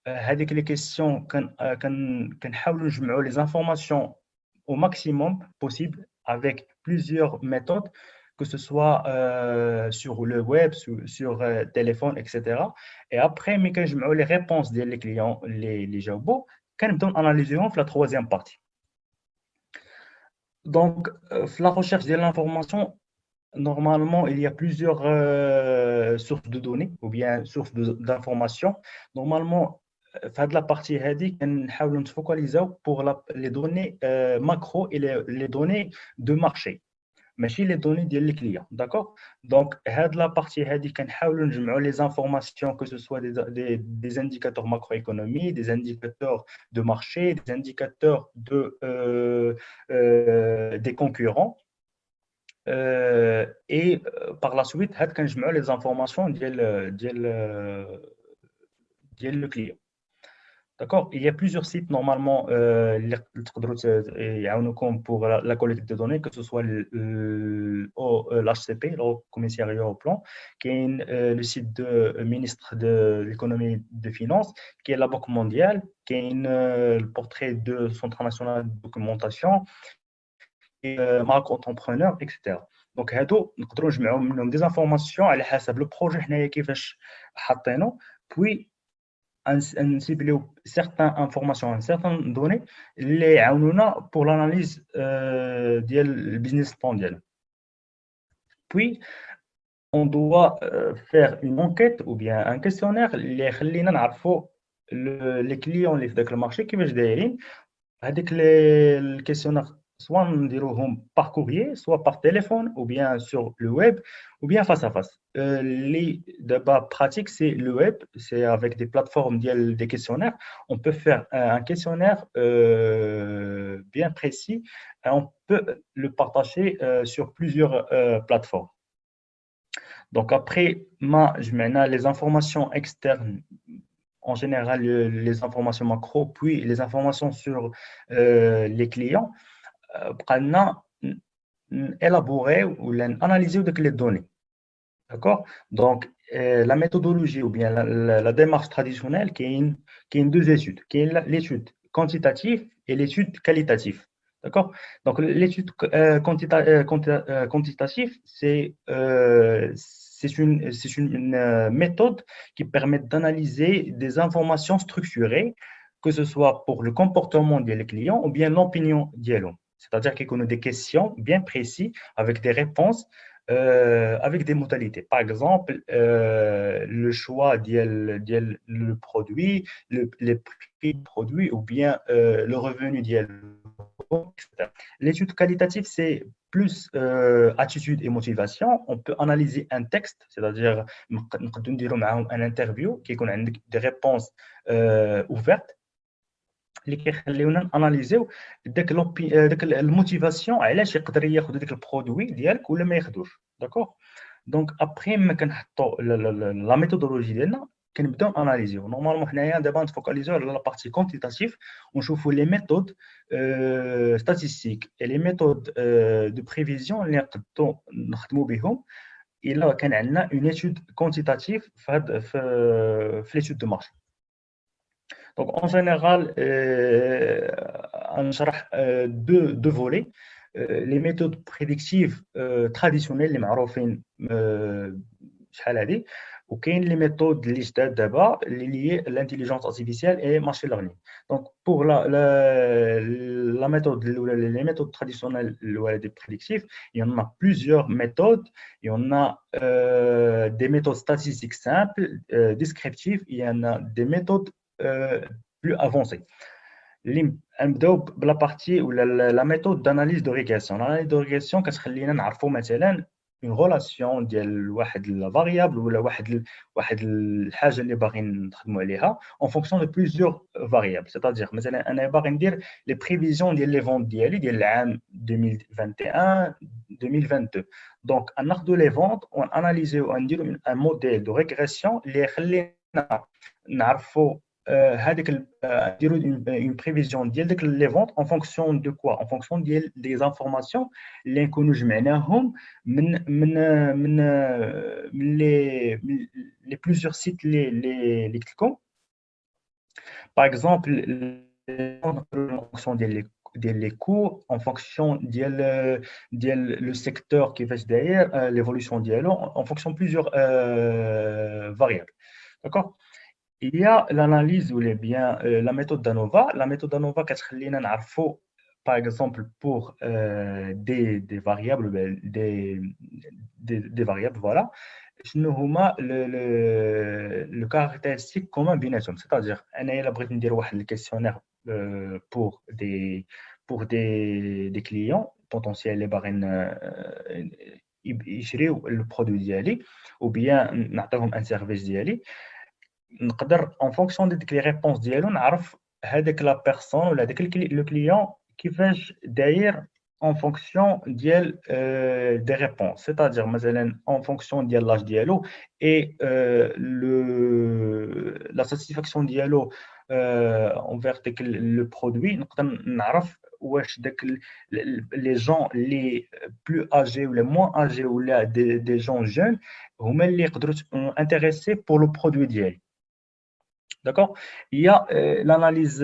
هذيك لي كيسيون كنحاولوا نجمعوا les informations au maximum possible avec plusieurs méthodes, que ce soit sur le web, sur téléphone, etc. Et après ملي كنجمعوا les réponses ديال les clients اللي جاوبوا كنبداو ناناليزيهم في la troisième partie. Donc في la recherche de l'information, normalement, il y a plusieurs sources de données ou bien sources d'informations. Normalement, dans la partie هذه كنحاولوا نتفوكاليزاو pour les données macro et les données de marché, ماشي les données ديال les clients. D'accord? Donc, هاد la partie هذه كنحاولوا نجمعوا les informations, que ce soit des indicateurs macroéconomiques, des indicateurs de marché, des indicateurs des concurrents. Et par la suite هاد كنجمعوا les informations ديال le client. D'accord? Il y a plusieurs sites normalement اللي تقدروا يعاونوكم pour la collecte de données, que ce soit l'HCP, le commissariat au plan, qui est le site du ministre de l'économie et des finances, qui est la Banque mondiale, qui est le portrait de Centre national de documentation, et marque entrepreneur, etc. Donc هادو نقدروا نجمعوا منهم des informations على حسب le projet حنايا كيفاش حاطينه, puis نسيبليو certaines informations, certaines données اللي يعاونونا pour l'analyse ديال البيزنس بلان ديالنا. Puis on doit faire une enquête ou bien un questionnaire اللي يخلينا نعرفوا les clients اللي في داك المارشي كيفاش دايرين. هذيك الكيسيونير soit نديروهم par courrier, soit par téléphone, ou bien sur le web, ou bien face à face. Les débats pratiques, c'est le web, c'est avec des plateformes des questionnaires. On peut faire un questionnaire bien précis et on peut le partager sur plusieurs plateformes. Donc après, je mets les informations externes, en général les informations macro, puis les informations sur les clients. بقالنا élaborer ou analyser les données. D'accord? Donc la méthodologie ou bien la démarche traditionnelle qui est deux études, qui est l'étude quantitative et l'étude qualitative. D'accord? Donc l'étude quantitative, c'est une méthode qui permet d'analyser des informations structurées que ce soit pour le comportement des clients ou bien l'opinion d'eux. C'est-à-dire qu'il y a des questions bien précises avec des réponses, avec des modalités. Par exemple, le choix le produit, les prix du produit ou bien le revenu d'eux. L'étude qualitative, c'est plus attitude et motivation. On peut analyser un texte, c'est-à-dire un interview qui a des réponses ouvertes اللي كيخليونا اناليزيو داك الموتيفاسيون علاش يقدر ياخذ داك البرودوي ديالك ولا ما ياخذوش داكوغ. دونك ابخي ما كنحطوا لا ميثودولوجي ديالنا كنبداو اناليزيو. نورمالمون حنايا دابا نفوكاليزيو على لا بارتي كونتيتاتيف ونشوفوا لي ميثود ستاتيستيك اي لي ميثود دو بريفيزيون اللي نقدروا نخدموا بهم الا كان عندنا اون ايتود كونتيتاتيف في ليتود دو مارشي. Donc, en général, on شرح deux volets. Les méthodes prédictives traditionnelles اللي معروفين شحال هذه وكاين les méthodes اللي جداد دابا اللي liées l'intelligence artificielle et machine learning. Donc pour la méthode les méthodes traditionnelles des prédictives, il y en a plusieurs méthodes. Il y en a des méthodes statistiques simples, descriptives. Il y en a des méthodes plus avancée. La partie ou la méthode d'analyse de régression. L'analyse de régression, كتخلينا نعرفوا مثلا une relation ديال واحد الفاريابل ولا واحد الحاجه اللي باغيين نخدموا عليها en fonction de plusieurs variables. C'est-à-dire مثلا انا باغي ندير les prévisions ديال لي فونت ديالي ديال العام 2021 2022. Donc ناخذوا لي فونت وناناليزيو ونديروا un modèle de régression اللي يخلينا نعرفوا هذيك نديروا une prévision ديال داك لي فونت en fonction de quoi, en fonction ديال des informations اللي نكونوا جمعناهم من les plusieurs sites اللي قلت لكم. par exemple en fonction ديال les cours, en fonction ديال le secteur كيفاش داير l'évolution ديالو, en fonction de plusieurs variables. D'accord. Il y a l'analyse ou bien la méthode d'ANOVA. La méthode d'ANOVA كتخلينا نعرفوا par exemple pour des variables des variables voilà شنو هما le caractéristique commun بيناتهم. c'est-à-dire انا الا بغيت ندير واحد الكيسيونير pour des clients potentiels اللي باغيين يشريو البرودوي ديالي ou bien نعطيهم ان سيرفيس ديالي, نقدر en fonction de les réponses ديالو نعرف هذاك لا بيرسون ولا هذاك لو كليون كيفاش داير en fonction ديال des réponses. c'est-à-dire مثلا en fonction ديال l'âge ديالو et la satisfaction ديالو envers le produit. نقدر نعرف واش داك les gens les plus âgés ou les moins âgés ou des gens jeunes هما اللي يقدروا intéressés pour le produit ديالي. D'accord. Il y a l'analyse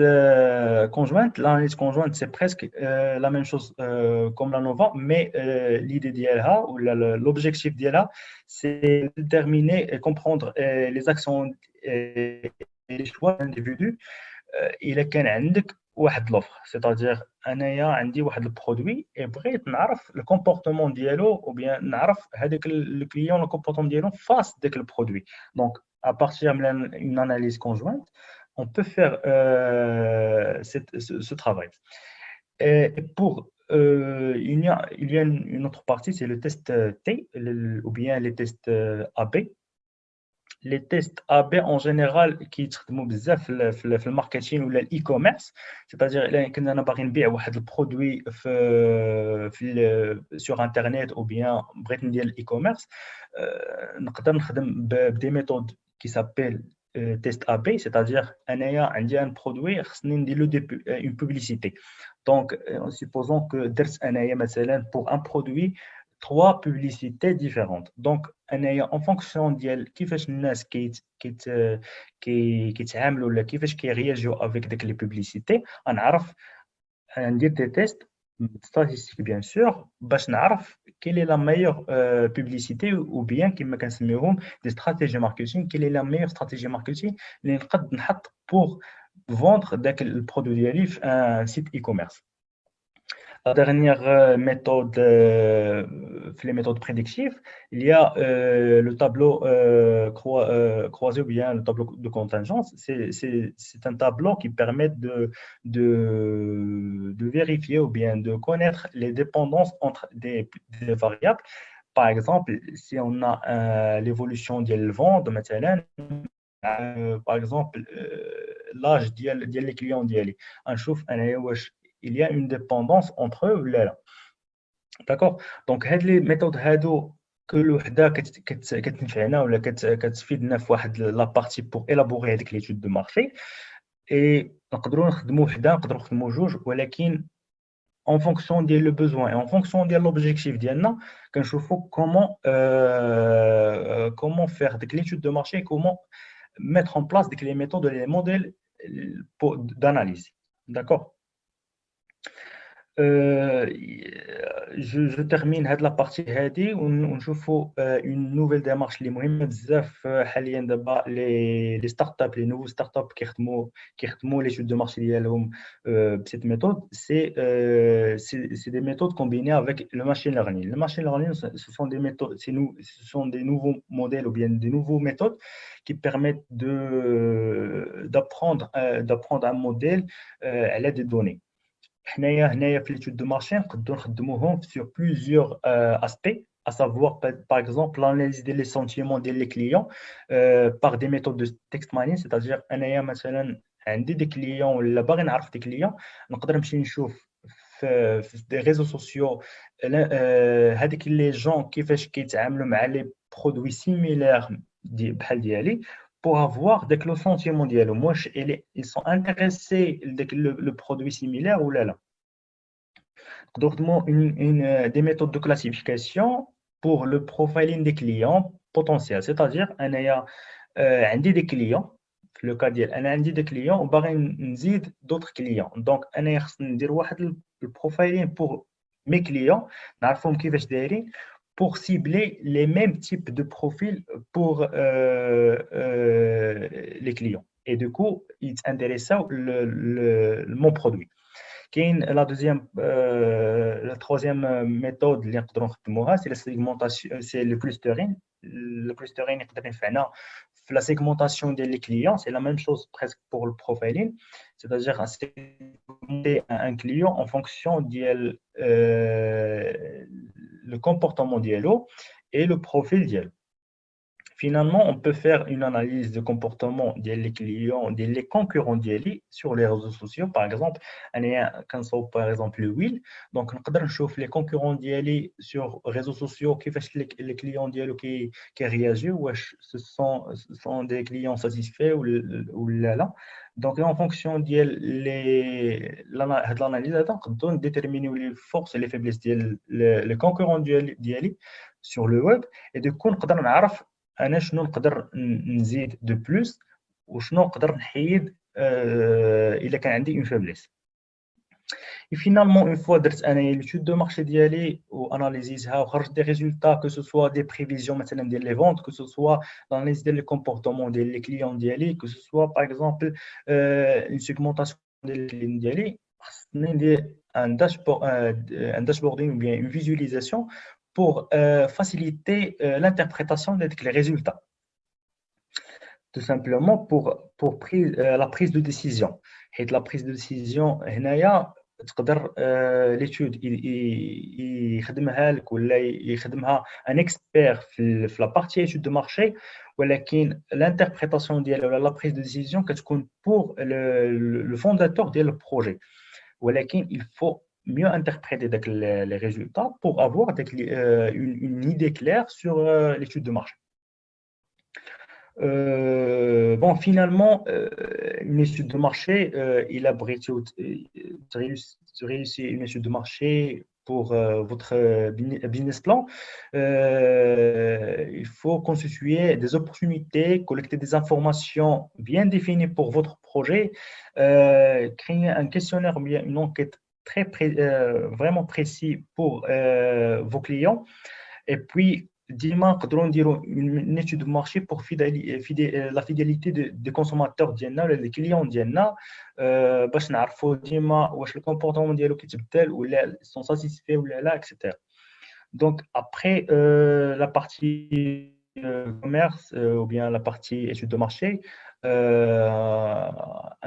conjointe. L'analyse conjointe, c'est presque la même chose comme l'ANOVA, mais l'idée d'ILA ou l'objectif d'ILA, c'est déterminer et comprendre les actions et les choix d'individus. Il est عندك واحد l'offre, c'est-à-dire انايا عندي واحد البرودوي بغيت نعرف الكومبورتمون ديالو ou bien نعرف هذاك الكليون الكومبورتمون ديالو فاس داك البرودوي. Donc à partir d'une analyse conjointe, on peut faire ce travail. Et pour il y a une autre partie, c'est le test T ou bien les tests AB. Les tests AB en général qui يتخدموا بزاف في الماركتينغ ولا الاي-كوميرس, c'est-à-dire الا كنا انا باغي نبيع واحد البرودوي في sur internet ou bien بغيت ندير الاي-كوميرس, نقدر نخدم بدي ميثود qui s'appelle test AB, c'est-à-dire انايا عندي un produit خصني ندير له une publicité. Donc en supposant que درت انايا مثلا pour un produit 3 publicités différentes. Donc en fonction ديال كيفاش الناس كيتعاملوا ولا كيفاش كيرياجيو avec ديك لي publicités, نعرف ندير des tests statistiques bien sûr باش نعرف quelle est la meilleure publicité ou bien كما كنسميوهم des stratégies marketing, quelle est la meilleure stratégie marketing اللي نقد نحط pour vendre le produit ديالي في un site e-commerce. La dernière méthode, les méthodes prédictives, il y a le tableau croisé ou bien le tableau de contingence. C'est un tableau qui permet de vérifier ou bien de connaître les dépendances entre des variables. Par exemple, si on a l'évolution de la vente, par exemple, l'âge des clients, il y a une dépendance entre eux ou là. D'accord. Donc les méthodes que l'وحده كتنفعنا ولا كتفيدنا في واحد لا بارتي pour élaborer هذيك l'étude de marché et نقدروا نخدموا وحده نقدروا نخدموا جوج ولكن en fonction ديال le besoin et en fonction ديال l'objectif ديالنا كنشوفوا comment faire ديك l'étude de marché et comment mettre en place les méthodes et les modèles d'analyse. D'accord. Je termine la partie هذه ونشوفوا une nouvelle démarche اللي مهمه بزاف حاليا دابا les startups les nouveaux startups كيخدموا l'étude de marché ديالهم بسيت méthode c'est des méthodes combinées avec le machine learning. Le machine learning ce sont des méthodes ce sont des nouveaux modèles ou bien des nouveaux méthodes qui permettent d'apprendre un modèle à l'aide des données. هنايا في l'étude de marché نقدروا نخدموهم sur plusieurs aspects, à savoir par exemple l'analyse des sentiments des clients par des méthodes de text mining, c'est-à-dire انايا مثلا عندي des clients ولا باغي نعرف des clients نقدر نمشي نشوف في des réseaux sociaux هذيك les gens كيفاش كيتعاملوا مع les produits similaires بحال ديالي pour avoir le sentiment ديالهم واش ils sont intéressés le produit similaire ou là. Donc des méthodes de classification pour le profiling des clients potentiels, c'est-à-dire انايا عندي des clients في le cas ديال انا عندي des clients وباغي نزيد d'autres clients, donc انايا خصني ندير واحد le profiling pour mes clients نعرفهم كيفاش دايرين pour cibler les mêmes types de profils pour les clients. Et du coup, ils s'intéressent mon produit. La troisième méthode, c'est la segmentation, c'est le clustering. Le clustering, la segmentation des clients, c'est la même chose presque pour le profiling, c'est-à-dire segmenter un client en fonction de le comportement dialo et le profil dialo. Finalement, on peut faire une analyse de comportement des clients, des concurrents d'Eli sur les réseaux sociaux. Par exemple, par exemple le Will. Donc, on peut voir les concurrents d'Eli sur les réseaux sociaux, qui font les clients d'Eli qui réagissent, ou ce sont des clients satisfaits ou là. Donc, en fonction de l'analyse, on peut déterminer les forces et les faiblesses des concurrents d'Eli sur le web. Et du coup, on peut savoir أنا شنو نقدر نزيد دو بلوس وشنو نقدر نحيد إلا كان عندي une faiblesse. Et finalement, une fois درت أنا l'étude de marché ديالي واناليزيزها وخرجت des résultats, que ce soit des prévisions مثلا ديال les ventes, que ce soit l'analyse ديال les comportements ديال les clients ديالي, que ce soit par exemple une segmentation ديال les clients ديالي, خصني ندير un dashboarding ou bien une visualisation pour faciliter l'interprétation des résultats. Tout simplement pour la prise de décision. Et la prise de décision, l'étude, il un expert dans la partie étude de marché, mais l'interprétation de la prise de décision pour le fondateur du projet. Mais il faut mieux interpréter les résultats pour avoir une idée claire sur l'étude de marché. Bon, finalement, une étude de marché, il a réussi une étude de marché pour votre business plan. Il faut constituer des opportunités, collecter des informations bien définies pour votre projet, créer un questionnaire ou bien une enquête vraiment précis pour vos clients, et puis ديما نقدروا نديروا une étude de marché pour la fidélité des consommateurs ديالنا ولا les clients ديالنا باش نعرفوا ديما واش الكومبورتمون ديالو كيتبدل ولا sont satisfaits ولا لا etc. Donc après la partie commerce ou bien la partie étude de marché,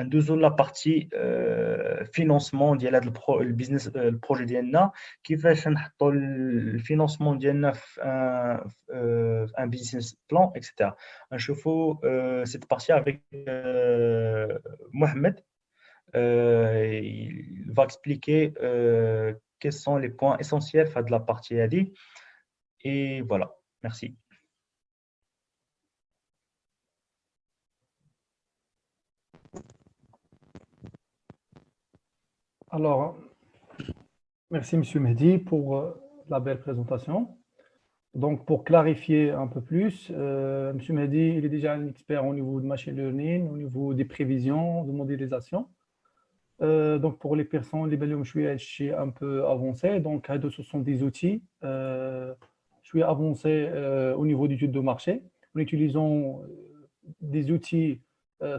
en dessous la partie financement ديال هذا البيزنس البروجي ديالنا كيفاش نحطوا الفينانسمون ديالنا في un business plan etc. نشوفوا cette partie avec Mohamed. Il va expliquer quels sont les points essentiels de la partie ADI. Et voilà, merci. Alors, merci Monsieur Mehdi pour la belle présentation. Donc, pour clarifier un peu plus, Monsieur Mehdi, il est déjà un expert au niveau de machine learning, au niveau des prévisions, de modélisation. Donc, pour les personnes, je suis un peu avancé. Donc, ce sont des outils. Je suis avancé au niveau d'études de marché en utilisant des outils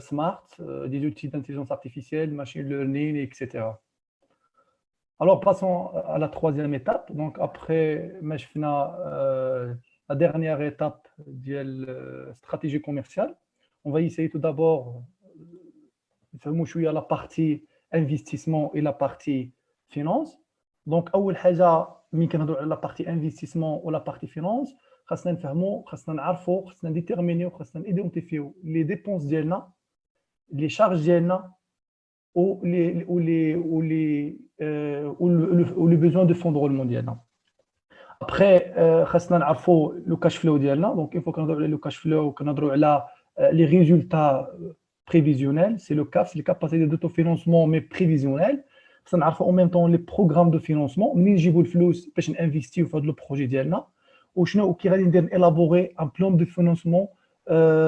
smart, des outils d'intelligence artificielle, machine learning, etc. Alors, passons à la troisième étape. Donc, après, la dernière étape de la stratégie commerciale. On va essayer tout d'abord de la partie investissement et la partie finance. Donc, أول حاجة ملي كنهضروا على la partie investissement ou la partie finance, خاصنا نفهموا خاصنا نعرفوا خاصنا نديتيرمينيو خاصنا ايدونتيفيو لي ديبونس ديالنا لي شارج ديالنا ou les besoins de fonds de roulement ديالنا. Après, خاصنا نعرفوا le cash flow ديالنا. Donc, il faut كنهضروا على le cash flow كنهضروا على les résultats prévisionnels, c'est le CAF, c'est les capacités d'autofinancement mais prévisionnelles. Ça نعرفوا en même temps les programmes de financement منين نجيبوا الفلوس باش نانفيستيو في هذا البروجي ديالنا وشنو كي غادي ندير élaborer un plan de financement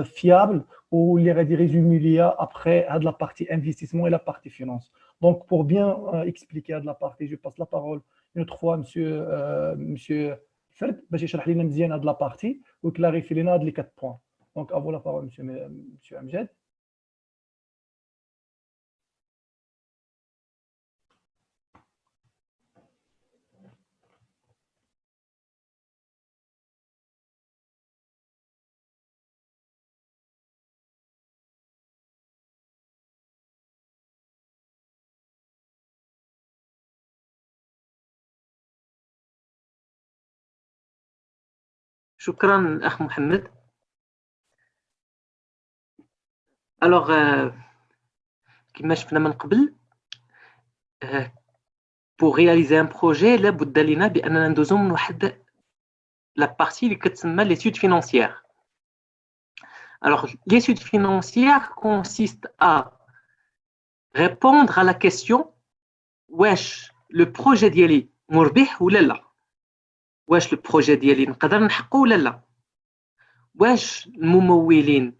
fiable ou les غادي résumer ليا après هاد la partie investissement et la partie finance. Donc pour bien expliquer هاد la partie, je passe la parole une autre fois monsieur Ferd باش يشرح لنا مزيان هاد la partie ويكلاريفي لنا هاد les 4 points. Donc à vous la parole monsieur Amjad. شكرا أخ محمد. Alors, كما شفنا من قبل pour réaliser un projet لابد لنا بأننا ندوزو من واحد la partie اللي كتسمى l'étude financière. Alors, l'étude financière consiste à répondre à la question واش le projet ديالي مربح ولا لا، واش البروجي ديالي نقدر نحقو ولا لا، واش الممولين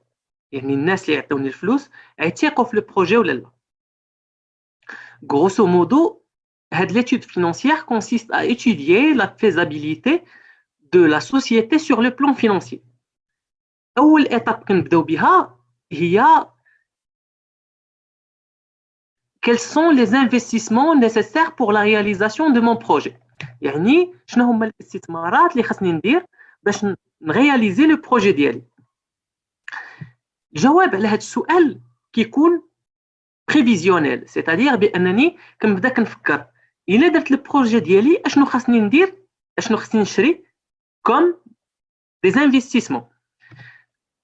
يعني الناس اللي يعطوني الفلوس يثيقوا في البروجي ولا لا. Grosso modo, l'étude financière consiste à étudier la faisabilité de la société sur le plan financier. أول étape كنبداو بها هي quels sont les investissements nécessaires pour la réalisation de mon projet. يعني شنو هما الاستثمارات اللي خاصني ندير باش نرياليزي لو بروجي ديالي. الجواب على هذا السؤال كيكون بريفيزيونيل، سيتادير بانني كنبدا كنفكر الا درت البروجي ديالي اشنو خاصني ندير، اشنو خاصني نشري كوم دي انفستيسمون.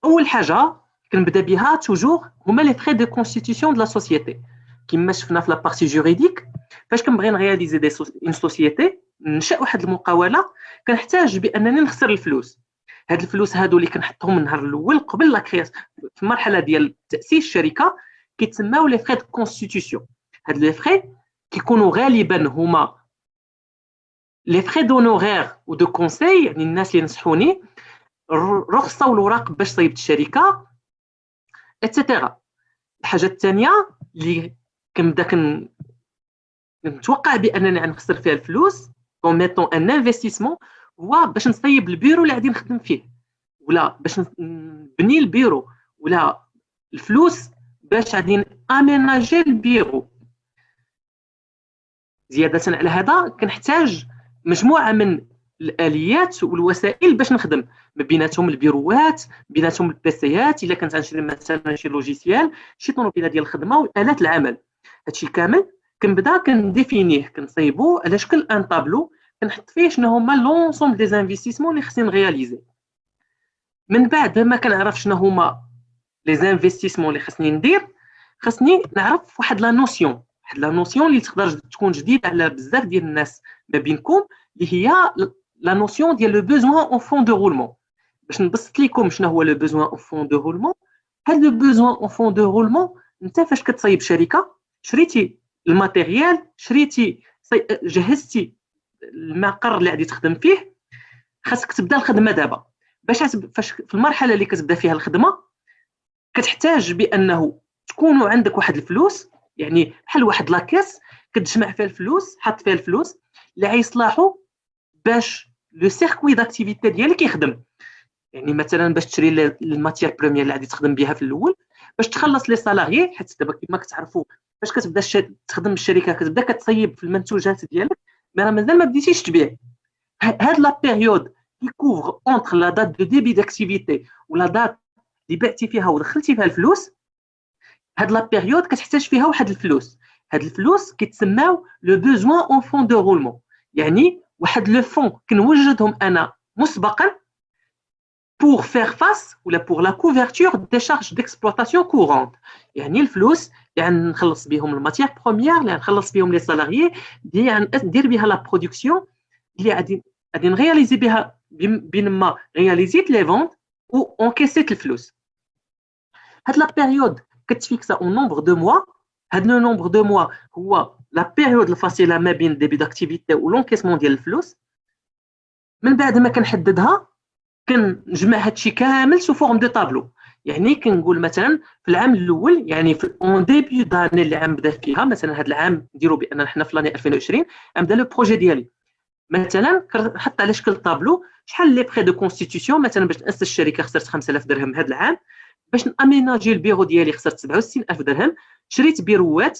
اول حاجه كنبدا بها توجور هما لي فري دو كونستيتيسيون دو لا سوسيتي. كما شفنا في لا بارتي جوريديك فاش كنبغي نرياليزي اون سوسيتي ننشا واحد المقاوله كنحتاج بانني نخسر الفلوس. هاد الفلوس هادو اللي كنحطهم النهار الاول قبل لا كرياس في المرحله ديال تاسيس الشركه كيتسماو لي فري دو كونستيتيسيون. هاد لي فري كيكونوا غالبا هما لي فري دونورير و دو كونساي، يعني الناس اللي نصحوني، الرخصه والوراق باش صيبت الشركه اتسيتيرا. الحاجه الثانيه اللي كنبدا نتوقع بانني غنخسر فيها الفلوس كوم ميتون ان انفستيسمون هو باش نصيب البيرو اللي غادي نخدم فيه، ولا باش نبني البيرو، ولا الفلوس باش غادي اميناجي البيرو. زياده على هذا كنحتاج مجموعه من الاليات والوسائل باش نخدم، ما بيناتهم البيروات، بيناتهم البيسيات، الا كنت غنشري مثلا شي لوجيسيال، شي طوموبيله ديال الخدمه والات العمل. هادشي كامل كنبدا كنديفينيه، كنصايبو على شكل ان طابلو، كنحط فيه شنو هما لونسومبل دي زانفيستيسمون اللي خصني نغياليزي. من بعد ما كنعرف شنو هما لي زانفيستيسمون اللي خصني ندير، خصني نعرف واحد لا نوسيون اللي تقدر تكون جديده على بزاف ديال الناس ما بينكم، اللي هي لا نوسيون ديال لو بوزوان اون فون دو رولمون. باش نبسط لكم شنو هو لو بوزوان اون فون دو رولمون. هاد لو بوزوان اون فون دو رولمون، انت فاش كتصايب شركه، شريتي الماتيريال، شريتي جهزتي المقر اللي غادي تخدم فيه، خاصك تبدا الخدمه دابا. فاش في المرحله اللي كتبدا فيها الخدمه كتحتاج بانه تكونوا عندك واحد الفلوس، يعني بحال واحد لاكيس كتجمع فيها الفلوس، حط فيها الفلوس اللي غيصلحوا باش لو سيركوي داكتيفيتي ديالك يخدم. يعني مثلا باش تشري الماتيير بريمير اللي غادي تخدم بها في الاول، باش تخلص لي سالاريي، حيت دابا كما كتعرفوا فاش كتبدا تخدم الشركه كتبدا كتصيب في المنتوجات ديالك، مي راه مازال ما بديتيش تبيع. هاد لا بيريود كي كوفر اونتر لا دات دو ديبي داكتيفيتي ولا دات اللي بعتي فيها ودخلتي فيها الفلوس، هاد لا بيريود كتحتاج فيها واحد الفلوس. هاد الفلوس كيتسماو لو بوزوان اون فون دو رولمون، يعني واحد لو فون كنوجدهم انا مسبقا pour faire face ou pour la couverture des charges d'exploitation courantes. يعني الفلوس يعني نخلص بهم الماتيير بروميير، اللي نخلص بهم لي سالاريي، يعني ندير بها لا برودكسيون اللي غادي نغياليزي بها بينما غياليزيت لي فونت و اونكيسيت الفلوس. هاد لا بيريود كتفيكسا اون نومبر دو موا. هاد لو نومبر دو موا هو لا بيريود الفاصله ما بين الديبي داكتيفيتي و لونكيسمون ديال الفلوس. من بعد ما كنحددها كنجمع هادشي كامل سو فورم دو طابلو. يعني كنقول مثلا في العام الاول، يعني في اون ديبي داني اللي عم بدا فيها، مثلا هذا العام نديرو بان حنا في لاني 2020 عم بدا لو بروجي ديالي، مثلا كنحط على شكل طابلو شحال لي بري دو كونستيتيوسيون. مثلا باش ناسس الشركه خسرت 5000 درهم هذا العام، باش ناميناجي البيرو ديالي خسرت 67000 درهم. شريت بيروات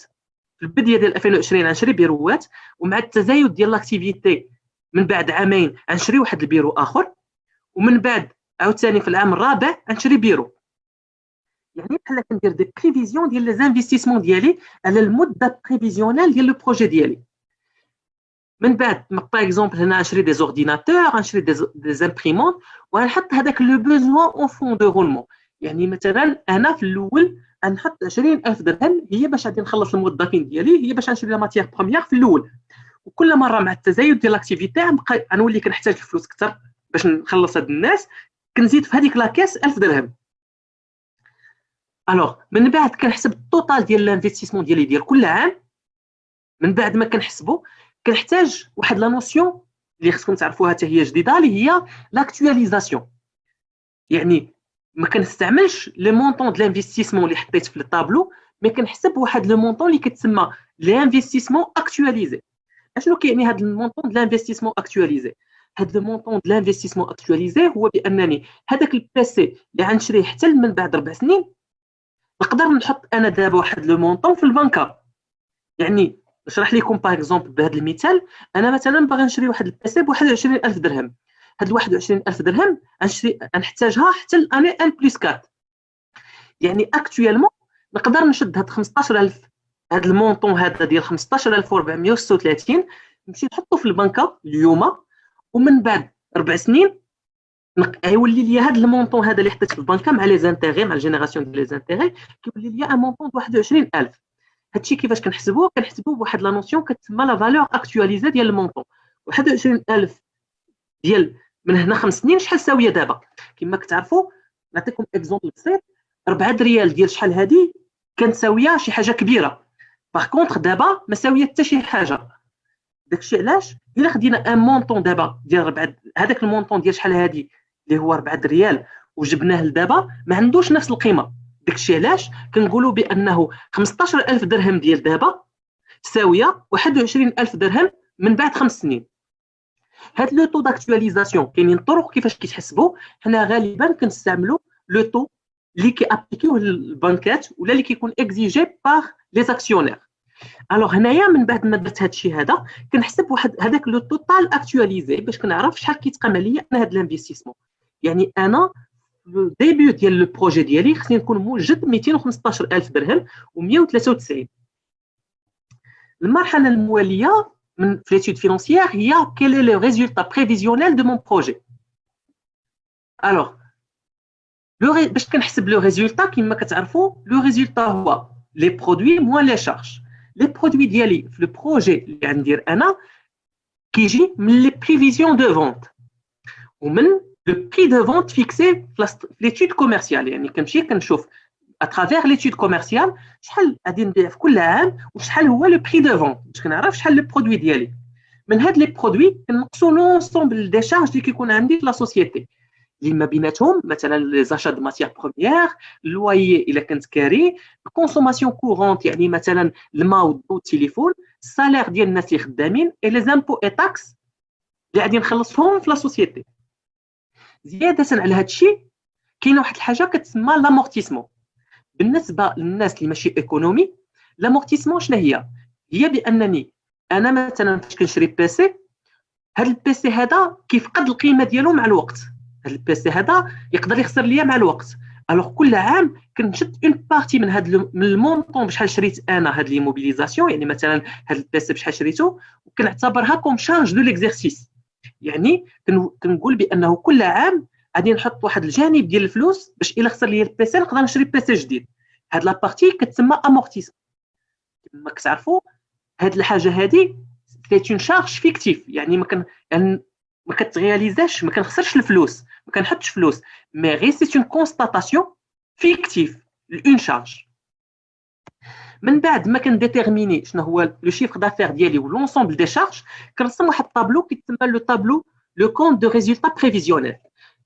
في البدايه ديال 2020، غنشري بيروات، ومع التزايد ديال لاكتيفيتي من بعد عامين غنشري واحد البيرو اخر، ومن بعد عاوتاني في العام الرابع غنشري بيرو. يعني بحال كندير دي بريفيزيون ديال لي زانفيستيسمون ديالي على المده بريفيزيونال ديال لو بروجي ديالي. من بعد باغ اكزومبل هنا غنشري دي زورديناتور، غنشري دي زامبريمون، وغنحط هذاك لو بوزوان اون فون دو رولمون. يعني مثلا انا في الاول غنحط 20000 درهم هي باش غادي نخلص الموظفين ديالي، هي باش نشري لا ماتيير بروميير في الاول، وكل مره مع التزايد ديال لاكتيفيتي غنولي كنحتاج الفلوس اكثر باش نخلص هاد الناس، كنزيد في هذيك لاكيس 1000 درهم. الوغ من بعد كنحسب التوتال ديال الانفستيسمون ديالي ديال كل عام. من بعد ما كنحسبو كنحتاج واحد لا نوسيون اللي خصكم تعرفوها حتى هي جديده، اللي هي لاكtualisation. يعني ما كنستعملش لي مونطون ديال الانفستيسمون اللي حطيت في الطابلو، مي كنحسب واحد لو مونطون اللي كتسمى لانفستيسمون اكtualisé. اشنو كيعني هذا المونطون ديال الانفستيسمون اكtualisé؟ هذا المونطون ديال الانفستيسمون اكtualisé هو بانني هذاك البيسي اللي غنشريه حتى من بعد 4 سنين نقدر نحط انا دابا واحد لو مونطون في البنكه. يعني نشرح لكم باغ اكزومبل بهذا المثال، انا مثلا باغي نشري واحد البيسي ب 21000 درهم. هاد 21000 درهم غنحتاجها حتى الاني ان بلس 4. يعني اكطويلمون نقدر نشد هاد 15000، هاد المونطون هذا ديال 15436 نمشي نحطو في البنكه اليوم، ومن بعد 4 سنين غيولي لي هاد المونطون هذا اللي حطيت في البنكه مع لي زانتيغي، مع الجينيراسيون ديال لي زانتيغي، كيولي لي ان مونطون د 21000. هادشي كيفاش كنحسبوه بواحد لا نوسيون كتسمى لا فالور اكطواليزي ديال المونطون. 21000 ديال من هنا 5 سنين شحال ساويه دابا؟ كما كتعرفوا نعطيكم اكزومبل بسيط، 4 ريال ديال شحال هذه كانت ساويه شي حاجه كبيره، باغ كونطخ دابا ما ساويه حتى شي حاجه. داكشي علاش الا خدينا ان مونطون دابا ديال 4، هذاك المونطون ديال شحال هذه اللي هو 4 ريال وجبناه لدابا ما عندوش نفس القيمه. داكشي علاش كنقولوا بانه 15000 درهم ديال دابا تساويه 21000 درهم من بعد 5 سنين. هاد لو طو داكtualisation كاينين طرق كيفاش كيتحسبوا. حنا غالبا كنستعملوا لو طو اللي كيابليكيوه البنكات ولا اللي كيكون اكزيجي باغ لي اكسيونير. الوغ هنايا من بعد ما درت هاد الشيء هذا كنحسب واحد هذاك لو توتال اكtualisé باش كنعرف شحال كيتقام ليا انا هاد الانفستيسمون. يعني انا في الديبيو ديال لو بروجي ديالي خصني نكون موجد 215000 درهم و193. المرحله المواليه من في ليتود فينانسيير هي quel est le résultat prévisionnel de mon projet. alors باش كنحسب لو ريزولتا كما كتعرفوا لو ريزولتا هو لي برودوي موان لي شارج. لي برودوي ديالي في لو بروجي اللي غندير انا كيجي من لي بريفيزيون دو فونت ومن لو بري دو فونت فيكسي في ليتود كوميرسيال. يعني كنمشي كنشوف اترافير ليتود كوميرسيال شحال غادي نبيع في كل عام وشحال هو لو بري دو فونت باش كنعرف شحال لو برودوي ديالي. من هاد لي برودوي كنقصوا لونسومبل دي شارج اللي كيكون عندي في لا سوسيتي اللي ما بيناتهم مثلا لي زاشا دو ماتيير بروميير، اللويي الا كنت كاري، الكونسوماسيون كورونت يعني مثلا الماء والضوء والتليفون، السالير ديال الناس اللي خدامين، اي لي زامبو اي تاكس اللي غادي نخلصهم في لا سوسيتي. زياده على هذا الشيء كاينه واحد الحاجه كتسمى لامورتيسمون. بالنسبه للناس اللي ماشي ايكونومي لامورتيسمون شنو هي؟ هي بانني انا مثلا فاش كنشري بيسي هذا البيسي هذا كيفقد القيمه ديالو مع الوقت. هذا البيسي هذا يقدر يخسر ليا مع الوقت. الوغ كل عام كنشد اون بارتي من هذا من المونطون بشحال شريت انا هاد لي موبيليزاسيون. يعني مثلا هاد البيسي بشحال شريته وكنعتبرها كوم شارج دو ليكزيرسيس. يعني كنقول بانه كل عام غادي نحط واحد الجانب ديال الفلوس باش الا خسر ليا البيسي نقدر نشري بيسي جديد. هاد لا بارتي كتسمى امورتيسم. كما كتعرفوا هاد الحاجه هادي سي اون شارج فيكتيف. يعني ما كترياليزاش، ما كنخسرش الفلوس، ما كنحطش فلوس، مي غير سي اون كونستاتاسيون فيكتيف اون شارج. من بعد ما كنديتيرميني شنو هو لو شيفر دافير ديالي و لونسومبل دي شارج كنرسم واحد الطابلو كيتسمى لو طابلو لو كونت دو ريزولتا بريفيزيونيل.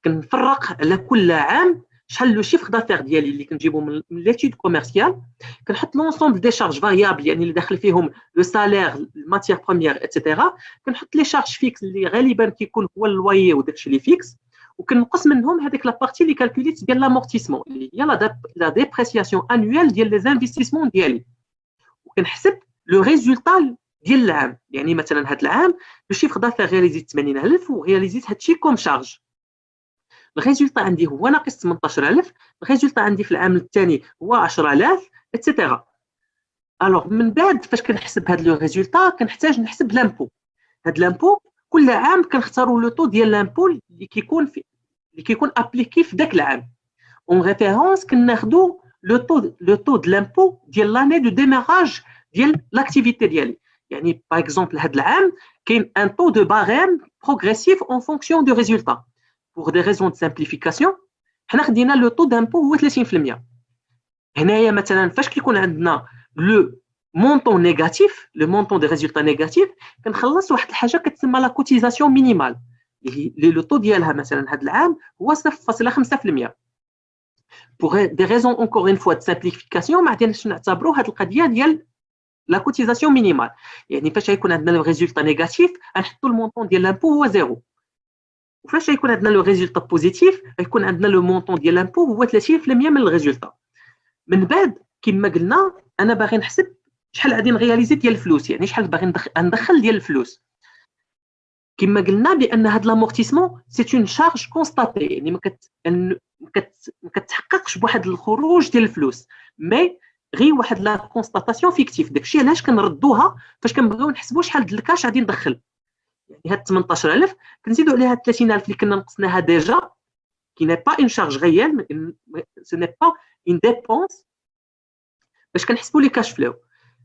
كنفرق على كل عام شحال لو شيفر دافير ديالي اللي كنجيبو من ليتود كوميرسيال، كنحط لونسومبل دي شارج فاريابل يعني اللي داخل فيهم لو سالير، الماتيير بروميير ايتترا، كنحط لي شارج فيكس اللي غالبا كيكون هو اللويي وداكشي اللي فيكس، وكنقص منهم هذيك لا بارتي اللي كالكوليت ديال لامورتيسمون اللي هي لا ديبريسياسيون انويل ديال لي انفستيسمون ديالي، وكنحسب لو ريزولتا ديال العام. يعني مثلا هذا العام لو شيفر دافير رياليزيت 80,000 ورياليزيت هادشي كوم شارج. الريزولتا عندي هو ناقص 18,000، الريزولتا عندي في العام الثاني هو 10,000 ايتترا. الوغ من بعد فاش كنحسب هاد لو ريزولتا كنحتاج نحسب لامبو. هاد لامبو كل عام كنختاروا لو طو ديال لامبو اللي كيكون ابليكي في داك العام. اون ريفيرونس كناخذوا لو طو د لامبو ديال لاني دو ديماراج ديال لاكتيفيتي ديالي. يعني باغ اكزومبل هاد العام كاين ان طو دو باريم بروغريسيف اون فونكسيون دو ريزولتا. pour des raisons de simplification حنا خدينا لو طو دامبو هو 30%. هنايا مثلا فاش كيكون عندنا لو مونطون نيجاتيف، لو مونطون دي ريزولتا نيجاتيف، كنخلص واحد الحاجه كتسمى لا كوتيزاسيون مينيمال اللي لو طو ديالها مثلا هذا العام هو 0.5%. pour des raisons encore une fois de simplification ما عندناش نعتبروا هذه القضيه ديال لا كوتيزاسيون مينيمال. يعني فاش غيكون عندنا لو ريزولتا نيجاتيف غنحطوا المونطون ديال لامبو هو 0، وفاش يكون عندنا لو ريزولتا بوزيتيف غيكون عندنا لو مونطون ديال لامبو هو 30% من الريزولتا. من بعد كما قلنا انا باغي نحسب شحال غادي نغياليزي ديال الفلوس، يعني شحال باغي ندخل ديال الفلوس. كما قلنا بان هاد لامورتيسمون سي اون شارج كونستاتي، يعني ما كتحققش بواحد الخروج ديال الفلوس، مي غير واحد لا كونستاتاسيون فيكتيف. داكشي علاش كنردوها فاش كنبغيو نحسبوا شحال د الكاش غادي ندخل. يعني هاد 18,000 كنزيدوا عليها 30,000 اللي كنا نقصناها ديجا كي ني با اون شارج ريال، سو ني با اون ديبونس، باش كنحسبوا لي كاش فلو.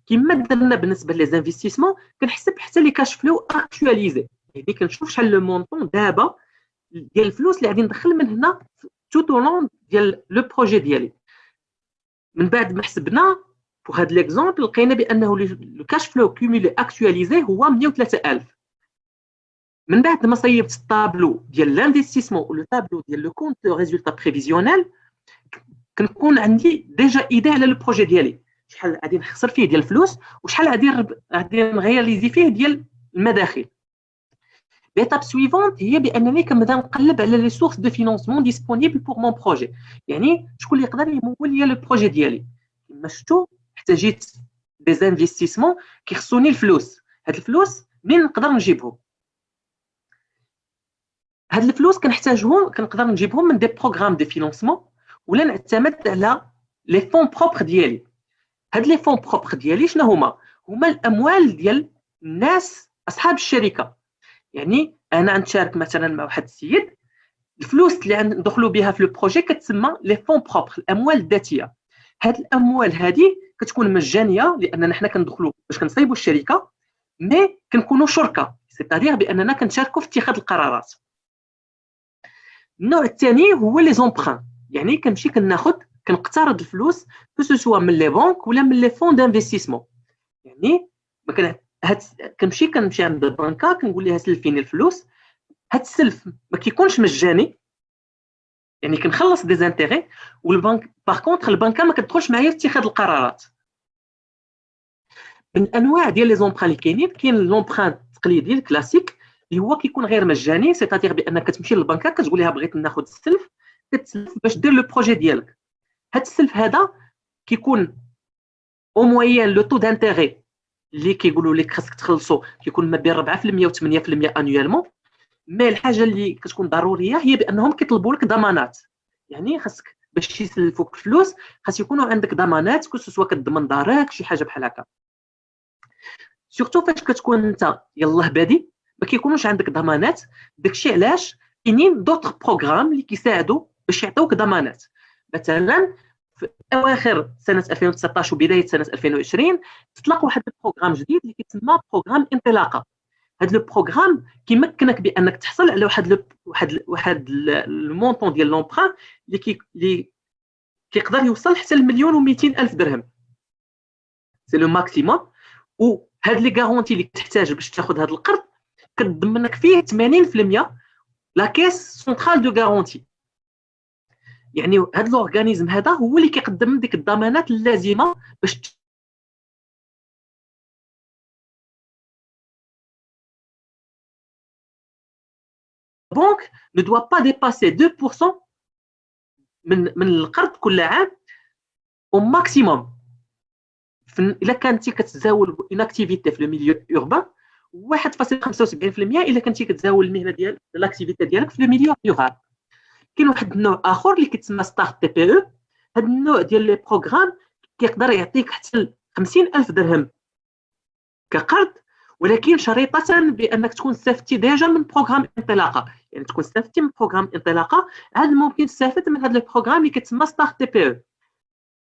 كما درنا بالنسبه لي انفستيسمون كنحسب حتى لي كاش فلو اكtualisé، يعني كنشوف شحال لو مونطون دابا ديال الفلوس اللي غادي ندخل من هنا توت او لون ديال لو بروجي ديالي. من بعد ما حسبنا بوغ هاد ليكزومبل لقينا بانه لو كاش فلو كومولي اكtualisé هو 103,000. من بعد ما صيبت الطابلو ديال لانفستيسمون ولو طابلو ديال لو كونت ريزولتا بريفيزيونيل كنكون عندي ديجا ايدي على لو بروجي ديالي، شحال غادي نخسر فيه ديال الفلوس وشحال غادي نغياليزي فيه ديال المداخل. l'étape suivante هي بانني كنبدا نقلب على لي سورس دو فينانسمون ديسپونيبل بور مون بروجي. يعني شكون اللي يقدر يمول لي لو بروجي ديالي. كما شفتوا احتاجيت دي انفستيسمون كيخصوني الفلوس. هاد الفلوس منين نقدر نجيبهم؟ هاد الفلوس كنقدر نجيبهم من دي بروغرام دو فينانسمون ولا نعتمد على لي فون بروبر ديالي. هاد لي فون بروبر ديالي شنو هما الاموال ديال الناس اصحاب الشركه. يعني انا نشارك مثلا مع واحد السيد، الفلوس اللي ندخلوا بها في لو بروجي كتسمى لي فون بروبر، الاموال الذاتيه. هاد الاموال هذه كتكون مجانيه لاننا حنا كندخلوا باش كنصايبوا الشركه، مي كنكونوا شركاء، سيتادير باننا كنشاركوا في اتخاذ القرارات. النوع الثاني هو لي زومبران، يعني كنمشي كنقترض الفلوس كو سوا من لي بانك ولا من لي فون دانفستيسمون. يعني كنمشي عند البنكه كنقول لها سلفيني الفلوس. هاد السلف ما كيكونش مجاني، يعني كنخلص دي زانتيغي، والبنك باغ كونطخ البنكه ما كتدخلش معايا في اتخاذ القرارات. من الانواع ديال لي زومبران اللي كاين لومبران التقليدي الكلاسيك اللي هو كيكون غير مجاني، سيتادير بانك كتمشي للبنكه كتقول لها بغيت ناخذ السلف، كتسلف باش دير لو بروجي ديالك. هاد السلف هذا كيكون او موين لو تو دانتيغي اللي كيقولوا لك خاصك تخلصوا كيكون ما بين 4% و 8% انيوالمون. مي الحاجه اللي كتكون ضروريه هي بانهم كيطلبوا لك ضمانات، يعني خاصك باش يسلفوك فلوس خاص يكونوا عندك ضمانات، سواء كتضمن دارك شي حاجه بحال هكا. سورتو فاش كتكون انت يلاه بادي ما كيكونوش عندك ضمانات. داكشي علاش كاينين دوطر بروغرام اللي كيساعدوا باش يعطيوك ضمانات. مثلا في اواخر سنه 2019 وبدايه سنه 2020 تطلق واحد البروغرام جديد اللي كيتسمى بروغرام انطلاقه. هذا البروغرام كيمكنك بانك تحصل على واحد المونطون ديال لومبران اللي كيقدر يوصل حتى ل1,200,000 درهم، سي لو ماكسيموم. وهاد لي غارونتي اللي تحتاج باش تاخذ هذا القرض كتضمنك فيه 80% لا كيس سونترال دو غارونتي. يعني هاد الاورغانيزم هذا هو اللي كيقدم ديك الضمانات اللازمه باش البنك ne doit pas dépasser 2% من القرض كل عام او ماكسيموم. الا كنتي كتزاول اون اكتيفيتي في لو ميليو اوربان، 1.75% الا كنتي كتزاول المهنه ديال لاكتيفيتي ديالك في لو ميليو رورال. كاين واحد النوع اخر اللي كيتسمى ستارت تي بي او. هذا النوع ديال لي بروغرام كيقدر يعطيك حتى 50,000 درهم كقرض، ولكن شريطه بانك تكون استفدتي ديجا من بروغرام انطلاقه. يعني تكون استفدتي من بروغرام انطلاقه عاد ممكن تستافد من هذا البروغرام اللي كيتسمى ستارت تي بي او.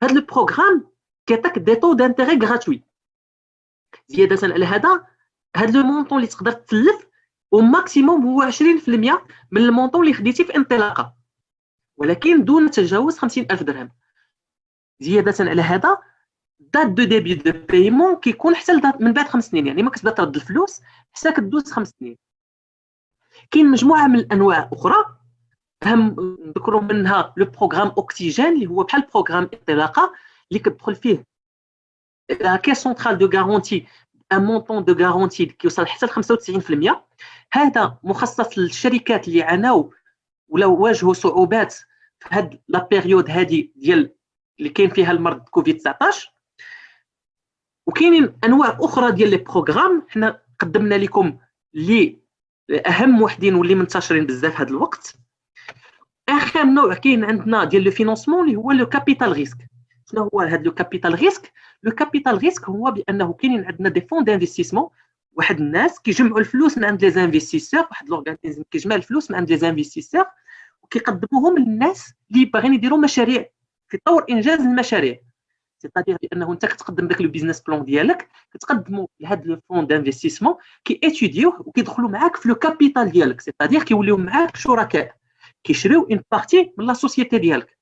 هذا البروغرام كيعطيك دي طو دانتيغي غراتوي. زياده على هذا لو مونطون اللي تقدر تسلف وماكسيموم هو 20% من المونطون اللي خديتي في انطلاقه، ولكن دون تجاوز 50,000 درهم. زياده على هذا دات دو ديبي دو بايمون كيكون حتى من بعد 5 سنين، يعني ما كتبدا ترد الفلوس حتى كدوز 5 سنين. كاين مجموعه من الانواع اخرى اهم نذكروا منها لو بروغرام اوكسيجين اللي هو بحال بروغرام انطلاقه اللي كتدخل فيه لا كيس سونترال دو غارونتي ان مونطون دو غارونتي كيوصل حتى ل 95%. هذا مخصص للشركات اللي عانوا ولا واجهوا صعوبات في هاد لا بيريود هذه ديال اللي كاين فيها المرض كوفيد 19. وكاينين انواع اخرى ديال لي بروغرام حنا قدمنا لكم اللي اهم وحدين واللي منتشرين بزاف هذا الوقت. اخر نوع كاين عندنا ديال لو فينانسمون اللي هو لو كابيتال ريسك. شنو هو هذا لو كابيتال ريسك؟ لو كابيتال ريسك هو بانه كاينين عندنا دي فون دانفستيسمون، واحد الناس كيجمعوا الفلوس من عند لي زانفستيسور، واحد لورغانيزم كيجمع الفلوس من عند لي زانفستيسور وكيقدموهم للناس اللي باغيين يديروا مشاريع في طور انجاز المشاريع. سيتادير بانه انت كتقدم داك لو بيزنس بلان ديالك كتقدموا لهاد لو فون دانفستيسمون كي اتيديوه وكيدخلوا معاك في لو كابيتال ديالك، سيتادير كيوليو معاك شركاء كيشريو اون بارتي من لا سوسيتي ديالك.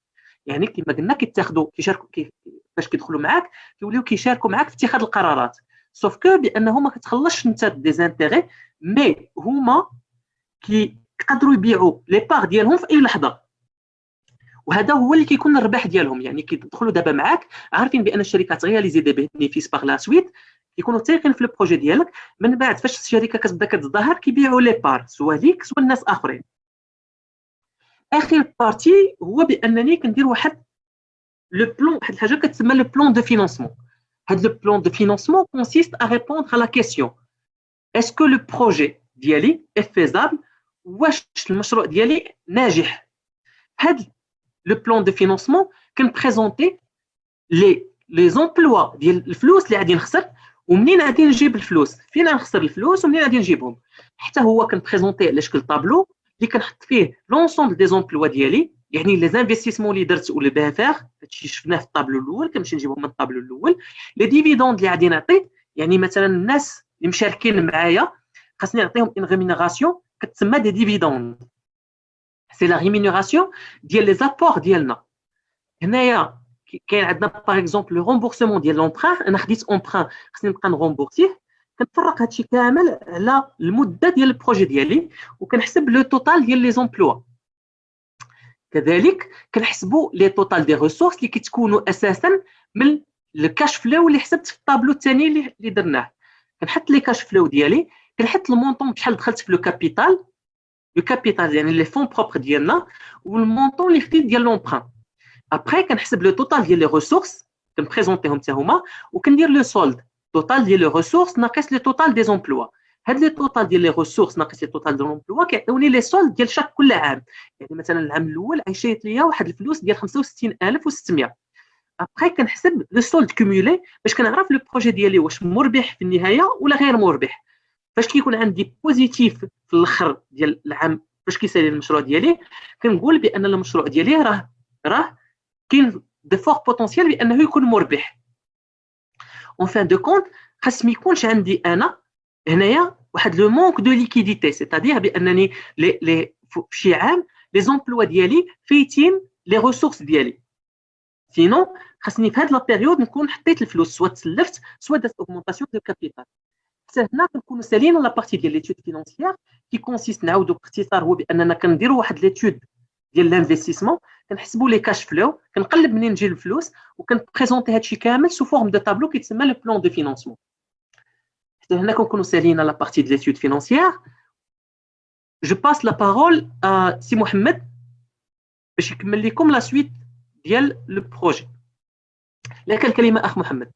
يعني كما قلنا كيتاخذوا كيشاركوا فاش كيدخلوا معاك كيوليو كيشاركوا معاك في اتخاذ القرارات، سوف كو بانه ما كتخلصش انت دي زانتيغي، مي هما كيقدروا يبيعوا لي بار ديالهم في اي لحظه، وهذا هو اللي كيكون الربح ديالهم. يعني كيدخلوا دابا معاك عارفين بان الشركه تغياليزي دي بينيفيس باغ لا سويت، يكونوا تايقين في البروجي ديالك. من بعد فاش الشركه كتبدا كتظهر كيبيعوا لي بار سواء ليك سواء الناس اخرين. اخر بارتي هو بانني كندير واحد لو بلون، واحد الحاجه كتسمى لو بلون دو فينانسمون. هاد لو بلون دو فينانسمون كونسيست ا ريبوندر على كيسيون اسكو لو بروجي ديالي اي فيزابل، واش المشروع ديالي ناجح. هاد لو بلون دو فينانسمون كنبريزونتي لي زومبلوا ديال الفلوس اللي غادي نخسر ومنين غادي نجيب الفلوس، فين غنخسر الفلوس ومنين غادي نجيبهم. حتى هو كنبريزونتيه على شكل طابلو اللي كنحط فيه لونسومبل دي زومبلوا ديالي، يعني لي زانفيستيسمون اللي درت ولي بافير هادشي شفناه في الطابلو الاول، كنمشي نجيبهم من الطابلو الاول. لي ديفيدوند اللي غادي نعطي، يعني مثلا الناس اللي مشاركين معايا خاصني نعطيهم ان ريمينيراسيون كتسمى دي ديفيدوند، سي لا ريمينيراسيون ديال لي زابور ديالنا. هنايا كاين عندنا باغ اكزومبل لو رومبورسمون ديال لونبران، انا خديت اونبران خصني نبقى نرومبورسيه، كنفرق هادشي كامل على المده ديال البروجي ديالي وكنحسب لو توتال ديال لي زومبلوا. كذلك كنحسبوا لي توتال دي ريسورس اللي كتكونوا اساسا من الكاش فلو اللي حسبت في الطابلو الثاني اللي درناه. كنحط لي كاش فلو ديالي، كنحط المونطون بشحال دخلت في لو كابيتال، لو كابيتال يعني لي فون بروبر ديالنا والمونطون اللي خديت ديال لونبران. ابري كنحسب لو توتال ديال لي ريسورس كنبريزونتيهم حتى هما وكندير لو سولد توتال ديال لي ريسورس ناقص لي توتال دي زومبلوا. هاد لي توتال ديال لي ريسورس ناقص لي توتال ديال لومبلوا كيعطيوني لي سولد ديال شاك كل عام. يعني مثلا العام الاول عيشت ليا واحد الفلوس ديال 65600. ابري كنحسب لو سولد كومولي باش كنعرف لو بروجي ديالي واش مربح في النهايه ولا غير مربح. فاش كيكون عندي بوزيتيف في الاخر ديال العام فاش كيسالي المشروع ديالي كنقول بان المشروع ديالي راه كاين دي فور بوتونسيال بانه يكون مربح. اون فان دو كونت خاص ما يكونش عندي انا هنايا واحد لو مونك دو ليكيديتي، سيتادير بانني في شي عام لي زومبلوا ديالي فايتين لي ريسورس ديالي. سينون خاصني في هاد لا بيريود نكون حطيت الفلوس سواء تسلفت سواء درت اوغمونطاسيون دو كابيتال. حتى هنا كنكونوا سالينا لا بارتي ديال ليتود فينانسيير كي كونسيست نعاودو باختصار هو باننا كنديروا واحد ليتود ديال لانفستيسمون، كنحسبوا لي كاش فلو، كنقلب منين تجي الفلوس وكنبريزونتي هادشي كامل سو فورم دو طابلو كيتسمى لو بلان دو فينانسمون. حتى هنا كنكونوا سالينا لا بارتي ديال ليتود فينانسيير. جو باس لا بارول ا سي محمد باش يكمل لكم لا سويت ديال لو بروجي. لك الكلمه اخ محمد.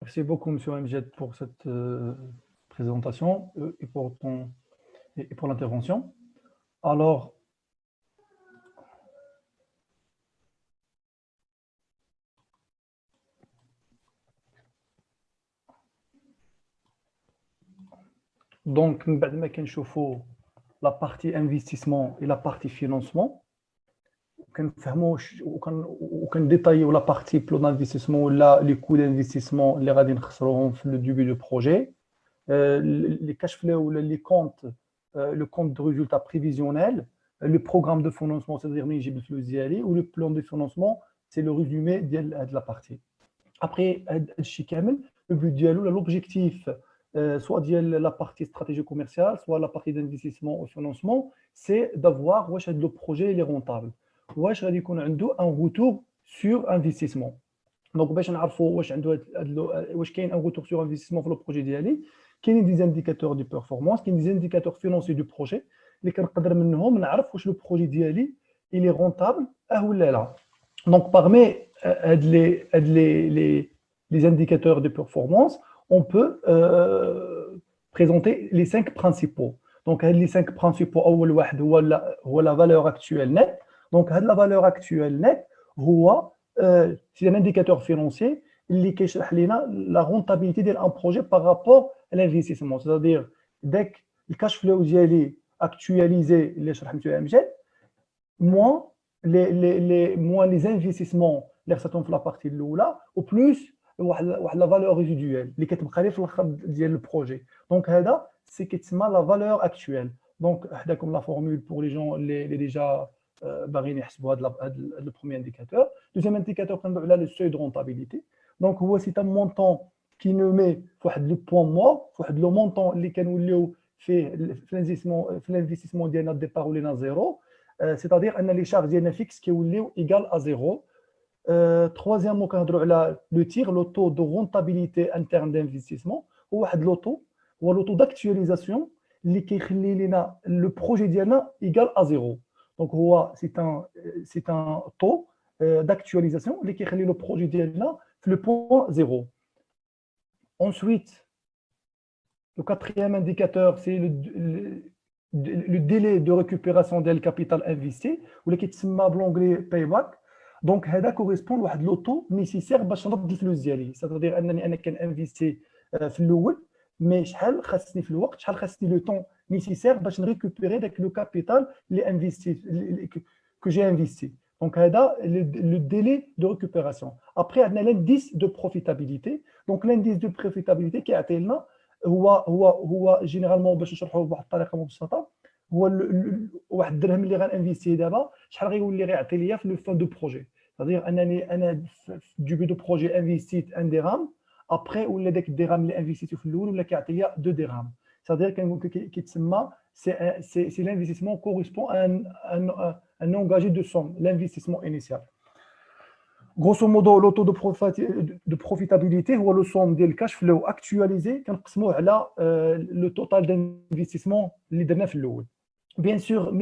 Merci beaucoup, Monsieur Amjad, pour cette présentation et pour l'intervention. Alors, donc, بعد ما كنشوفوا la partie investissement et la partie financement, كنفهموا وكنديطايو la partie plan d'investissement ولا les coûts d'investissement اللي غادي نخسروهم في le début du projet, les cash flow ولا les comptes, le compte de résultat prévisionnel, le programme de financement, c'est-à-dire منين نجيب الفلوس ديالي, ou le plan de financement, c'est le résumé ديال هاد la partie. Après هادشي كامل le but ديالو l'objectif soit ديال la partie stratégie commerciale, soit la partie d'investissement au financement, c'est d'avoir واش هاد le projet il est rentable, واش غادي يكون عنده un retour sur investissement. Donc باش نعرفوا واش عنده واش كاين un retour sur investissement في le projet ديالي كاينين des indicateurs de performance, كاين des indicateurs financiers du projet اللي كنقدر منهم نعرف واش le projet ديالي il est rentable ولا لا. Donc parmi les indicateurs de performance, on peut présenter les 5 principaux. Donc les 5 principaux, اول واحد هو la valeur actuelle nette. Donc la valeur actuelle nette هو c'est un indicateur financier اللي كيشرح لنا la rentabilité ديال un projet par rapport à l'investissement. C'est-à-dire dès le cash flow ديالي actualisé اللي شرح monsieur Amjad, moins les investissements اللي خصهم في la partie الاولى ou plus واحد la valeur résiduelle اللي كتبقى لي في الاخر ديال البروجي. دونك هذا سي كيتسمى la valeur actuelle. دونك حداكم لا فورمول pour les gens اللي ديجا باغيين يحسبوا هذا le premier indicateur. Deuxième indicateur كنهضروا على le seuil de rentabilité. Donc هو سي un montant qui nous met في واحد le point mort, في واحد le montant اللي كنوليو فيه في l'investissement ديالنا ديبار ولينا زيرو, c'est-à-dire ان les charges ديالنا فيكس كيوليو égal à zéro. Troisièmement, كنهضروا على le TIR, le taux de rentabilité interne d'investissement. هو واحد لوطو هو لوطو d'actualisation اللي كيخلي لنا le projet ديالنا égal à zéro. Donc هو c'est un taux d'actualisation اللي كيخلي le projet ديالنا في le point zéro. Ensuite, le quatrième indicateur, c'est le délai de récupération du capital investi, ou le qui s'appelle l'anglais payback. Donc, ça correspond à l'auto nécessaire pour نرد الفلوس ديالي. C'est-à-dire انني انا كنانفيستي في الاول مي شحال خاصني في الوقت شحال خاصني لو طون nécessaire باش نريكوبيري داك لو كابيتال اللي انفيستي que j'ai investi. Donc, هذا le délai de récupération. Après, on a l'indice de profitabilité. Donc, l'indice de profitabilité كيعطي لنا هو جينيرالمون باش نشرحوه بواحد الطريقه مبسطه هو واحد الدرهم اللي غنانفيستيه دابا شحال غيولي غيعطي ليا في لو فون دو بروجي. C'est-à-dire انني انا في ديبي دو بروجي انفيستيت 1 درهم ابري ولا داك الدرهم اللي انفيستيتو في الاول ولا كيعطي ليا 2 درهم. C'est-à-dire كيتسمى سي l'investissement correspond à un engagé de somme, l'investissement initial. Grosso modo, le taux de profitabilité هو le somme ديال الكاش فلو actualisé كنقسموه على le total d'investissement اللي درنا في الاول. Bien sûr,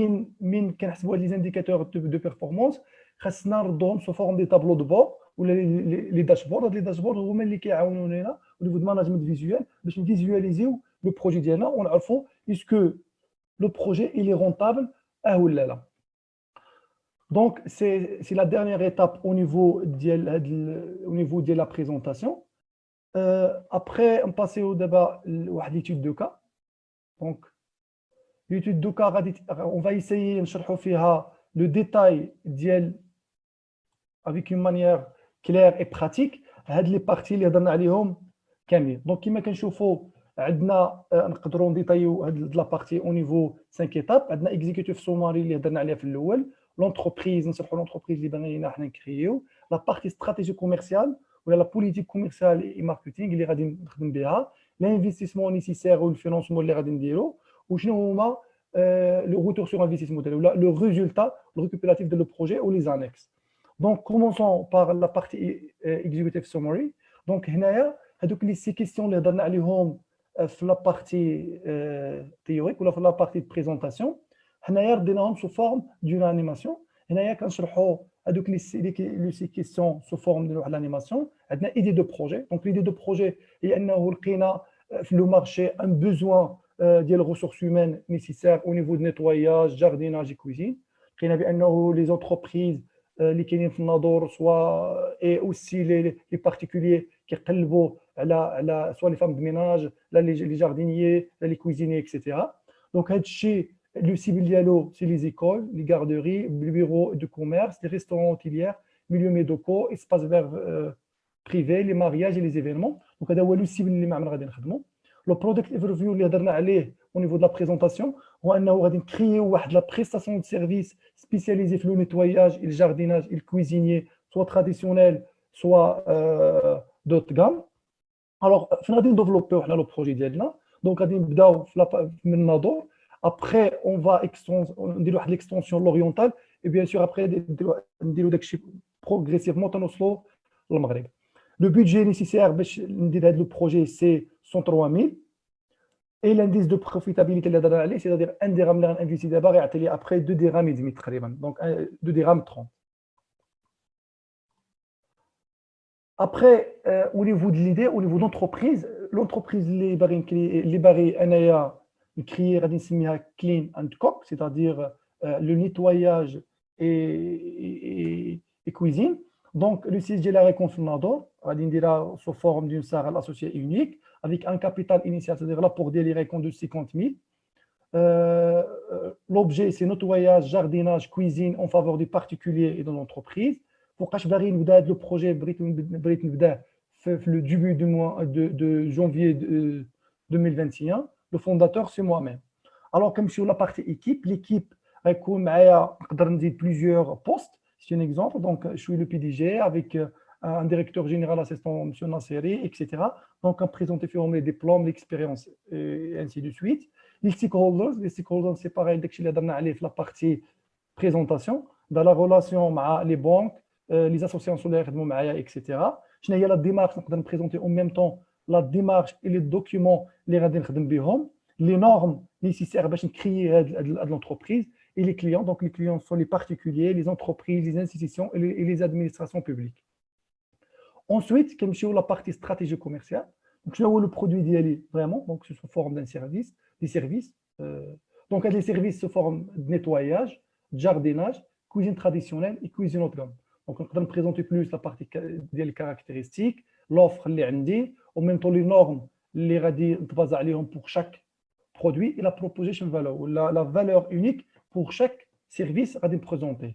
من كنحسبوا هاد les indicateurs de performance خاصنا نردوهم sous forme des tableaux de bord ولا les dashboards. هاد les dashboards هما اللي كيعاونونا au niveau de management visuel باش نفيزواليزيو le projet ديالنا ونعرفوا est-ce que le projet il est rentable ولا لا. Donc, c'est la dernière étape au niveau de la présentation. Après, on passe au débat à l'étude de cas. Donc, l'étude de cas, on va essayer de faire le détail avec une manière claire et pratique. Les parties اللي هضرنا عليهم كاملين. Donc, كما كنشوفوا عندنا نقدروا نديتايو هاد لا بارتي au niveau 5 étapes. عندنا executive summary اللي هضرنا عليها في الاول. L'entreprise, l'entreprise libanais, la partie stratégie commerciale ou la politique commerciale et marketing, l'investissement nécessaire ou le financement, ou le retour sur investissement, le résultat, le récupératif de le projet ou les annexes. Donc, commençons par la partie executive summary. Donc, ces questions, la partie théorique ou la partie de présentation. هنايا رديناهم sous forme d'une animation. هنايا كنشرحوا هذوك لي كيسيون sous forme ديال l'animation. عندنا idée de projet. Donc l'idée de projet هي انه لقينا في لو مارشي un besoin ديال ressources humaines nécessaires au niveau de nettoyage, jardinage et cuisine. لقينا بانه les entreprises اللي كاينين في الناظور سوا et aussi les particuliers كيقلبوا على سوا les femmes de ménage, les jardiniers, les cuisiniers, etc. Donc هذا الشيء le cible dialogue, c'est les écoles, les garderies, les bureaux de commerce, les restaurants hôteliers, milieux médicaux, espaces verts privés, les mariages et les événements. Donc, c'est le cible اللي معنا غادي نخدموا. Le product overview اللي هضرنا عليه au niveau de la présentation, هو انه غادي نكريو واحد la prestation de service spécialisée في le nettoyage et le jardinage et le cuisinier, soit traditionnel, soit d'haute gamme. Alors, فين غادي نديفلوبيو حنا لو بروجي ديالنا. Donc, غادي نبداو من الناظور. Après, on va dire l'extension l'orientale et bien sûr après progressivement au Maghreb. Le budget nécessaire pour le projet c'est 103 000 et l'indice de profitabilité c'est-à-dire 1 dirham investi d'abord et atelier après 2 dirhams et demi donc 2 dirhams 30. Après, au niveau de l'idée, au niveau d'entreprise, l'entreprise les barils anaya créer un clean and cook, c'est-à-dire le nettoyage et cuisine. Donc, le siège de la réconfirmador, sous forme d'une salle associée unique, avec un capital initial, c'est-à-dire là pour délivrer de 50 000. L'objet, c'est nettoyage, jardinage, cuisine en faveur du particulier et de l'entreprise. Pour Kashbari, le projet le début de janvier 2021. Le fondateur, c'est moi-même. Alors, comme sur la partie équipe, l'équipe a plusieurs postes. C'est un exemple. Donc, je suis le PDG avec un directeur général assistant, M. Nasseri, etc. Donc, on présente les diplômes, l'expérience, et ainsi de suite. Les stakeholders, c'est pareil, dès que je l'ai donné la partie présentation, dans la relation avec les banques, les associations اللي يخدموا معايا etc. شنو هي لا ديمارش نقدر نبريزونتي اون ميم طون لا ديمارش اي لي دوكيومون اللي غادي نخدم بهم لي نورم نيسيسير باش نكريي هاد لونتربريز et les clients. Donc, les clients sont les particuliers, les entreprises, les institutions et les administrations publiques. Ensuite, comme je la partie stratégie commerciale, donc je vois le produit d'IALI vraiment, donc c'est sous forme d'un service, des services. Donc, les services sous forme de nettoyage, de jardinage, cuisine traditionnelle et cuisine haut de gamme. Donc, on va présenter plus la partie des caractéristiques, l'offre, en même temps les normes, les radis pour chaque produit et la proposition value, la valeur unique pour chaque service à présenter.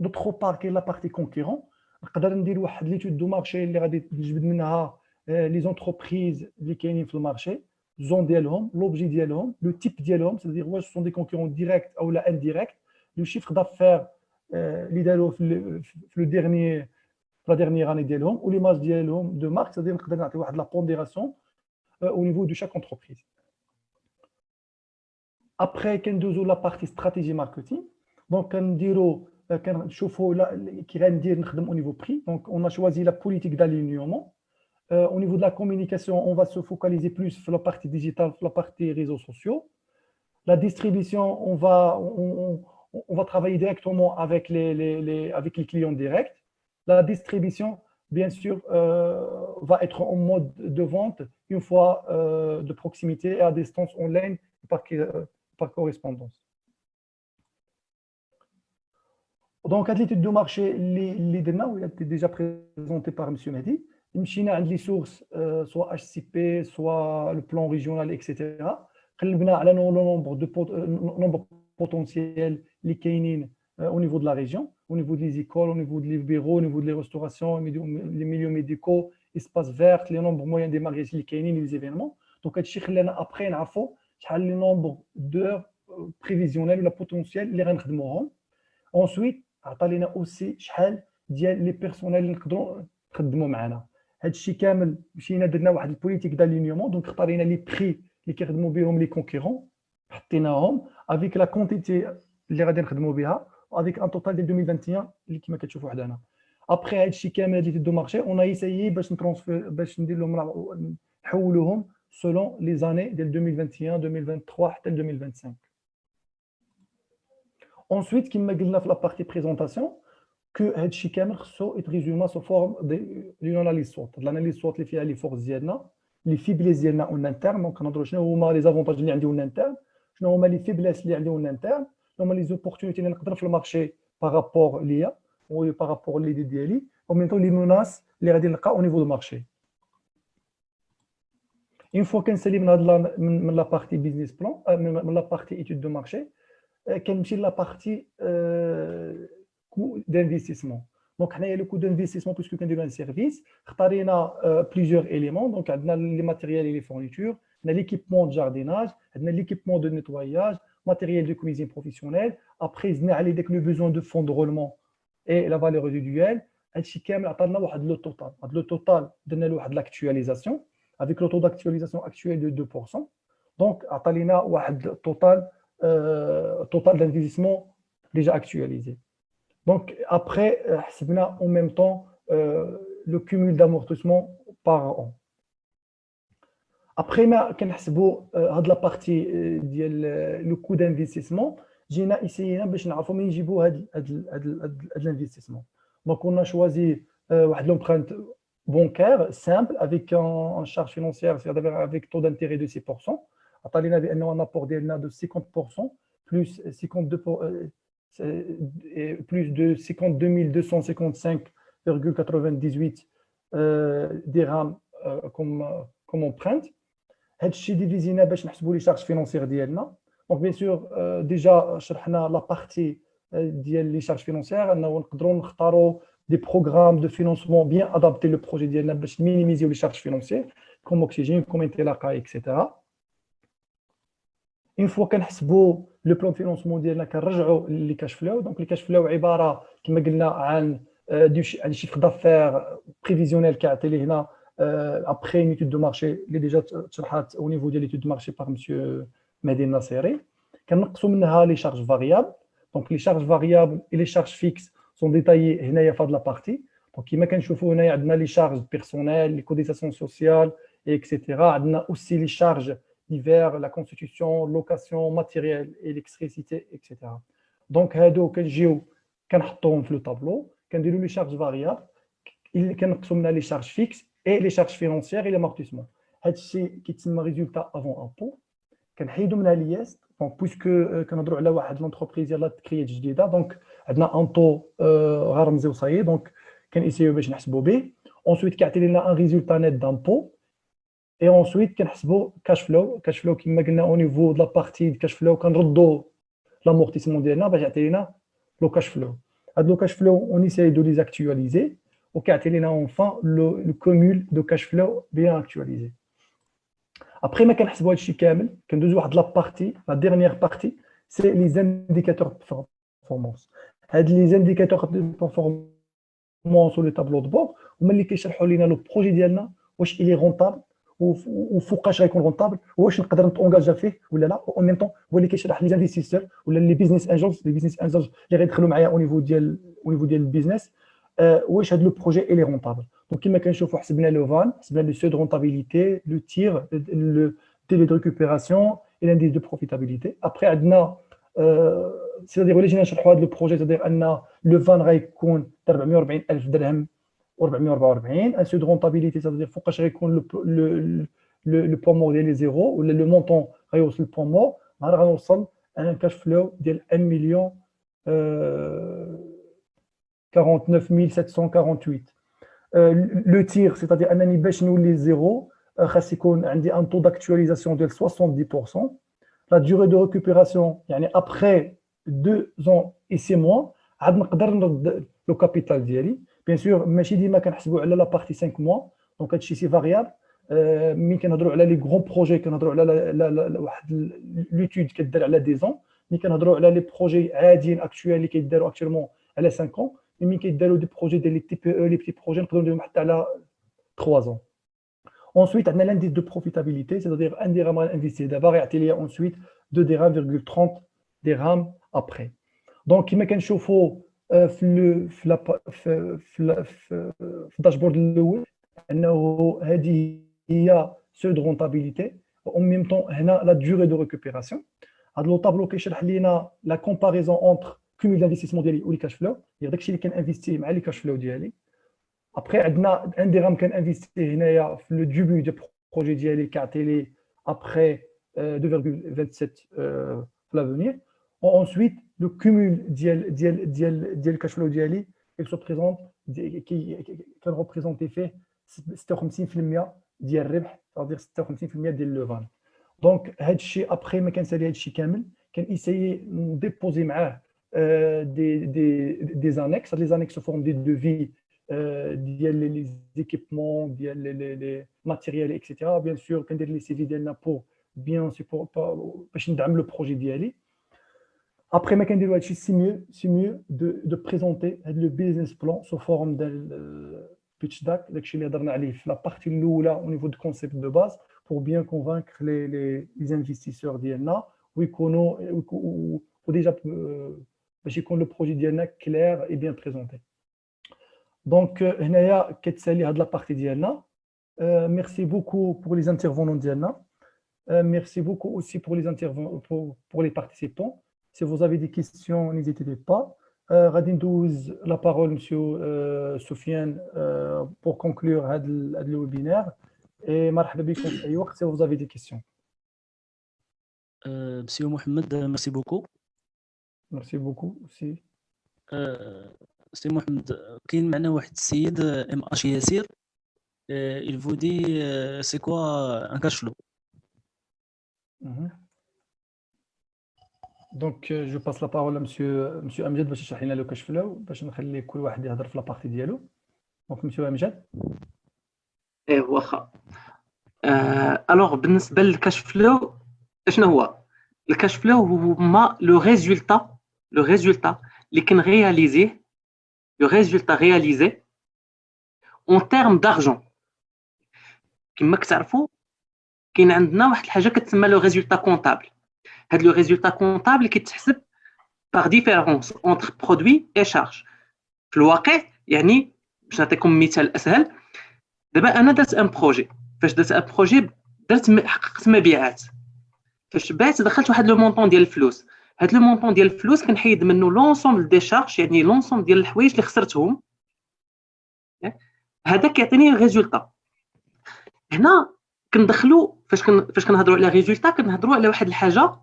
D'autre part, quelle est la partie concurrent? نقدر ندير واحد ليتود دو مارشي اللي غادي نجبد منها لي زونتربريز اللي كاينين في المارشي زون ديالهم لوبجي ديالهم لو تيب ديالهم سيدير واش سون دي كونكورون ديريكت او لا انديريكت لو شيفر دافير اللي داروا في لو ديرني لا ديرنيير اني ديالهم و ليماج ديالهم دو مارك سيدير نقدر نعطي واحد لا بونديراسيون au niveau de chaque entreprise. Après, كندوزو la partie stratégie marketing. Donc, كنشوفوا كي غندير نخدم au niveau prix. Donc, on a choisi la politique d'alignement. Au niveau de la communication, on va se focaliser plus sur la partie digitale, sur la partie réseaux sociaux. La distribution, on va travailler directement avec les clients directs. La distribution, bien sûr, va être en mode de vente une fois de proximité et à distance en ligne par correspondance. Donc, l'étude de marché, il a été déjà présenté par M. Mehdi. Il y a des sources, soit HCP, soit le plan régional, etc. Il y a le nombre potentiel au niveau de la région, au niveau des écoles, au niveau des bureaux, au niveau des restaurations, les milieux médicaux, espaces verts, les nombres moyens des magasins, les événements. Donc, après, on a le nombre d'heures prévisionnelles, le potentiel, les rendements. Ensuite, on a aussi les personnels qui خدموا معنا. هذا الشيء كامل مشينا درنا واحد البوليتيك d'alignement. Donc, اختارينا les prix اللي كيخدموا بهم les concurrents, حطيناهم avec la quantité اللي غادي نخدموا بها avec un total de 2021 اللي كما كتشوفوا حدانا. Après هذا الشيء كامل اللي دو مارشي on a essayé باش ندير لهم نحولوهم selon les années de 2021 2023 حتى 2025. Ensuite, كما قلنا في la partie présentation que هذا الشيء كامل خصو يتريزوما سو فورم ديال اناليز SWOT. الاناليز SWOT اللي فيها لي فورس ديالنا لي فيبليس ديالنا اون انترن. دونك كنهضروا شنو هما لي زافونتاج اللي عندي اون انترن، شنو هما لي فيبليس اللي عندي اون انترن، شنو هما لي زوبورتونيتي اللي نقدر في المارشي بارابور ليا و بارابور ليدي ديالي، او ميم طون لي موناس اللي غادي نلقى او نيفو دو مارشي. اون فوا كنسالي من لا بارتي بيزنس بلان، من لا بارتي ايتود دو مارشي، كنمشي لا بارتي coût d'investissement. Donc, on a le coût d'investissement puisque quand on a un service, on a plusieurs éléments. Donc, on a les matériels et les fournitures, on a l'équipement de jardinage, on a l'équipement de nettoyage, matériel de cuisine professionnelle. Après, on a le besoin de fonds de roulement et la valeur résiduelle. Le total. Le total, on a l'actualisation avec le taux d'actualisation actuel de 2%. Donc, on a le total d'investissement déjà actualisé. Donc, après, on a en même temps le cumul d'amortissement par an. Après, on a la partie le coût d'investissement. J'ai essayé de l'investissement. Donc, on a choisi l'empreinte bancaire simple avec une charge financière, c'est-à-dire avec taux d'intérêt de 6%. On a un apport de 50%, plus 52%. Plus de 52 255,98 dirhams comme empreinte. هذا الشيء ديفيزينا باش نحسبوا لي شارج فينونسيير ديالنا. دونك بيان سور ديجا شرحنا لا بارتي ديال لي شارج فينونسيير انه نقدروا نختاروا دي بروغرام دو فينانسمون بيان ادابتي لو بروجي ديالنا باش مينيميزيو لي شارج فينونسيير كوم اوكسيجين كوم انطلاقه اكسيتيرا. une fois كنحسبوا لو بلان فينانسمون ديالنا كنرجعوا لي كاش فلو. دونك لي كاش فلو عباره كما قلنا عن عن شيفر دافير بريفيزيونيل كيعطي لي هنا ابري اون ايتود دو مارشي اللي ديجا تشرحات او نيفو ديال ايتود دو مارشي باغ مسيو مهدي الناصيري. كنقصوا منها لي شارج فاريابل. دونك لي شارج فاريابل اي لي شارج فيكس sont détaillés هنايا في هذه la partie. Donc كما كنشوفوا هنايا عندنا les charges personnelles, les cotisations sociales, etc. عندنا aussi les charges divers, la constitution, location, matériel, électricité, etc. Donc هادو كنجيو كنحطوهم في le tableau, كنديروا les charges variables, كنقسموا لنا les charges fixes et les charges financières et l'amortissement. هذا الشيء كيتسمى résultat avant impôt. كنحيدوا منها ليست دونك بويسكو كنهضروا على واحد لونتربريز يلاه تكريات جديده دونك عندنا ان طو غنرمزيو صاي دونك كنسيو باش نحسبوا به اونسويت كيعطي لنا ان ريزولتا نيت دامبو اي اونسويت كنحسبوا كاش فلو كما قلنا او نيفو د لا بارتي كاش فلو كنردوا لامورتيسمون ديالنا باش يعطي لنا لو كاش فلو. هاد لو كاش فلو اون ايساي دو لي اكtualiser وكيعطي لنا اونفان لو كومول دو كاش فلو بيان اكtualisé. Après, ما كنحسبوا هادشي كامل كندوزو واحد لا بارتي لا ديرنيير بارتي سي لي زانديكاتور دو بيرفورمانس. هاد لي زانديكاتور دو بيرفورمانس و لي طابلو دو بور هما اللي كيشرحوا لينا لو بروجي ديالنا واش إلي رونطابل وفوقاش غيكون رونطابل واش نقدر نتونجاجا فيه ولا لا. او ميم طون هو اللي كيشرح لي زانفيستيسور ولا لي بيزنس انجلز اللي غيدخلوا معايا او نيفو ديال البيزنس واش هاد لو بروجي إلي رونطابل. Donc, comme on peut حسبنا le VAN, حسبنا le seuil de rentabilité, le tir, le délai de récupération et l'indice de profitabilité. Après, c'est-à-dire que نشرحوا هذا البروجي c'est-à-dire ان le VAN غيكون 440,000 درهم و444 un seuil de rentabilité c'est-à-dire فوقاش غيكون le point mort ديال زيرو ولا le montant غيوصل le point mort غنوصل un cash flow ديال 1 million 49 748. Le tir, c'est-à-dire انني باش نولي زيرو خاص يكون عندي ان طو d'actualisation ديال 70%. La durée de récupération يعني après 2 ans et 6 mois عاد نقدر نرد لو كابيتال ديالي. بيان سور ماشي ديما كنحسبوا على لا بارتي 5 mois دونك هادشي سي فاريابل. ملي كنهضروا على لي غرون بروجي كنهضروا على واحد لوتود كدار على دي زون. ملي كنهضروا على لي بروجي عاديين اكطوال اللي كيداروا اكطوالمون على 5 ans. ملي كيداروا دي بروجي ديال لي تي بي او لي بتي بروجي نقدروا نديرهم حتى على 3 ans. Ensuite, on a l'indice de profitabilité, c'est-à-dire 1 dirham investi d'abord et il y a ensuite 2 dirhams,30 dirhams après. Donc, كما كنشوفوا في الداشبورد الاول انه هذه هي سو دو رونتابيليتي او ميم طون هنا لا دوري دو ريكوبيراسيون. هذا لو طابلو كيشرح لينا لا كومباريزون اونتر كومول دانفستيسمون ديالي ولي كاش فلو يعني داكشي اللي كنانفيستي مع لي كاش فلو ديالي. Après, عندنا 1 dirham كنانفيستي هنايا في لو ديبي دو بروجي ديالي كيعطي لي après 2,27 في l'avenir. Ensuite, le cumul ديال الكاش فلو ديالي il se présente كان ريبريزونتي فيه 56% ديال الربح c'est-à-dire 56% ديال لو فان. دونك هذا الشيء ابري ما كنسالي هذا الشيء كامل كنيسايي نديبوزي معاه des annexes. Les annexes se forment des devis ديال لي زيكيبمون ديال لي ماتيريال اكسيتيرا. بيان سور كندير لي سي في ديالنا بور بيان سي باش ندعم لو بروجي ديالي. ابري ما كنديروا هادشي سي ميو دو بريزونتي هاد لو بيزنس بلان سو فورم ديال بيتش داكشي اللي هضرنا عليه في لا بارتي الاولى او نيفو دو كونسيبت دو باز بور بيان كونفانكر لي انفستيسور ديالنا ويكونوا وديجا باش يكون لو بروجي ديالنا كلير اي بيان بريزونتي. Donc, هنايا كتسالي هاد لا بارتي ديالنا. Merci beaucoup pour les intervenants ديالنا. Merci beaucoup aussi pour les intervenants pour les participants. Si vous avez des questions, n'hésitez pas. غادي ندوز la parole monsieur Soufiane pour conclure هاد الويبينار. Et مرحبا بكم في اي وقت si vous avez des questions. Monsieur Mohamed, merci beaucoup. Merci beaucoup aussi. سي محمد كاين معنا واحد السيد ام اش ياسير il vous dit c'est quoi un cash flow. Donc je passe la parole à monsieur Amjad باش يشرح لنا لو كاش فلو باش نخلي كل واحد يهضر في لا بارتي ديالو. دونك monsieur Amjad. واخا. الوغ بالنسبه للكاش فلو شنو هو الكاش فلو؟ هو لو ريزولتا اللي كنرياليزيه le résultat réalisé en termes d'argent. كما كتعرفوا كاين عندنا واحد الحاجه كتسمى لو ريزولتا كونطابل. هاد لو ريزولتا كونطابل كيتحسب par différence entre produit et charge. في الواقع يعني باش نعطيكم مثال اسهل. دابا انا درت ان بروجي، فاش درت ان بروجي حققت مبيعات، فاش بعت دخلت واحد لو مونطون ديال الفلوس. هاد لو مونطون ديال الفلوس كنحيد منه لونسومبل دي شارج، يعني لونسومبل ديال الحوايج اللي خسرتهم، هذا كيعطيني ريزولطا. هنا كندخلوا فاش كنهضروا على ريزولطا كنهضروا على واحد الحاجه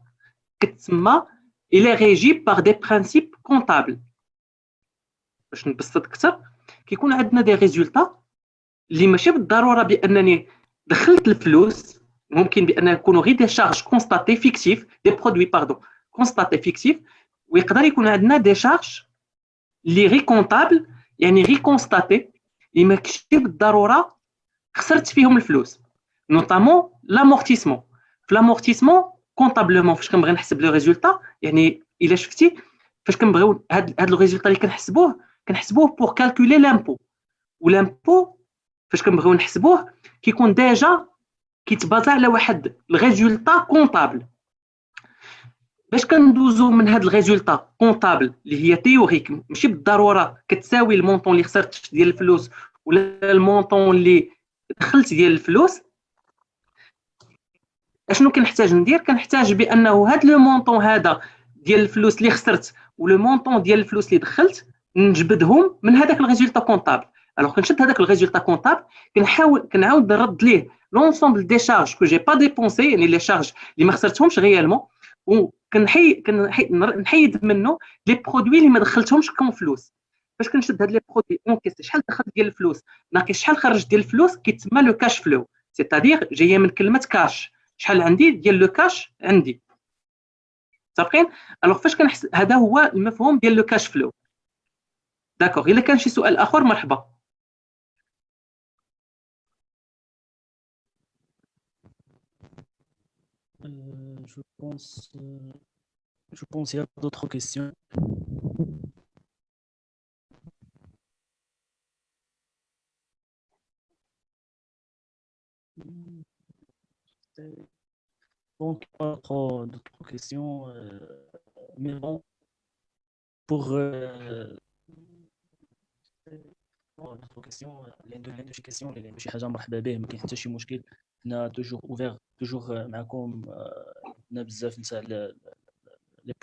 كتسمى الى ريجي باغ دي برينسيپ كونطابل. باش نبسط اكثر، كيكون عندنا دي ريزولطا اللي ماشي بالضروره بانني دخلت الفلوس، ممكن بان يكونوا غير دي شارج كونستاتي فيكتيف، دي برودوي باردون كونستاتي فيكتيف، ويقدر يكون عندنا دي شارج اللي غير كونطابل، يعني غير كونستاتي اللي ماشي بالضروره خسرت فيهم الفلوس. نوطامون لامورتيسمون. في لامورتيسمون كونطابلمون فاش كنبغي نحسب لو ريزولطا، يعني الا شفتي فاش كنبغيو هاد لو ريزولطا اللي كنحسبوه بور كالكولي لامبو. ولامبو فاش كنبغيو نحسبوه كيكون ديجا كيتبازا على واحد الريزولطا كونطابل. باش كندوزو من هاد الريزولطا كونطابل اللي هي تيوريك ماشي بالضروره كتساوي المونطون اللي خسرت ديال الفلوس ولا المونطون اللي دخلت ديال الفلوس، اشنو كنحتاج ندير؟ كنحتاج بانه هاد لو مونطون هذا ديال الفلوس اللي خسرت ولو مونطون ديال الفلوس اللي دخلت نجبدهم من هذاك الريزولطا كونطابل. الوغ كنشد هذاك الريزولطا كونطابل كنعاود نرد ليه لونسومبل دي شارج كو جي با ديبونسي، يعني لي شارج اللي ما خسرتهمش ريالمون، نحيد منه لي برودوي اللي ما دخلتهمش كون فلوس. باش كنشد هاد لي برودوي اونكيس شحال دخلت ديال الفلوس ناقص شحال خرج ديال الفلوس، كيتسمى لو كاش فلو، سيتادير جايه من كلمه كاش، شحال عندي ديال لو كاش عندي. متفقين؟ الوغ فاش كنحسب هذا هو المفهوم ديال لو كاش فلو. داكوغ، الا كان شي سؤال اخر مرحبا. Je pense, il y a d'autres questions. Donc, pas trop d'autres questions. Mais bon, pour d'autres questions, لأن شي كيسيون اللي شي حاجة مرحبا به، ما كاين حتى شي مشكل. حنا توجور اوفير، توجور معكم. عندنا بزاف نتاع لي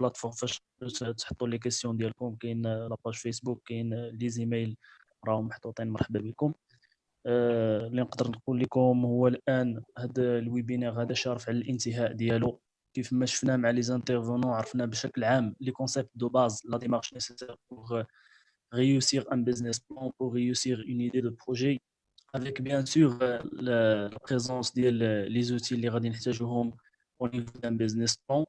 بلاتفورم فاش تحطوا لي كيسيون ديالكم. كاين لاباج فيسبوك، كاين لي زيميل راهم محطوطين. مرحبا بكم. اللي نقدر نقول لكم هو الان هذا الويبينار هذا شارف على الانتهاء ديالو. كيف ما شفنا مع لي زانترفونون، عرفنا بشكل عام لي كونسيبت دو باز، لا ديمارش نيسيسير pour réussir un business plan, pour réussir une idée de projet, avec bien sûr la présence des outils اللي غادي نحتاجوهم au niveau d'un business plan.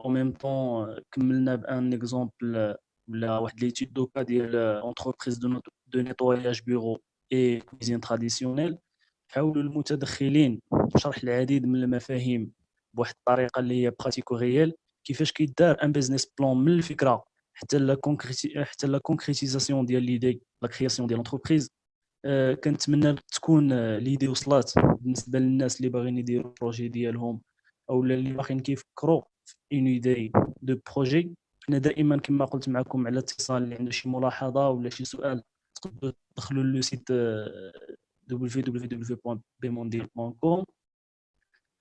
En même temps, كملنا بان اكزومبل ولا واحد ليتود دوكا ديال entreprise de nettoyage bureau et cuisine traditionnelle. حاولوا المتدخلين شرح العديد من المفاهيم بواحد الطريقه اللي هي براتيكو ريال، كيفاش كيدار ان بيزنس بلان من الفكره حتى لا كونكريتيزاسيون ديال ليدي، لا كرياسيون ديال لونتربريز. كنتمنى تكون ليدي وصلات بالنسبه للناس اللي باغيين يديروا البروجي ديالهم او اللي باغيين كيفكروا في اون ايدي دو بروجي. انا دائما كما قلت معكم على اتصال، اللي عنده شي ملاحظه ولا شي سؤال تقدروا تدخلوا لو سيت www.bmondial.com.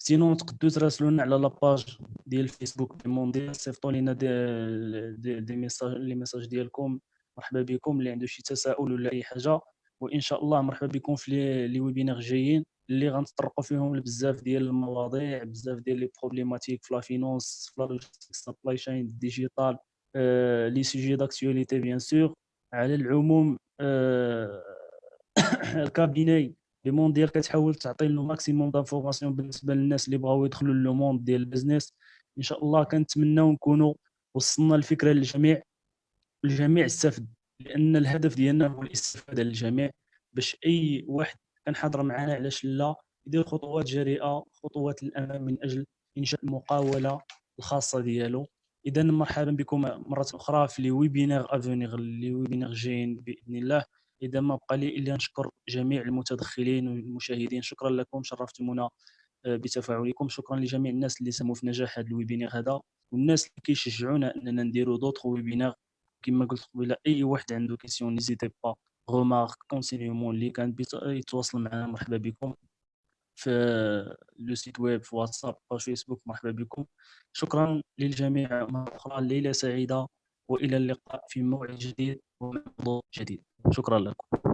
سينون تقدروا تراسلونا على لاباج ديال الفيسبوك بمونديال، صيفطوا لينا دي ميساج، لي ميساج ديالكم. مرحبا بكم. اللي عنده شي تساؤل ولا اي حاجه، وان شاء الله مرحبا بكم في لي ويبينار جايين اللي غنتطرقوا فيهم لبزاف ديال المواضيع، بزاف ديال لي بروبليماتيك في لا فينانس، في لا لوجيستيك، سبلاي شين، ديجيتال، لي سوجي داكتواليتي بيان سور. على العموم الكابيني لي مونديال كتحاول تعطي له ماكسيموم دانفورماسيون بالنسبه للناس اللي بغاو يدخلوا لو موند ديال البيزنس. ان شاء الله كنتمناو نكونوا وصلنا الفكره للجميع، الجميع استفد، لان الهدف ديالنا هو الاستفاده للجميع، باش اي واحد كان حاضر معنا علاش لا يدير خطوات جريئه، خطوات للامام من اجل انشاء المقاوله الخاصه ديالو. اذا مرحبا بكم مره اخرى في لي ويبينار افونيغ، لي ويبينار جايين باذن الله. اذا ما بقى لي الا نشكر جميع المتدخلين والمشاهدين. شكرا لكم، شرفتمونا بتفاعلكم. شكرا لجميع الناس اللي ساهموا في نجاح هذا الويبينار هذا، والناس اللي كيشجعونا اننا نديروا دوطخ ويبينار كما قلت قبيله اي واحد عنده كيسيون نيزيتي با رومارك كونسيليومون اللي كان يتواصل معنا. مرحبا بكم في لو سيت ويب، في واتساب، في فيسبوك. مرحبا بكم. شكرا للجميع مرة أخرى، ليلة سعيدة، وإلى اللقاء في موعد جديد وموضوع جديد. شكرا لكم.